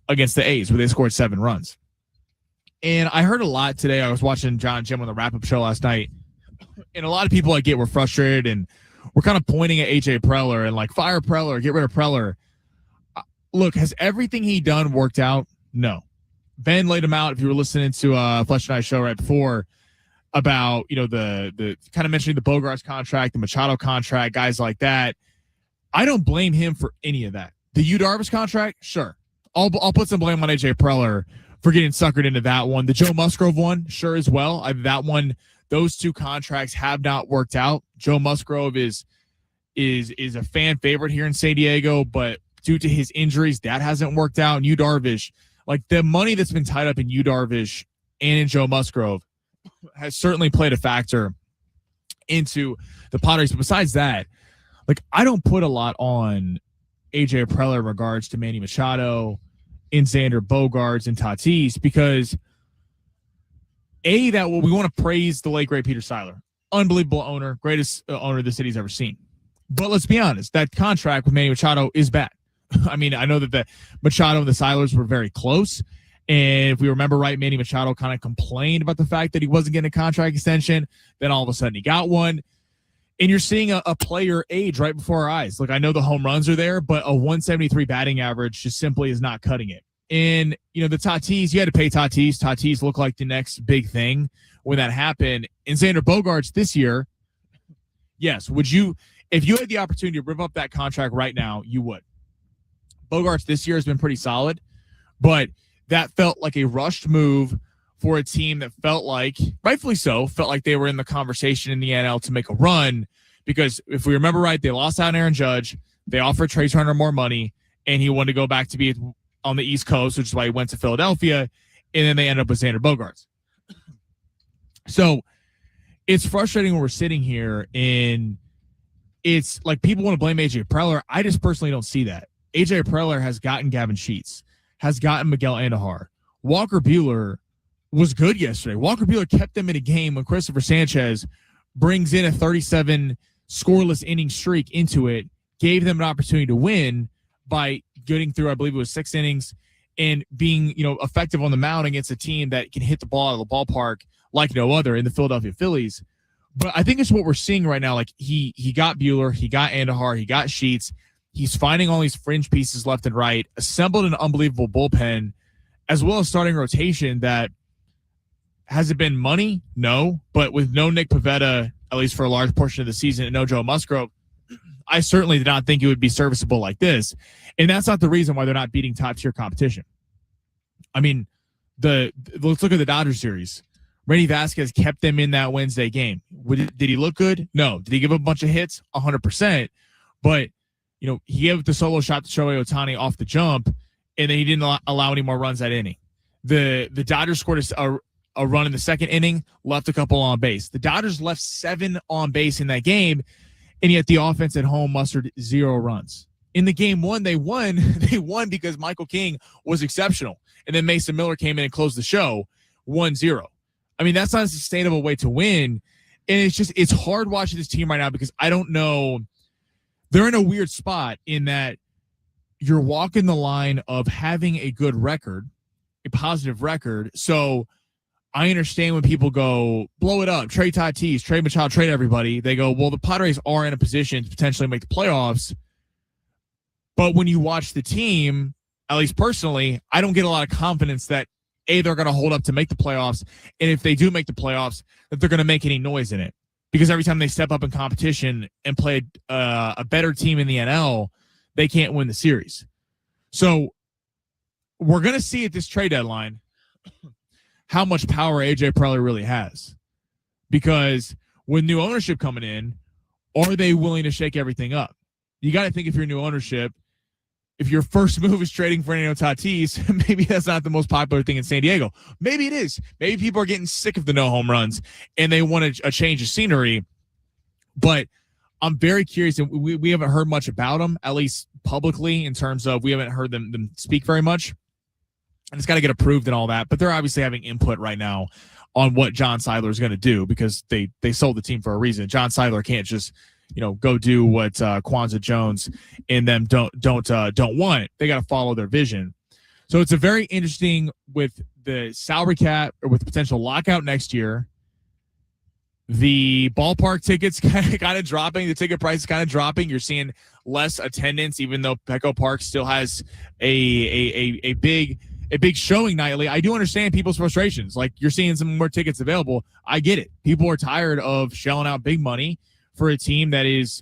against the A's where they scored 7 runs. And I heard a lot today. I was watching John and Jim on the wrap-up show last night, and a lot of people I get were frustrated, and we're kind of pointing at A.J. Preller and like, fire Preller, get rid of Preller. Look, has everything he done worked out? No. Ben laid him out, if you were listening to Fletcher and I show right before, about, the kind of mentioning the Bogarts contract, the Machado contract, guys like that. I don't blame him for any of that. The Yu Darvish contract, sure. I'll put some blame on A.J. Preller for getting suckered into that one. The Joe Musgrove one, sure as well. That one, those 2 contracts have not worked out. Joe Musgrove is a fan favorite here in San Diego, but due to his injuries, that hasn't worked out. And Yu Darvish, like the money that's been tied up in Yu Darvish and in Joe Musgrove has certainly played a factor into the Padres. But besides that, like, I don't put a lot on A.J. Preller in regards to Manny Machado, in Xander Bogaerts, and Tatis, because we want to praise the late great Peter Seiler, unbelievable owner, greatest owner the city's ever seen. But let's be honest, that contract with Manny Machado is bad. I mean, I know that the Machado and the Seilers were very close, and if we remember right, Manny Machado kind of complained about the fact that he wasn't getting a contract extension. Then all of a sudden he got one. And you're seeing a player age right before our eyes. Look, I know the home runs are there, but a 173 batting average just simply is not cutting it. And, the Tatis, you had to pay Tatis. Tatis looked like the next big thing when that happened. And Xander Bogaerts this year, yes, if you had the opportunity to rip up that contract right now, you would. Bogaerts this year has been pretty solid, but that felt like a rushed move for a team that felt like, rightfully so, felt like they were in the conversation in the NL to make a run. Because if we remember right, they lost out on Aaron Judge. They offered Trey Turner more money, and he wanted to go back to be on the East Coast, which is why he went to Philadelphia. And then they ended up with Xander Bogaerts. So it's frustrating when we're sitting here and it's like people want to blame AJ Preller. I just personally don't see that. AJ Preller has gotten Gavin Sheets, has gotten Miguel Andujar. Walker Buehler was good yesterday. Walker Buehler kept them in a game when Christopher Sanchez brings in a 37 scoreless inning streak into it, gave them an opportunity to win by getting through, I believe it was 6 innings, and being, effective on the mound against a team that can hit the ball out of the ballpark like no other in the Philadelphia Phillies. But I think it's what we're seeing right now. Like he got Buehler, he got Andujar, he got Sheets. He's finding all these fringe pieces left and right, assembled an unbelievable bullpen, as well as starting rotation that has it been money? No. But with no Nick Pivetta, at least for a large portion of the season, and no Joe Musgrove, I certainly did not think it would be serviceable like this. And that's not the reason why they're not beating top-tier competition. I mean, let's look at the Dodgers series. Randy Vasquez kept them in that Wednesday game. Did he look good? No. Did he give up a bunch of hits? 100%. But, he gave the solo shot to Shohei Ohtani off the jump, and then he didn't allow any more runs that inning. The Dodgers scored a run in the second inning, left a couple on base. The Dodgers left 7 on base in that game, and yet the offense at home mustered 0 runs. In the game 1, they won. They won because Michael King was exceptional. And then Mason Miller came in and closed the show 1-0. I mean, that's not a sustainable way to win. And it's hard watching this team right now because I don't know. They're in a weird spot in that you're walking the line of having a good record, a positive record. So I understand when people go, blow it up, trade Tatis, trade Machado, trade everybody. They go, well, the Padres are in a position to potentially make the playoffs. But when you watch the team, at least personally, I don't get a lot of confidence that, A, they're going to hold up to make the playoffs, and if they do make the playoffs, that they're going to make any noise in it. Because every time they step up in competition and play a better team in the NL, they can't win the series. So we're going to see at this trade deadline how much power AJ Preller really has. Because with new ownership coming in, are they willing to shake everything up? You got to think if you're new ownership, if your first move is trading Fernando Tatis, maybe that's not the most popular thing in San Diego. Maybe it is. Maybe people are getting sick of the no home runs and they want a change of scenery. But I'm very curious. And we haven't heard much about them, at least publicly, in terms of we haven't heard them speak very much. And it's got to get approved and all that. But they're obviously having input right now on what John Seidler is going to do because they sold the team for a reason. John Seidler can't just go do what Kwanzaa Jones and them don't want. They got to follow their vision. So it's a very interesting with the salary cap or with the potential lockout next year. The ballpark tickets kind of dropping. The ticket price is kind of dropping. You're seeing less attendance, even though Petco Park still has a big showing nightly. I do understand people's frustrations. Like you're seeing some more tickets available. I get it. People are tired of shelling out big money for a team that is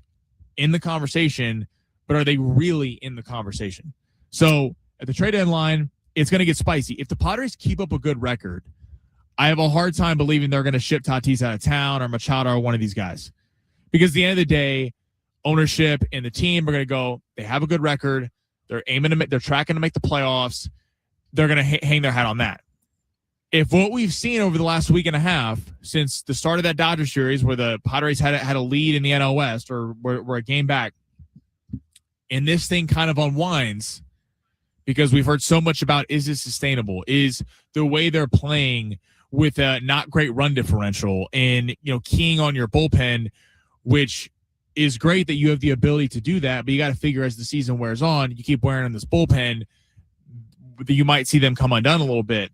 in the conversation, but are they really in the conversation? So at the trade deadline, it's going to get spicy. If the Padres keep up a good record, I have a hard time believing they're going to ship Tatis out of town or Machado or one of these guys. Because at the end of the day, ownership and the team are going to go, they have a good record. They're tracking to make the playoffs. They're going to hang their hat on that. If what we've seen over the last week and a half since the start of that Dodgers series where the Padres had a lead in the NL West or were a game back, and this thing kind of unwinds because we've heard so much about is this sustainable? Is the way they're playing with a not great run differential and keying on your bullpen, which is great that you have the ability to do that, but you got to figure as the season wears on, you keep wearing on this bullpen, you might see them come undone a little bit.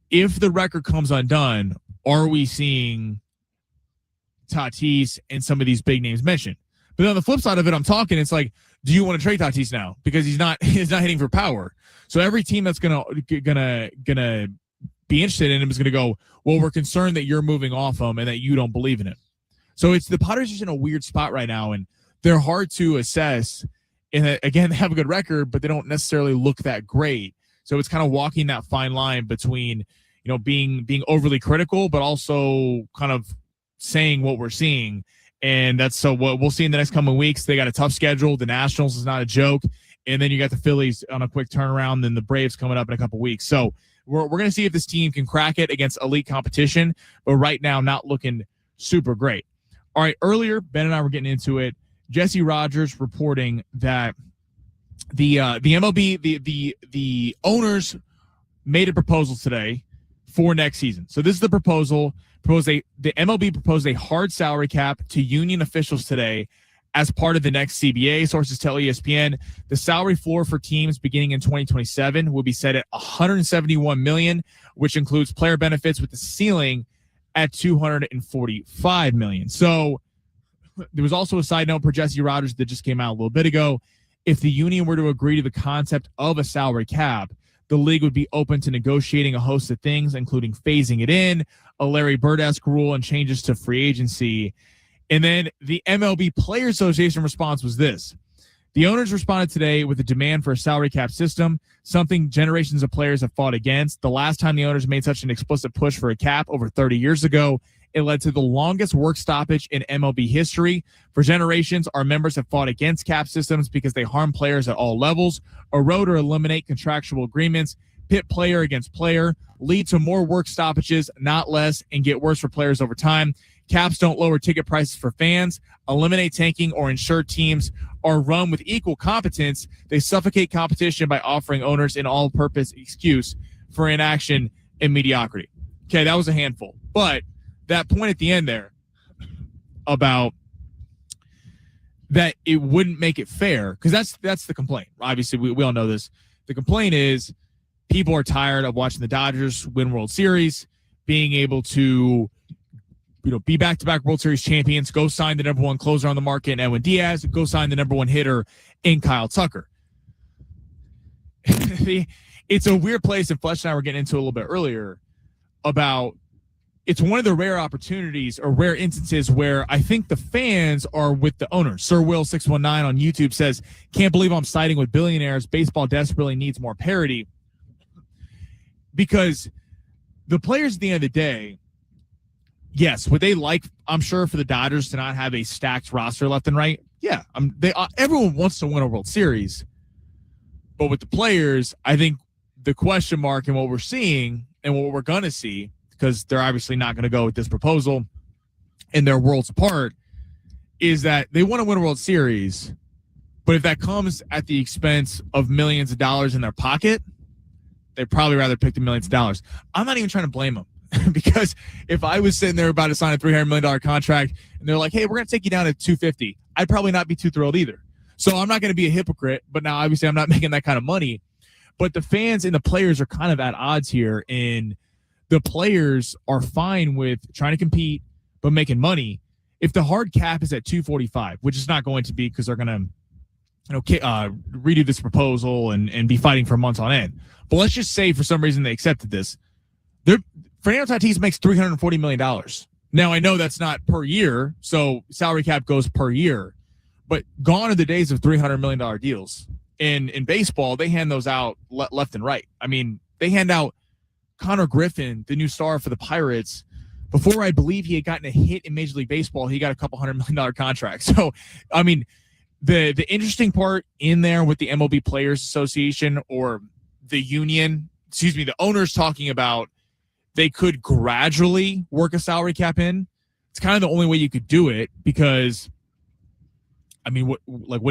If the record comes undone, are we seeing Tatis and some of these big names mentioned? But on the flip side of it, I'm talking, it's like, do you want to trade Tatis now? Because he's not hitting for power. So every team that's gonna be interested in him is gonna go, well, we're concerned that you're moving off him and that you don't believe in him. So it's the Padres are just in a weird spot right now, and they're hard to assess. And again, they have a good record, but they don't necessarily look that great. So it's kind of walking that fine line between, being overly critical, but also kind of saying what we're seeing. And that's so what we'll see in the next coming weeks. They got a tough schedule. The Nationals is not a joke. And then you got the Phillies on a quick turnaround, then the Braves coming up in a couple weeks. So we're going to see if this team can crack it against elite competition, but right now not looking super great. All right, earlier, Ben and I were getting into it. Jesse Rogers reporting that the MLB, the owners made a proposal today for next season. So this is the proposal. The MLB proposed a hard salary cap to union officials today as part of the next CBA. Sources tell ESPN the salary floor for teams beginning in 2027 will be set at $171 million, which includes player benefits, with the ceiling at $245 million. So there was also a side note for Jesse Rogers that just came out a little bit ago. If the union were to agree to the concept of a salary cap, the league would be open to negotiating a host of things, including phasing it in, a Larry Bird-esque rule, and changes to free agency. And then the MLB Players Association response was this. The owners responded today with a demand for a salary cap system, something generations of players have fought against. The last time the owners made such an explicit push for a cap, over 30 years ago, it led to the longest work stoppage in MLB history. For generations, our members have fought against cap systems because they harm players at all levels, erode or eliminate contractual agreements, pit player against player, lead to more work stoppages, not less, and get worse for players over time. Caps don't lower ticket prices for fans, eliminate tanking, or ensure teams are run with equal competence. They suffocate competition by offering owners an all-purpose excuse for inaction and mediocrity. Okay, that was a handful. But that point at the end there about that it wouldn't make it fair, because that's the complaint. Obviously, we all know this. The complaint is people are tired of watching the Dodgers win World Series, being able to be back-to-back World Series champions, go sign the number one closer on the market in Edwin Diaz, go sign the number one hitter in Kyle Tucker. It's a weird place, and Fletch and I were getting into a little bit earlier about it's one of the rare opportunities or rare instances where I think the fans are with the owners. Sir Will 619 on YouTube says, can't believe I'm siding with billionaires. Baseball desperately needs more parity. Because the players at the end of the day, yes, would they like, I'm sure, for the Dodgers to not have a stacked roster left and right? Yeah, everyone wants to win a World Series. But with the players, I think the question mark and what we're seeing and what we're going to see, because they're obviously not going to go with this proposal and they're worlds apart, is that they want to win a World Series, but if that comes at the expense of millions of dollars in their pocket, they'd probably rather pick the millions of dollars. I'm not even trying to blame them. Because if I was sitting there about to sign a $300 million contract and they're like, hey, we're going to take you down to $250, I'd probably not be too thrilled either. So I'm not going to be a hypocrite, but now obviously I'm not making that kind of money. But the fans and the players are kind of at odds here, and the players are fine with trying to compete but making money. If the hard cap is at 245, which is not going to be because they're going to redo this proposal and be fighting for months on end. But let's just say for some reason they accepted this. Fernando Tatis makes $340 million. Now, I know that's not per year, so salary cap goes per year. But gone are the days of $300 million deals. In baseball, they hand those out left and right. I mean, they hand out Connor Griffin, the new star for the Pirates. Before I believe he had gotten a hit in Major League Baseball, he got a couple $100 million contract. So, I mean, the interesting part in there with the MLB Players Association or the owners talking about they could gradually work a salary cap in. It's kind of the only way you could do it because, I mean, what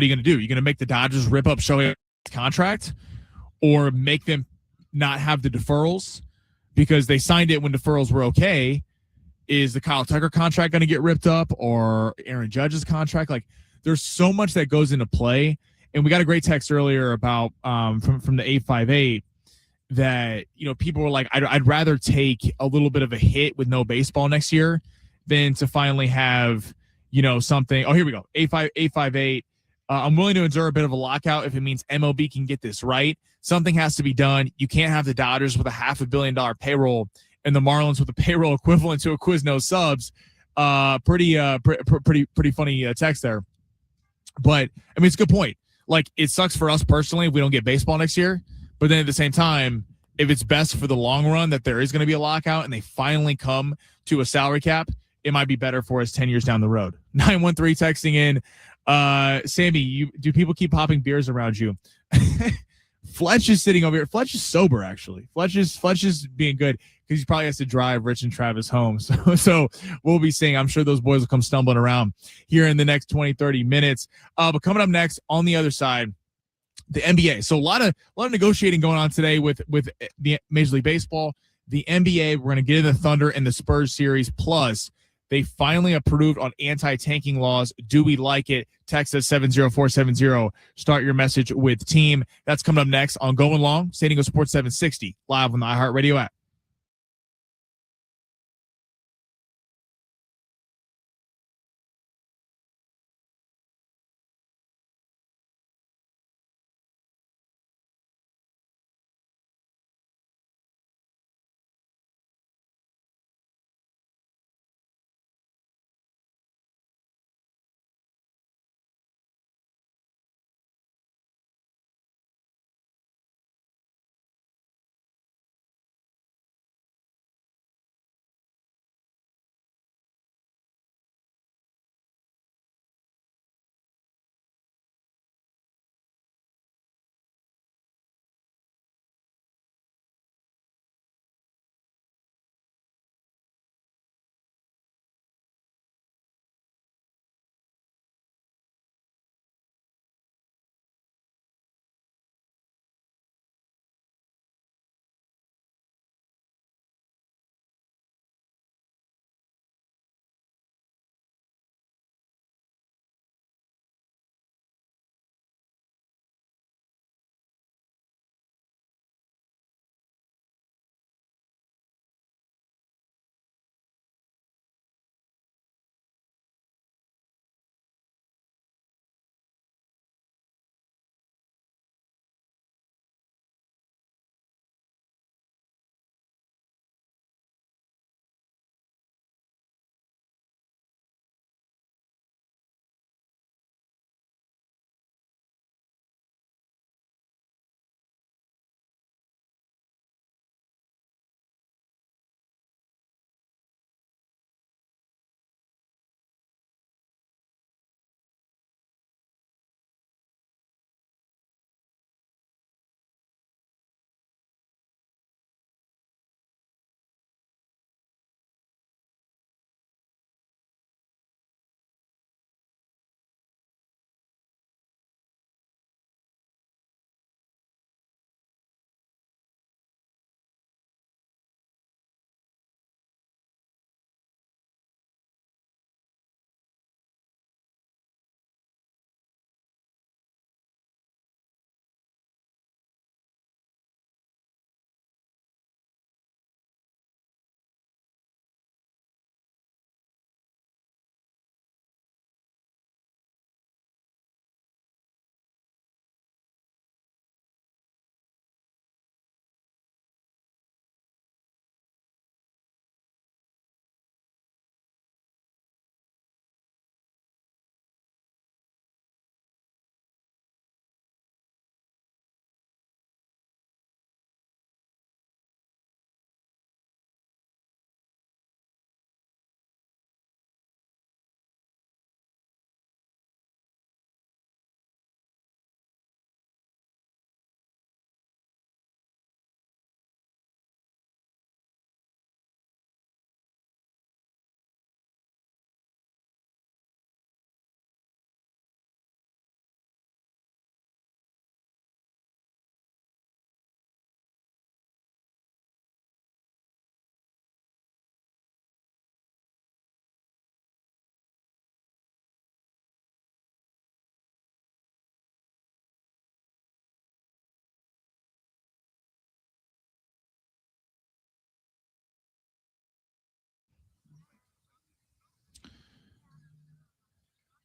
are you going to do? You're going to make the Dodgers rip up Shohei's contract or make them not have the deferrals because they signed it when deferrals were okay? Is the Kyle Tucker contract going to get ripped up or Aaron Judge's contract? Like, there's so much that goes into play. And we got a great text earlier about from the 858 that, people were like, I'd rather take a little bit of a hit with no baseball next year than to finally have, something. Oh, here we go. 858. I'm willing to endure a bit of a lockout if it means MLB can get this right. Something has to be done. You can't have the Dodgers with a $500 million payroll and the Marlins with a payroll equivalent to a Quiznos subs. Pretty funny text there. But I mean, it's a good point. Like, it sucks for us personally if we don't get baseball next year. But then at the same time, if it's best for the long run that there is going to be a lockout and they finally come to a salary cap, it might be better for us 10 years down the road. 913 texting in. Sammy, do people keep popping beers around you? Fletch is sitting over here. Fletch is sober, actually. Fletch is being good because he probably has to drive Rich and Travis home. So we'll be seeing. I'm sure those boys will come stumbling around here in the next 20, 30 minutes. But coming up next on the other side, the NBA. So a lot of negotiating going on today with the Major League Baseball, the NBA. We're going to get into the Thunder and the Spurs series. Plus, they finally approved on anti-tanking laws. Do we like it? Text us 70470. Start your message with team. That's coming up next on Going Long, San Diego Sports 760, live on the iHeartRadio app.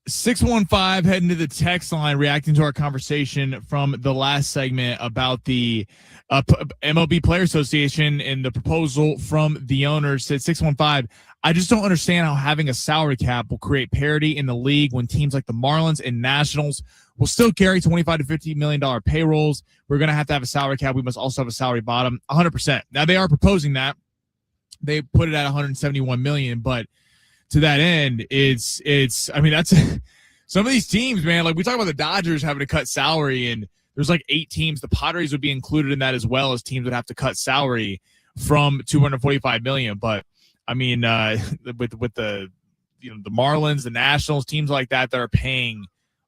615 heading to the text line, reacting to our conversation from the last segment about the MLB Player Association and the proposal from the owners. Said 615, I just don't understand how having a salary cap will create parity in the league when teams like the Marlins and Nationals will still carry $25 to $50 million payrolls. We're going to have a salary cap. We must also have a salary bottom. 100%. Now, they are proposing that. They put it at $171 million, but to that end, it's that's some of these teams, man. Like we talk about the Dodgers having to cut salary, and there's like 8 teams. The Padres would be included in that as well, as teams would have to cut salary from $245 million. But I mean, with the the Marlins, the Nationals, teams like that are paying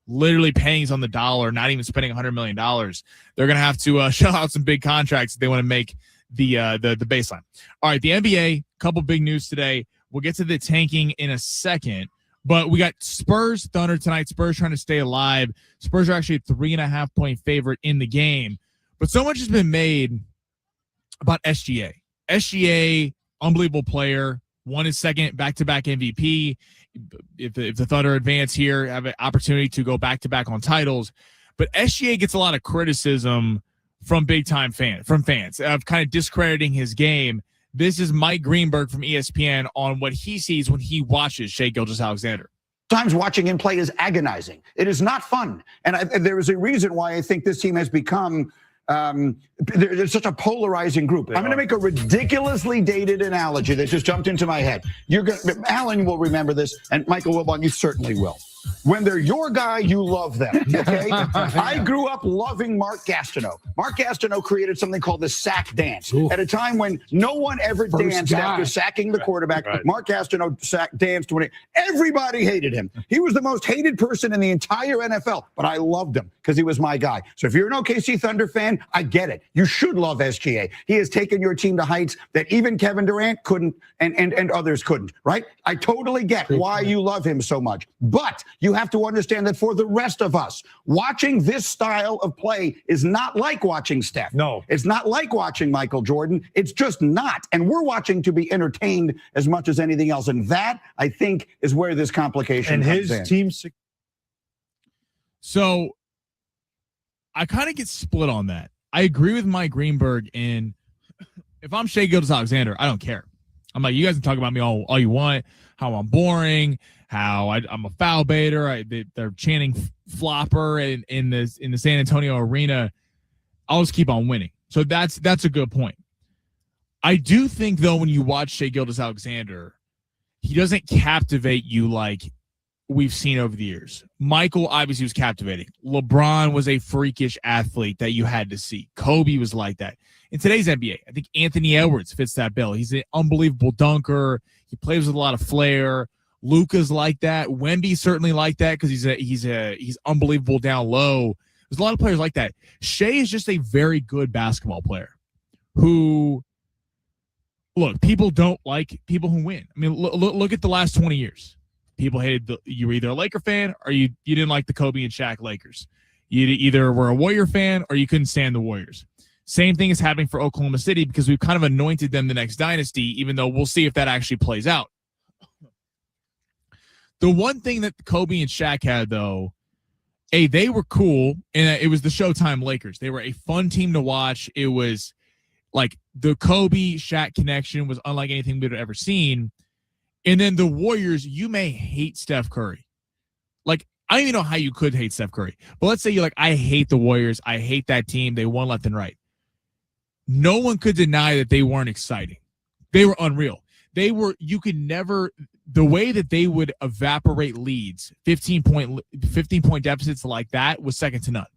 literally pennies on the dollar, not even spending $100 million. They're gonna have to shell out some big contracts if they want to make the baseline. All right, the NBA, couple big news today. We'll get to the tanking in a second, but we got Spurs Thunder tonight. Spurs trying to stay alive. Spurs are actually a 3.5 point favorite in the game, but so much has been made about SGA. SGA, unbelievable player, won his second back-to-back MVP. If the Thunder advance here, have an opportunity to go back-to-back on titles, but SGA gets a lot of criticism from big-time fans of kind of discrediting his game. This is Mike Greenberg from ESPN on what he sees when he watches Shai Gilgeous-Alexander. Times watching him play is agonizing. It is not fun. And there is a reason why I think this team has become there's such a polarizing group. I'm going to make a ridiculously dated analogy that just jumped into my head. Alan will remember this, and Michael Wilbon, you certainly will. When they're your guy, you love them, okay? I grew up loving Mark Gastineau. Mark Gastineau created something called the sack dance. At a time when no one ever danced after sacking the quarterback, Mark Gastineau danced when everybody hated him. He was the most hated person in the entire NFL, but I loved him because he was my guy. So if you're an OKC Thunder fan, I get it. You should love SGA. He has taken your team to heights that even Kevin Durant couldn't and others couldn't, right? I totally get why you love him so much. But you have to understand that for the rest of us, watching this style of play is not like watching Steph. No. It's not like watching Michael Jordan. It's just not. And we're watching to be entertained as much as anything else. And that, I think, is where this complication comes in. Team. So I kind of get split on that. I agree with Mike Greenberg in if I'm Shai Gilgeous-Alexander, I don't care. I'm like, you guys can talk about me all you want, how I'm boring, how I'm a foul baiter. They're chanting flopper in the San Antonio arena. I'll just keep on winning. So that's a good point. I do think, though, when you watch Shai Gilgeous-Alexander, he doesn't captivate you like we've seen over the years. Michael obviously was captivating. LeBron was a freakish athlete that you had to see. Kobe was like that. In today's NBA, I think Anthony Edwards fits that bill. He's an unbelievable dunker. He plays with a lot of flair. Luka's like that. Wemby's certainly like that because he's unbelievable down low. There's a lot of players like that. Shai is just a very good basketball player who, look, people don't like people who win. I mean, look at the last 20 years. People hated you were either a Laker fan or you didn't like the Kobe and Shaq Lakers. You either were a Warrior fan or you couldn't stand the Warriors. Same thing is happening for Oklahoma City because we've kind of anointed them the next dynasty, even though we'll see if that actually plays out. The one thing that Kobe and Shaq had, though, they were cool, and it was the Showtime Lakers. They were a fun team to watch. It was like the Kobe-Shaq connection was unlike anything we'd ever seen. And then the Warriors, you may hate Steph Curry. Like, I don't even know how you could hate Steph Curry. But let's say you're like, I hate the Warriors. I hate that team. They won left and right. No one could deny that they weren't exciting. They were unreal. You could never, the way that they would evaporate leads, 15-point deficits like that was second to none.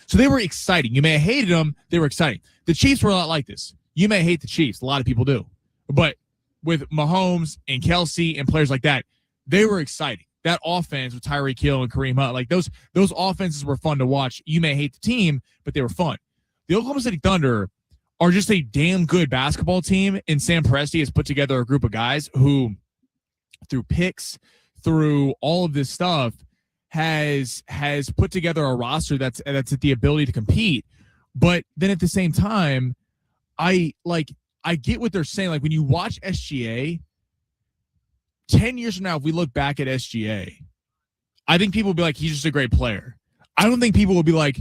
So they were exciting. You may have hated them. They were exciting. The Chiefs were a lot like this. You may hate the Chiefs. A lot of people do. But with Mahomes and Kelsey and players like that, they were exciting. That offense with Tyreek Hill and Kareem Hunt, like those offenses were fun to watch. You may hate the team, but they were fun. The Oklahoma City Thunder are just a damn good basketball team, and Sam Presti has put together a group of guys who, through picks, through all of this stuff, has put together a roster that's the ability to compete. But then at the same time, I get what they're saying. Like when you watch SGA, 10 years from now, if we look back at SGA, I think people will be like, he's just a great player. I don't think people will be like,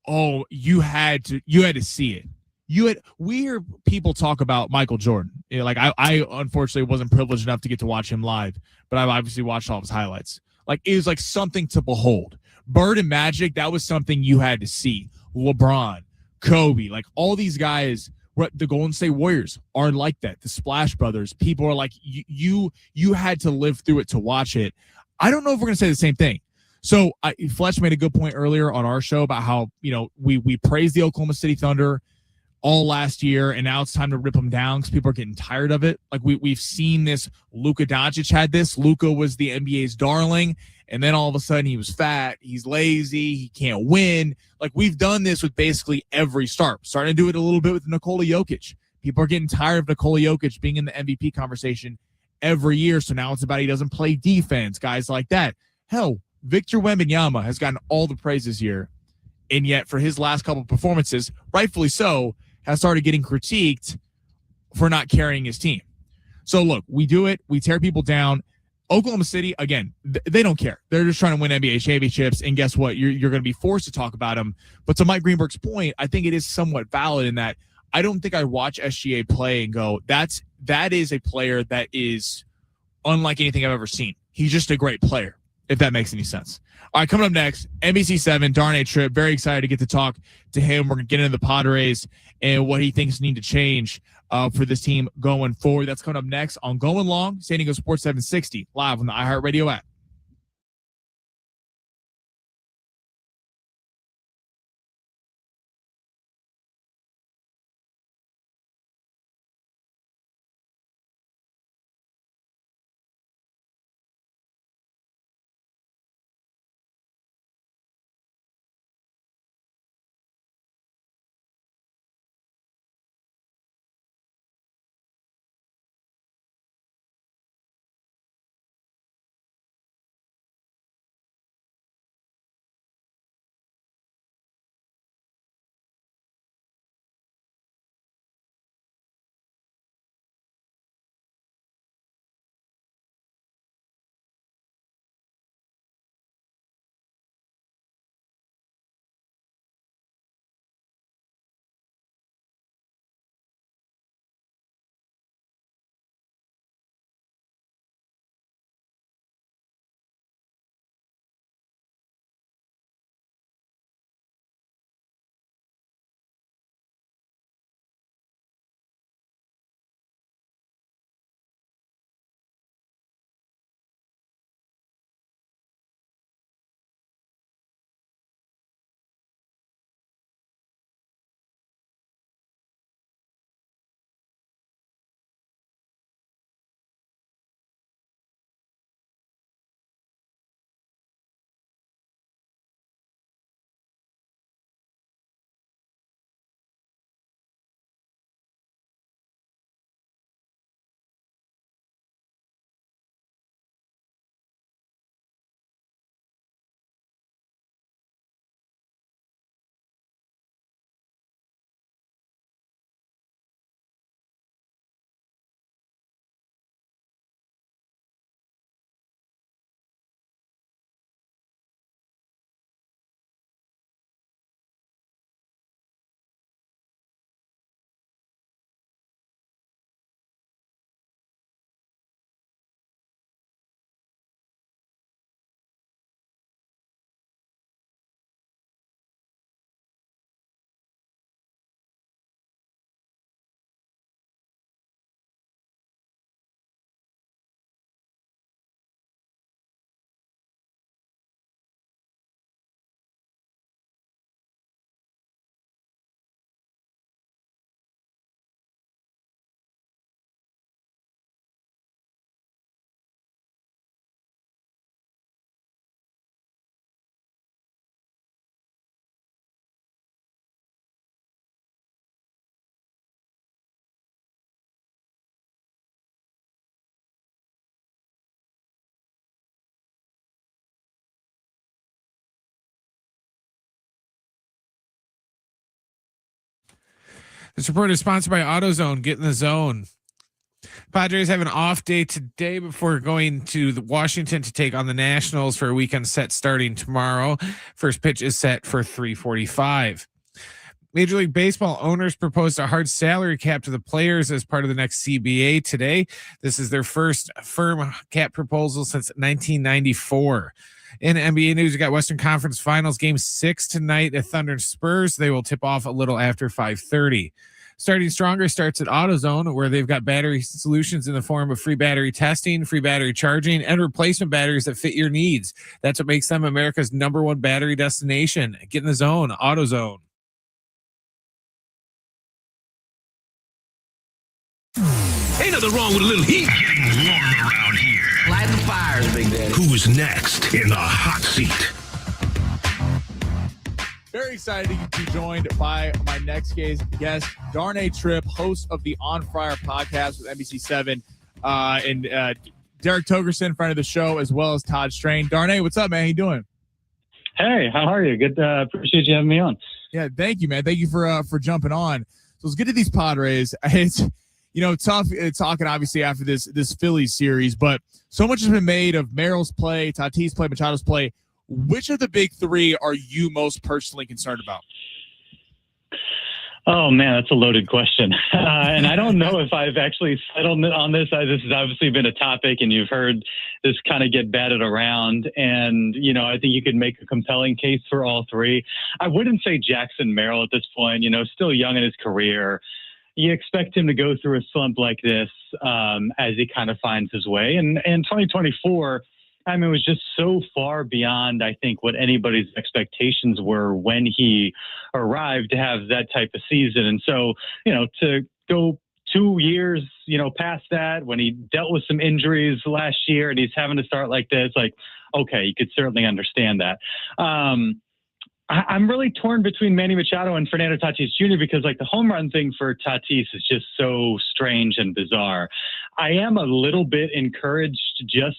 oh, you had to see it. We hear people talk about Michael Jordan. You know, like I unfortunately wasn't privileged enough to get to watch him live, but I've obviously watched all of his highlights. Like it was like something to behold. Bird and Magic, that was something you had to see. LeBron, Kobe, like all these guys, the Golden State Warriors are like that. The Splash Brothers, people are like, you had to live through it to watch it. I don't know if we're gonna say the same thing. So Fletch made a good point earlier on our show about how, you know, we praised the Oklahoma City Thunder all last year, and now it's time to rip them down because people are getting tired of it. Like we've seen this. Luka Doncic had this. Luka was the NBA's darling, and then all of a sudden he was fat, he's lazy, he can't win. Like we've done this with basically every star. Starting to do it a little bit with Nikola Jokic. People are getting tired of Nikola Jokic being in the MVP conversation every year, so now it's about he doesn't play defense, guys like that. Hell, Victor Wembanyama has gotten all the praise this year, and yet for his last couple of performances, rightfully so, has started getting critiqued for not carrying his team. So look, we do it. We tear people down. Oklahoma City, again, they don't care. They're just trying to win NBA championships, and guess what? You're going to be forced to talk about them. But to Mike Greenberg's point, I think it is somewhat valid in that I don't think I watch SGA play and go, that is a player that is unlike anything I've ever seen. He's just a great player, if that makes any sense. All right, coming up next, NBC7, Darnay Tripp. Very excited to get to talk to him. We're going to get into the Padres and what he thinks need to change for this team going forward. That's coming up next on Going Long, San Diego Sports 760, live on the iHeartRadio app. This report is sponsored by AutoZone. Get in the zone. Padres have an off day today before going to Washington to take on the Nationals for a weekend set starting tomorrow. First pitch is set for 3:45. Major League Baseball owners proposed a hard salary cap to the players as part of the next CBA today. This is their first firm cap proposal since 1994. In NBA news, we got Western Conference Finals Game 6 tonight at Thunder and Spurs. They will tip off a little after 5:30. Starting Stronger starts at AutoZone, where they've got battery solutions in the form of free battery testing, free battery charging, and replacement batteries that fit your needs. That's what makes them America's #1 battery destination. Get in the zone, AutoZone. Ain't nothing wrong with a little heat getting warm around here. Light the fires, Big Daddy. Who's next in the hot seat? Very excited to be joined by my next guest, Darnay Tripp, host of the On Fire podcast with NBC7, and Derek Togerson, friend of the show, as well as Todd Strain. Darnay, what's up, man? How you doing? Hey, how are you? Good. Appreciate you having me on. Yeah, thank you, man. Thank you for jumping on. So let's get to these Padres. It's tough talking obviously after this Phillies series, but so much has been made of Merrill's play, Tatis' play, Machado's play. Which of the big three are you most personally concerned about? Oh, man, that's a loaded question. And I don't know if I've actually settled on this. This has obviously been a topic, and you've heard this kind of get batted around. And, I think you could make a compelling case for all three. I wouldn't say Jackson Merrill at this point, still young in his career. You expect him to go through a slump like this as he kind of finds his way. And 2024, it was just so far beyond, I think, what anybody's expectations were when he arrived to have that type of season. And so, to go 2 years, past that, when he dealt with some injuries last year and he's having to start like this, okay, you could certainly understand that. I'm really torn between Manny Machado and Fernando Tatis Jr. because the home run thing for Tatis is just so strange and bizarre. I am a little bit encouraged just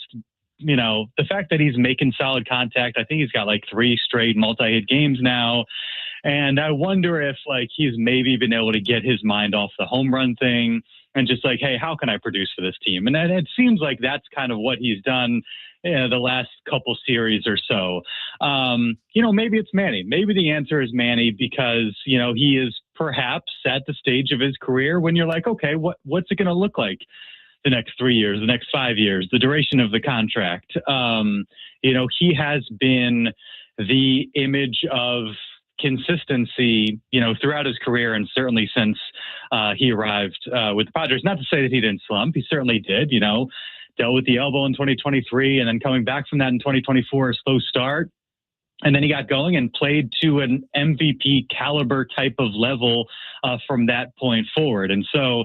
the fact that he's making solid contact. I think he's got 3 straight multi-hit games now. And I wonder if he's maybe been able to get his mind off the home run thing and just hey, how can I produce for this team? And it seems like that's kind of what he's done the last couple series or so. Maybe it's Manny. Maybe the answer is Manny because, he is perhaps at the stage of his career when you're okay, what's it going to look like the next 3 years, the next 5 years, the duration of the contract? He has been the image of consistency, throughout his career and certainly since he arrived with the Padres. Not to say that he didn't slump. He certainly did, dealt with the elbow in 2023 and then coming back from that in 2024, a slow start. And then he got going and played to an MVP caliber type of level from that point forward. And so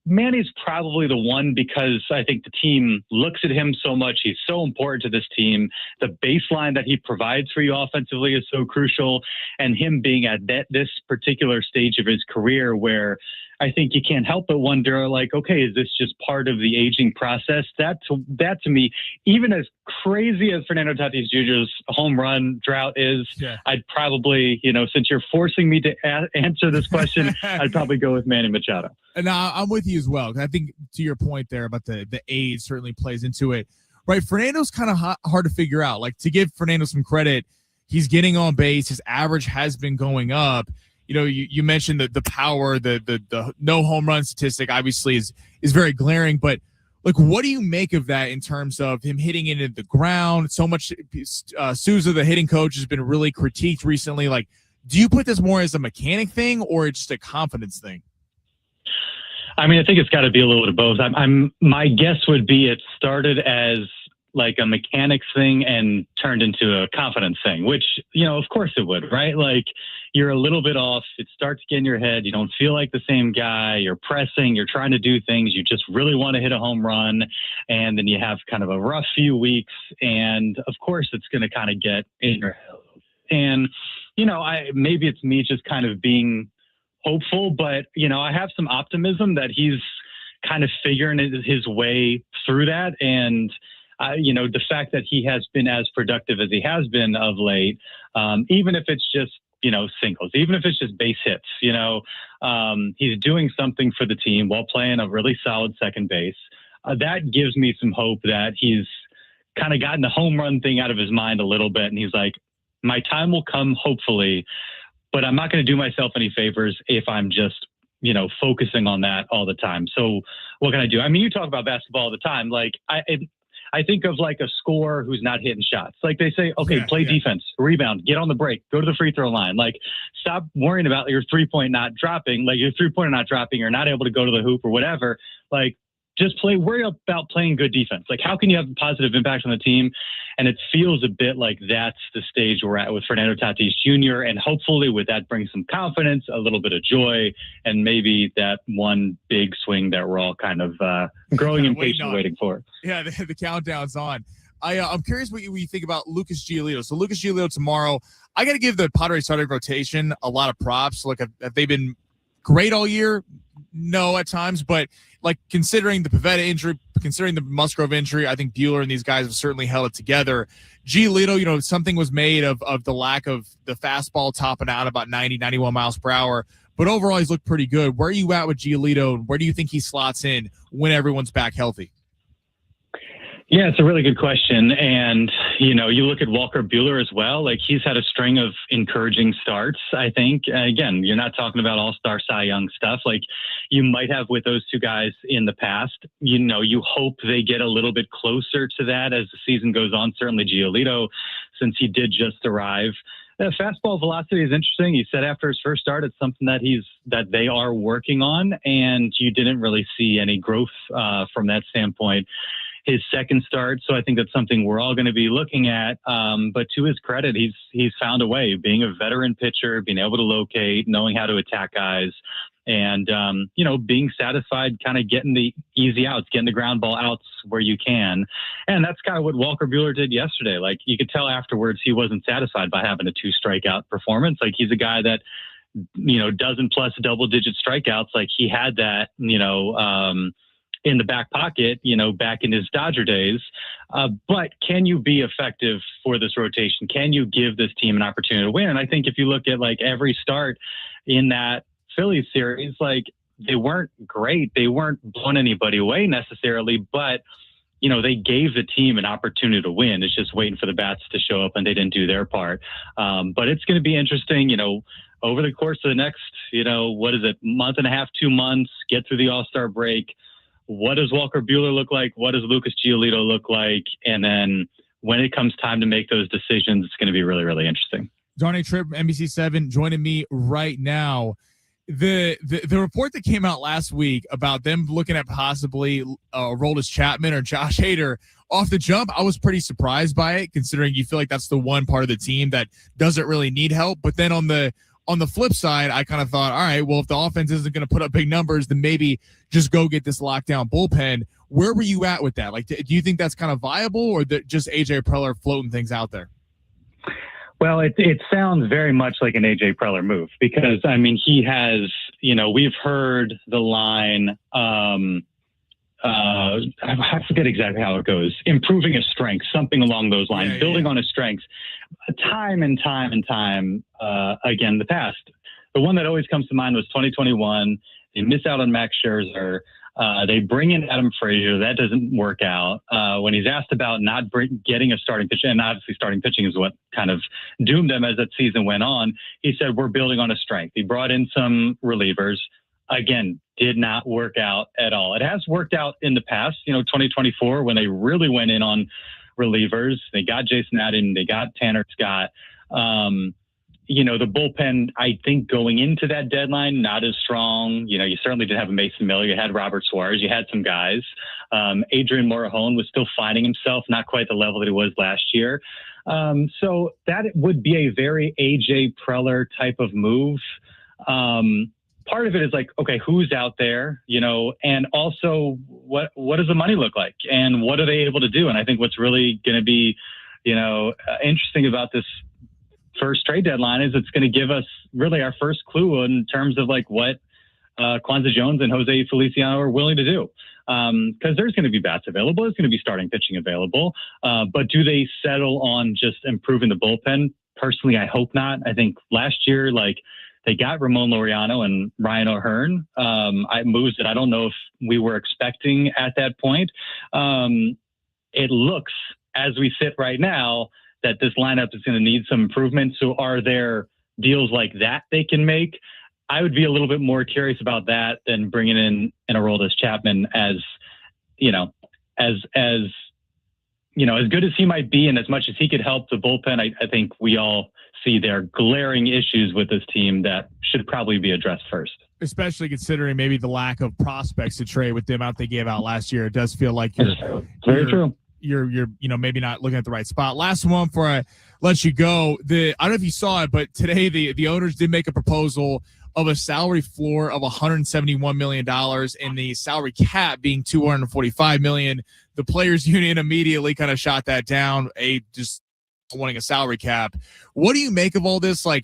Manny's probably the one because I think the team looks at him so much. He's so important to this team. The baseline that he provides for you offensively is so crucial. And him being at this particular stage of his career where I think you can't help but wonder, okay, is this just part of the aging process? That to me, even as crazy as Fernando Tatis Jr.'s home run drought is, I'd probably, since you're forcing me to answer this question, I'd probably go with Manny Machado. And I'm with you as well. I think to your point there about the age certainly plays into it. Right, Fernando's kind of hard to figure out. To give Fernando some credit, he's getting on base. His average has been going up. You mentioned the power, the no home run statistic obviously is very glaring, but what do you make of that in terms of him hitting it into the ground? So much Souza, the hitting coach, has been really critiqued recently. Do you put this more as a mechanic thing or just a confidence thing? I think it's got to be a little bit of both. My guess would be it started as a mechanics thing and turned into a confidence thing, which, of course it would, right? You're a little bit off. It starts to get in your head. You don't feel like the same guy. You're pressing. You're trying to do things. You just really want to hit a home run. And then you have kind of a rough few weeks. And of course, it's going to kind of get in your head. And, maybe it's me just kind of being hopeful, but, I have some optimism that he's kind of figuring his way through that. And, the fact that he has been as productive as he has been of late, even if it's just singles, even if it's just base hits. He's doing something for the team while playing a really solid second base. That gives me some hope that he's kind of gotten the home run thing out of his mind a little bit. And he's like, my time will come, hopefully, but I'm not going to do myself any favors if I'm just, focusing on that all the time. So what can I do? I mean, you talk about basketball all the time. Like I think of like a scorer who's not hitting shots. Like they say, okay, play defense, rebound, get on the break, go to the free throw line. Like stop worrying about your 3-point not dropping. Like your 3-pointer not dropping, you're not able to go to the hoop or whatever. Like just worry about playing good defense. Like how can you have a positive impact on the team? And it feels a bit like that's the stage we're at with Fernando Tatis Jr. And hopefully with that brings some confidence, a little bit of joy, and maybe that one big swing that we're all kind of growing impatient waiting for. Yeah, the countdown's on. I'm curious what you think about Lucas Giolito. So Lucas Giolito tomorrow, I got to give the Padres starting rotation a lot of props. Look, have they been great all year? No, at times, but like considering the Pivetta injury, considering the Musgrove injury, I think Buehler and these guys have certainly held it together. Giolito, something was made of the lack of the fastball topping out about 90, 91 miles per hour, but overall he's looked pretty good. Where are you at with Giolito, and where do you think he slots in when everyone's back healthy? Yeah, it's a really good question. And, you look at Walker Buehler as well. Like he's had a string of encouraging starts, I think. Again, you're not talking about all-star Cy Young stuff like you might have with those two guys in the past. You hope they get a little bit closer to that as the season goes on. Certainly Giolito, since he did just arrive. Fastball velocity is interesting. He said after his first start, it's something that they are working on, and you didn't really see any growth from that standpoint his second start. So I think that's something we're all going to be looking at. But to his credit, he's found a way, being a veteran pitcher, being able to locate, knowing how to attack guys, and being satisfied, kind of getting the easy outs, getting the ground ball outs where you can. And that's kind of what Walker Buehler did yesterday. Like you could tell afterwards he wasn't satisfied by having a 2 strikeout performance. Like he's a guy that dozen plus double-digit strikeouts. Like he had that in the back pocket, back in his Dodger days. But can you be effective for this rotation? Can you give this team an opportunity to win? And I think if you look at like every start in that Phillies series, like they weren't great. They weren't blowing anybody away necessarily, but they gave the team an opportunity to win. It's just waiting for the bats to show up, and they didn't do their part. But it's going to be interesting, over the course of the next, month and a half, 2 months, get through the All-Star break. What does Walker Buehler look like? What does Lucas Giolito look like? And then when it comes time to make those decisions, it's going to be really, really interesting. Darnay Tripp, NBC7, joining me right now. The report that came out last week about them looking at possibly Aroldis Chapman or Josh Hader off the jump, I was pretty surprised by it, considering you feel like that's the one part of the team that doesn't really need help. But then on the flip side, I kind of thought, all right, well, if the offense isn't going to put up big numbers, then maybe just go get this lockdown bullpen. Where were you at with that? Like, do you think that's kind of viable, or just AJ Preller floating things out there? Well, it sounds very much like an AJ Preller move because, I mean, he has, we've heard the line, I forget exactly how it goes, improving his strengths, something along those lines, building on his strengths. Time and time again, the past. The one that always comes to mind was 2021. They miss out on Max Scherzer. They bring in Adam Frazier. That doesn't work out. When he's asked about not getting a starting pitcher, and obviously starting pitching is what kind of doomed them as that season went on, he said, we're building on a strength. He brought in some relievers. Again, did not work out at all. It has worked out in the past, 2024, when they really went in on relievers. They got Jason Adden, they got Tanner Scott. The bullpen, I think going into that deadline, not as strong. You certainly didn't have a Mason Miller. You had Robert Suarez. You had some guys. Adrian Morejon was still finding himself, not quite the level that he was last year. So that would be a very AJ Preller type of move. Part of it is like, okay, who's out there, and also what does the money look like, and what are they able to do? And I think what's really going to be, interesting about this first trade deadline is it's going to give us really our first clue in terms of like what Kwanzaa Jones and Jose Feliciano are willing to do. Because there's going to be bats available. There's going to be starting pitching available. But do they settle on just improving the bullpen? personally, I hope not. I think last year, like, they got Ramon Laureano and Ryan O'Hearn. Moves that I don't know if we were expecting at that point. It looks, as we sit right now, that this lineup is going to need some improvement. So are there deals like that they can make? I would be a little bit more curious about that than bringing in Aroldis Chapman as good as he might be and as much as he could help the bullpen. I think we all see there are glaring issues with this team that should probably be addressed first. Especially considering maybe the lack of prospects to trade with the amount they gave out last year. It does feel like you're maybe not looking at the right spot. Last one before I let you go. I don't know if you saw it, but today the owners did make a proposal of a salary floor of $171 million and the salary cap being $245 million. The players union immediately kind of shot that down, just wanting a salary cap. What do you make of all this? Like,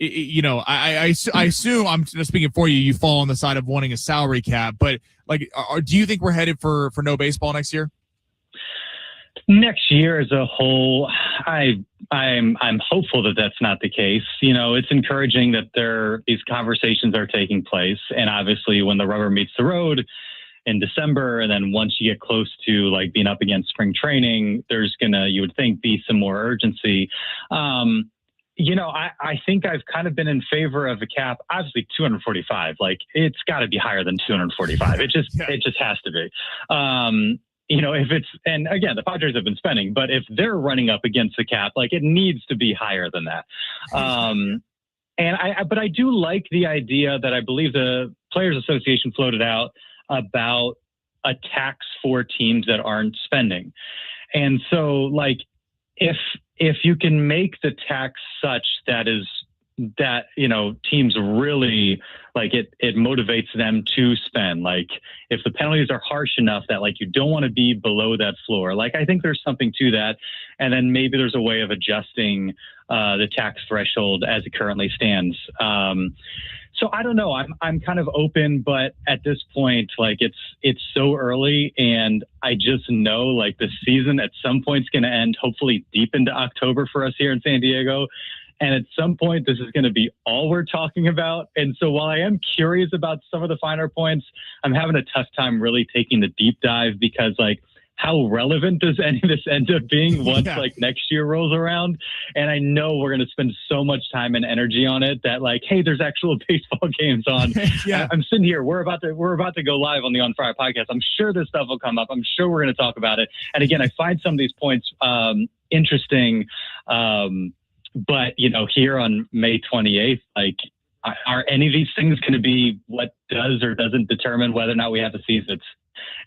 I assume, I'm just speaking for you, you fall on the side of wanting a salary cap, but like, do you think we're headed for no baseball next year? Next year as a whole, I'm hopeful that that's not the case. It's encouraging that these conversations are taking place. And obviously when the rubber meets the road in December, and then once you get close to like being up against spring training, there's you would think, be some more urgency. I think I've kind of been in favor of a cap, obviously 245, like it's got to be higher than 245. It just has to be. And again, the Padres have been spending, but if they're running up against the cap, like it needs to be higher than that. But I do like the idea that I believe the Players Association floated out about a tax for teams that aren't spending. And so like, if you can make the tax such that teams really like it motivates them to spend, like if the penalties are harsh enough that like you don't want to be below that floor, like I think there's something to that. And then maybe there's a way of adjusting the tax threshold as it currently stands. So I don't know. I'm kind of open, but at this point, like it's so early, and I just know like the season at some point is going to end, hopefully deep into October for us here in San Diego. And at some point, this is going to be all we're talking about. And so while I am curious about some of the finer points, I'm having a tough time really taking the deep dive, because like, how relevant does any of this end up being once like next year rolls around? And I know we're going to spend so much time and energy on it that like, hey, there's actual baseball games on. I'm sitting here. We're about to go live on the On Fire podcast. I'm sure this stuff will come up. I'm sure we're going to talk about it. And again, I find some of these points interesting. But here on May 28th, like, are any of these things going to be what does or doesn't determine whether or not we have a season?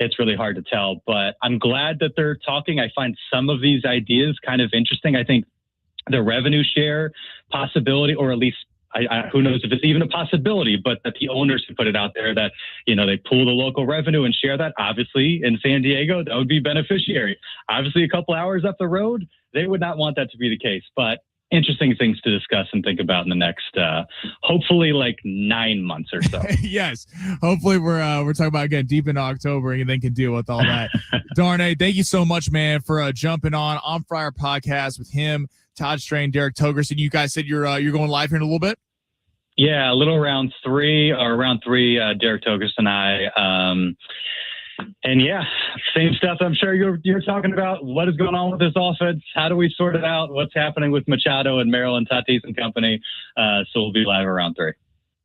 It's really hard to tell, but I'm glad that they're talking. I find some of these ideas kind of interesting. I think the revenue share possibility, or at least who knows if it's even a possibility, but that the owners who put it out there that, they pool the local revenue and share that. Obviously in San Diego, that would be beneficiary. Obviously a couple hours up the road, they would not want that to be the case, but interesting things to discuss and think about in the next, hopefully like 9 months or so. Yes. Hopefully we're talking about, again, deep into October, and then can deal with all that. Darnay, thank you so much, man, for jumping on Fire podcast with him, Todd Strain, Derek Togerson. You guys said you're going live here in a little bit. Yeah, a little around three, Derek Togerson and I, and yeah, same stuff I'm sure you're talking about. What is going on with this offense? How do we sort it out? What's happening with Machado and Merrill and Tatis and company? So we'll be live around 3.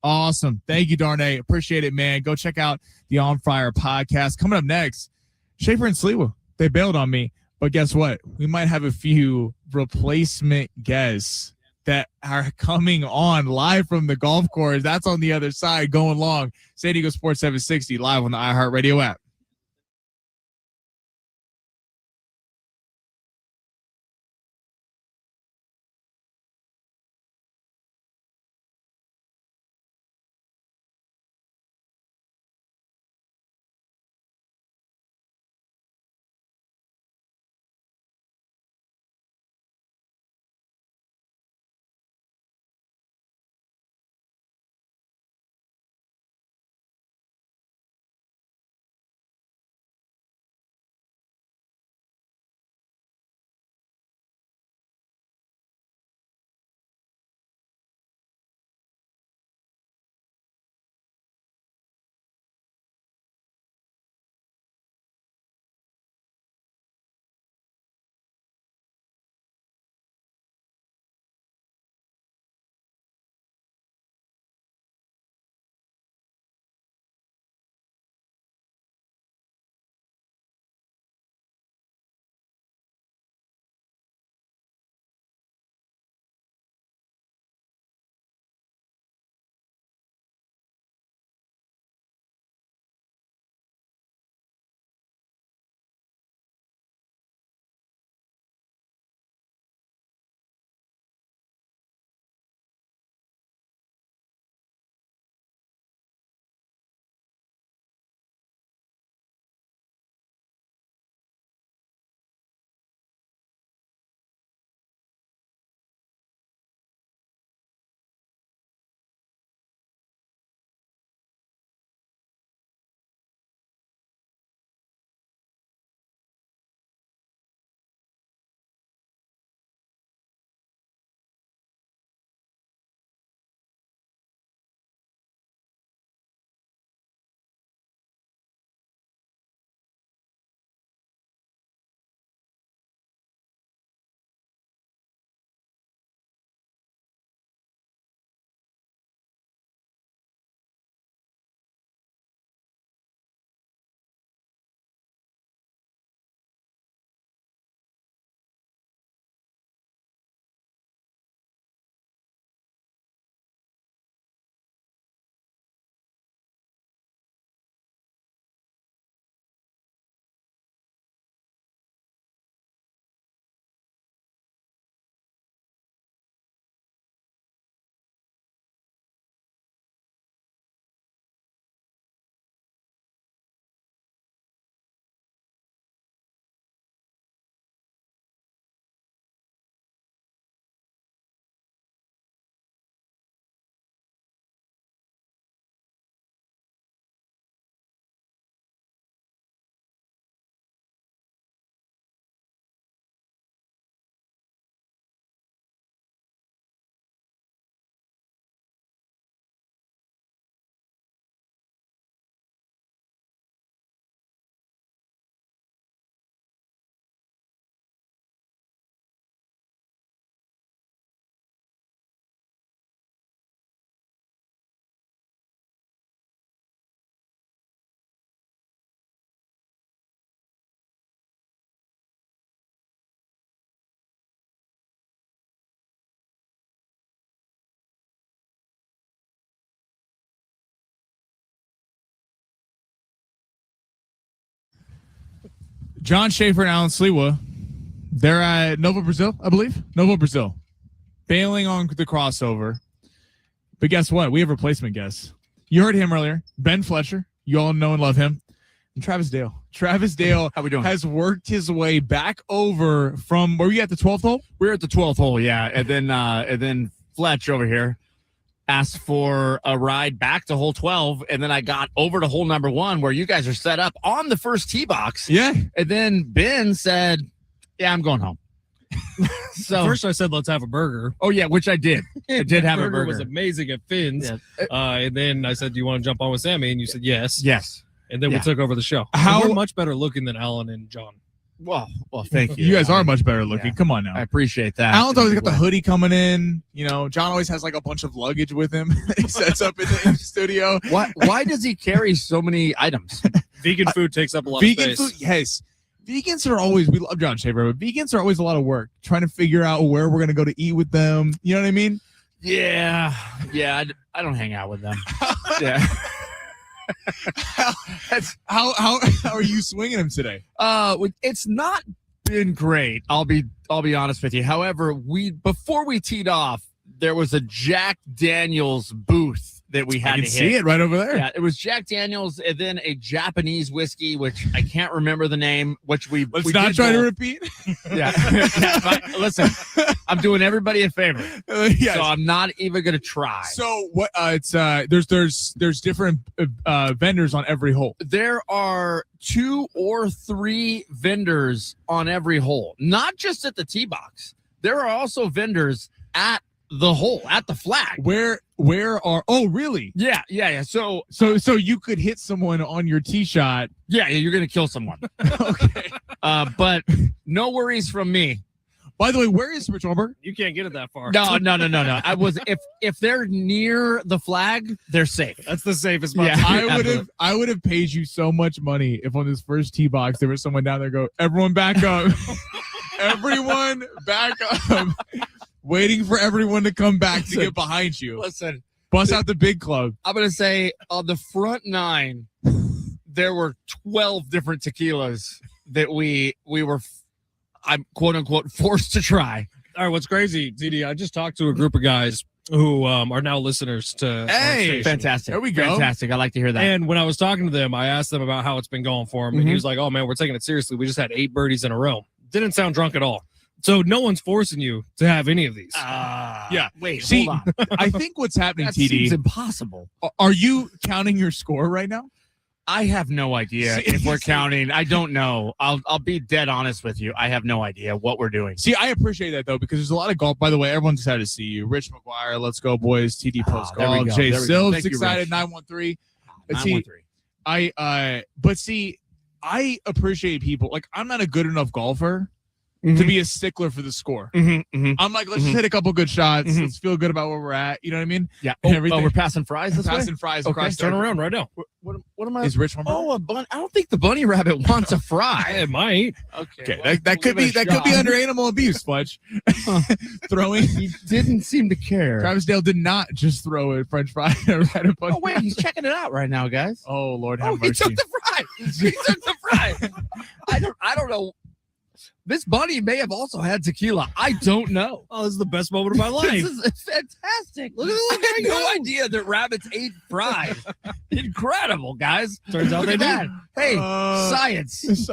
Awesome. Thank you, Darnay. Appreciate it, man. Go check out the On Fire podcast. Coming up next, Schaefer and Sliwa. They bailed on me, but guess what? We might have a few replacement guests that are coming on live from the golf course. That's on the other side, going long. San Diego Sports 760 live on the iHeartRadio app. John Schaefer and Alan Sliwa, they're at Novo Brazil, I believe. Novo Brazil. Bailing on the crossover. But guess what? We have replacement guests. You heard him earlier. Ben Fletcher. You all know and love him. And Travis Dale. Travis Dale How we doing? has worked his way back over from, were you at the 12th hole? We're at the 12th hole, yeah. And then Fletch over here asked for a ride back to hole 12, and then I got over to hole number 1 where you guys are set up on the first tee box. Yeah. And then Ben said, yeah, I'm going home. So First I said, let's have a burger. oh yeah, which I did. I did have a burger. Was amazing at Finn's. Yeah. And then I said, do you want to jump on with Sammy? And you said yes. Yes. And then Yeah. we took over the show. How- And we're much better looking than Alan and John. Well, thank you. You guys are much better looking. Yeah. Come on now. I appreciate that. Alan's always got the hoodie coming in. You know, John always has like a bunch of luggage with him. He sets up in the studio. Why does he carry so many items? Vegan food takes up a lot Vegan of space. food, yes. Vegans are always, we love John Schaefer, but vegans are always a lot of work trying to figure out where we're going to go to eat with them. You know what I mean? Yeah. I don't hang out with them. Yeah. How are you swinging him today? It's not been great. I'll be honest with you. However, before we teed off, there was a Jack Daniels booth that we had I can to see hit. it right over there. Yeah, it was Jack Daniels and then a Japanese whiskey, which I can't remember the name, which we Let's not try to repeat. Yeah. Listen, I'm doing everybody a favor. Yes. So I'm not even going to try. So what? It's there's different vendors on every hole. There are 2 or 3 vendors on every hole, not just at the tee box. There are also vendors at the hole, at the flag. Where are? Oh, really? Yeah. So you could hit someone on your tee shot. yeah, you're going to kill someone. Okay. But no worries from me. By the way, where is Rich Orberg? You can't get it that far. No. I was if they're near the flag, they're safe. That's the safest spot. Yeah. I would have paid you so much money if on this first tee box there was someone down there go, everyone back up. Everyone back up. Waiting for everyone to come back to get behind you. Listen, Bust out the big club. I'm going to say on the front 9, there were 12 different tequilas that we were, I'm quote unquote, forced to try. All right, what's crazy, DD, I just talked to a group of guys who are now listeners to our station. Fantastic. There we go. Fantastic. I like to hear that. And when I was talking to them, I asked them about how it's been going for them. And he was like, oh, man, we're taking it seriously. We just had 8 birdies in a row. Didn't sound drunk at all. So no one's forcing you to have any of these. Yeah. Wait, See, hold on. I think what's happening, That TD, seems impossible. are you counting your score right now? I have no idea if we're counting. I don't know. I'll be dead honest with you. I have no idea what we're doing. See, I appreciate that, though, because there's a lot of golf. By the way, everyone's excited to see you. Rich McGuire, let's go, boys. TD Post there we Golf. go. Jay There we go. Silves Thank you, excited, Rich. 913. 913. But see, I appreciate people. Like, I'm not a good enough golfer to be a stickler for the score. I'm like, let's just hit a couple good shots. Let's feel good about where we're at. You know what I mean? Yeah. And everything. We're passing fries this way? Passing fries Okay, across. Turn around right now. What am I? Is Rich one? Oh, a bunny. I don't think the bunny rabbit wants a fry. It might. Okay, well, that could we'll be give it a that could be shot. under animal abuse, Fletch. Throwing. He didn't seem to care. Travis Dale did not just throw a French fry at a bunny. Oh wait, he's checking it out right now, guys. Oh Lord, Oh, have he mercy. took the fry. He took the fry. I don't know. This bunny may have also had tequila. I don't know. Oh, this is the best moment of my life. This is fantastic. Look at I had no idea that rabbits ate fries. Incredible, guys. Turns out Look they at do. that. Hey, science.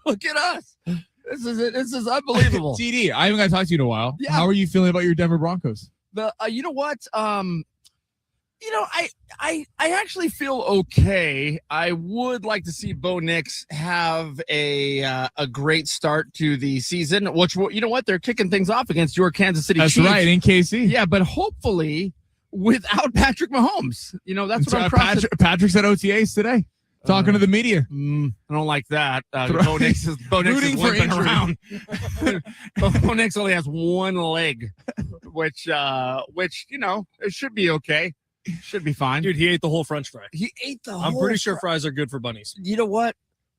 Look at us. This is unbelievable. TD, I haven't got to talk to you in a while. Yeah. How are you feeling about your Denver Broncos? You know what? I actually feel okay. I would like to see Bo Nix have a great start to the season. Which, you know what? They're kicking things off against your Kansas City That's Chiefs. right, in KC. Yeah, but hopefully without Patrick Mahomes. You know, that's what I'm crossing. Patrick's at OTAs today, talking to the media. I don't like that. Bo Nix is Rooting for limping injury. around. Bo Nix only has one leg, which you know, it should be okay. Should be fine. Dude, he ate the whole French fry. He ate the I'm whole pretty sure fries are good for bunnies. You know what?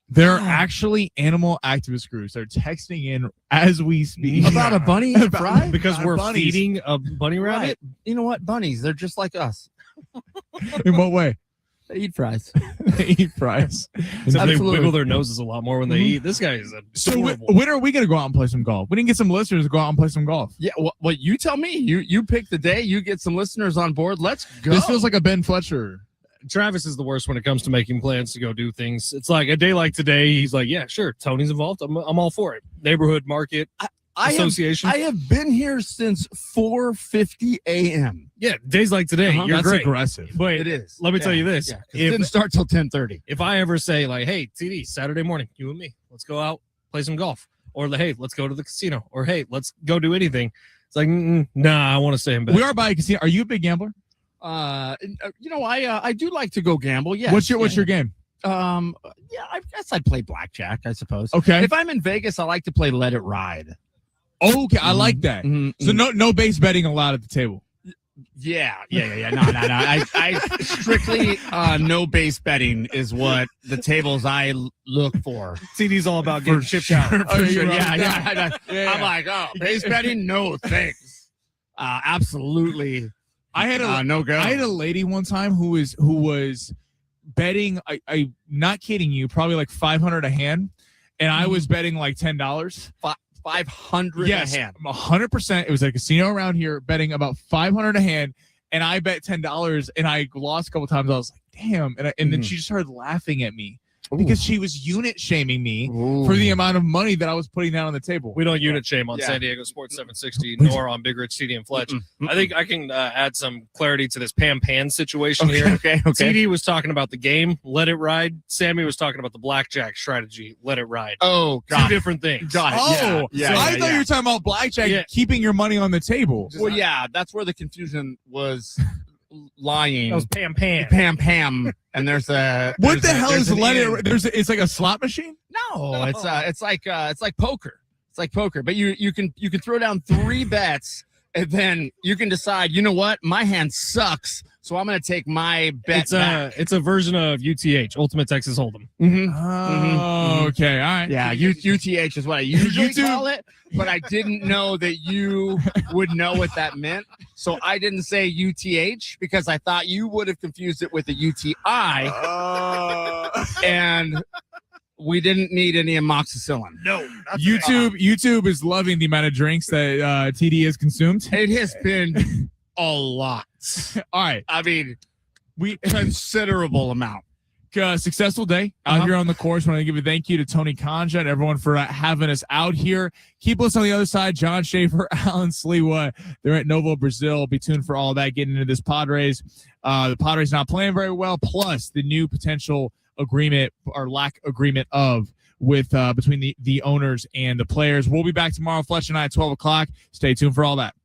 There are actually animal activist groups that are texting in as we speak About a bunny and a fry? Because we're bunnies. feeding a bunny rabbit? Right. You know what? Bunnies, they're just like us. In what way? They eat fries. They eat fries. Except they wiggle their noses a lot more when they eat. This guy is adorable. So when are we going to go out and play some golf? We didn't get some listeners to go out and play some golf. Yeah, well, you tell me. You pick the day. You get some listeners on board. Let's go. This feels like a Ben Fletcher. Travis is the worst when it comes to making plans to go do things. It's like a day like today. He's like, yeah, sure. Tony's involved. I'm all for it. Neighborhood market association. I have been here since 4:50 a.m. Yeah, days like today. You're That's great. aggressive. But It is. let me tell you this. Yeah, it didn't start till 10:30. If I ever say like, hey, TD, Saturday morning, you and me, let's go out, play some golf. Or hey, let's go to the casino. Or hey, let's go do anything. It's like, nah, I want to stay in bed. We are by a casino. Are you a big gambler? I do like to go gamble. Yeah. What's your game? I guess I'd play blackjack, I suppose. Okay. If I'm in Vegas, I like to play Let It Ride. Okay, I like that. So no base betting allowed at the table. Yeah. No. I strictly no base betting is what the tables I look for. TD's all about getting chipped out. Yeah. I'm like, base betting, no thanks. Absolutely. I had a no go. I had a lady one time who was betting. I not kidding you, probably like 500 a hand, and I was betting like $10. 500 yes, a hand. 100%. It was a casino around here betting about 500 a hand, and I bet $10, and I lost a couple times. I was like, damn, and then she just started laughing at me. Because she was unit shaming me for the amount of money that I was putting down on the table. We don't unit shame on San Diego Sports 760 nor on Big Rich TD and Fletch. I think I can add some clarity to this Pam Pan situation here. Okay. TD was talking about the game, let it ride. Sammy was talking about the blackjack strategy, let it ride. Oh, two different things. Got it. Oh, I thought you were talking about blackjack, keeping your money on the table. Well, yeah, that's where the confusion was lying. That was Pam. And there's what the hell is let it? It's like a slot machine. No, it's like poker. It's like poker, but you can throw down 3 bets, and then you can decide. You know what? My hand sucks, so I'm going to take my bet back. It's a version of UTH, Ultimate Texas Hold'em. Okay, all right. Yeah, UTH is what I usually call it, but I didn't know that you would know what that meant, so I didn't say UTH because I thought you would have confused it with a UTI, and we didn't need any amoxicillin. No. YouTube is loving the amount of drinks that TD has consumed. It has been a lot. All right. I mean, considerable amount. Successful day out here on the course. Want to give a thank you to Tony Conja and everyone for having us out here. Keep us on the other side. John Schaefer, Alan Sliwa. They're at Novo, Brazil. Be tuned for all that. Getting into this Padres. The Padres not playing very well. Plus the new potential agreement or lack agreement of with between the owners and the players. We'll be back tomorrow, Fletch and I at 12 o'clock. Stay tuned for all that.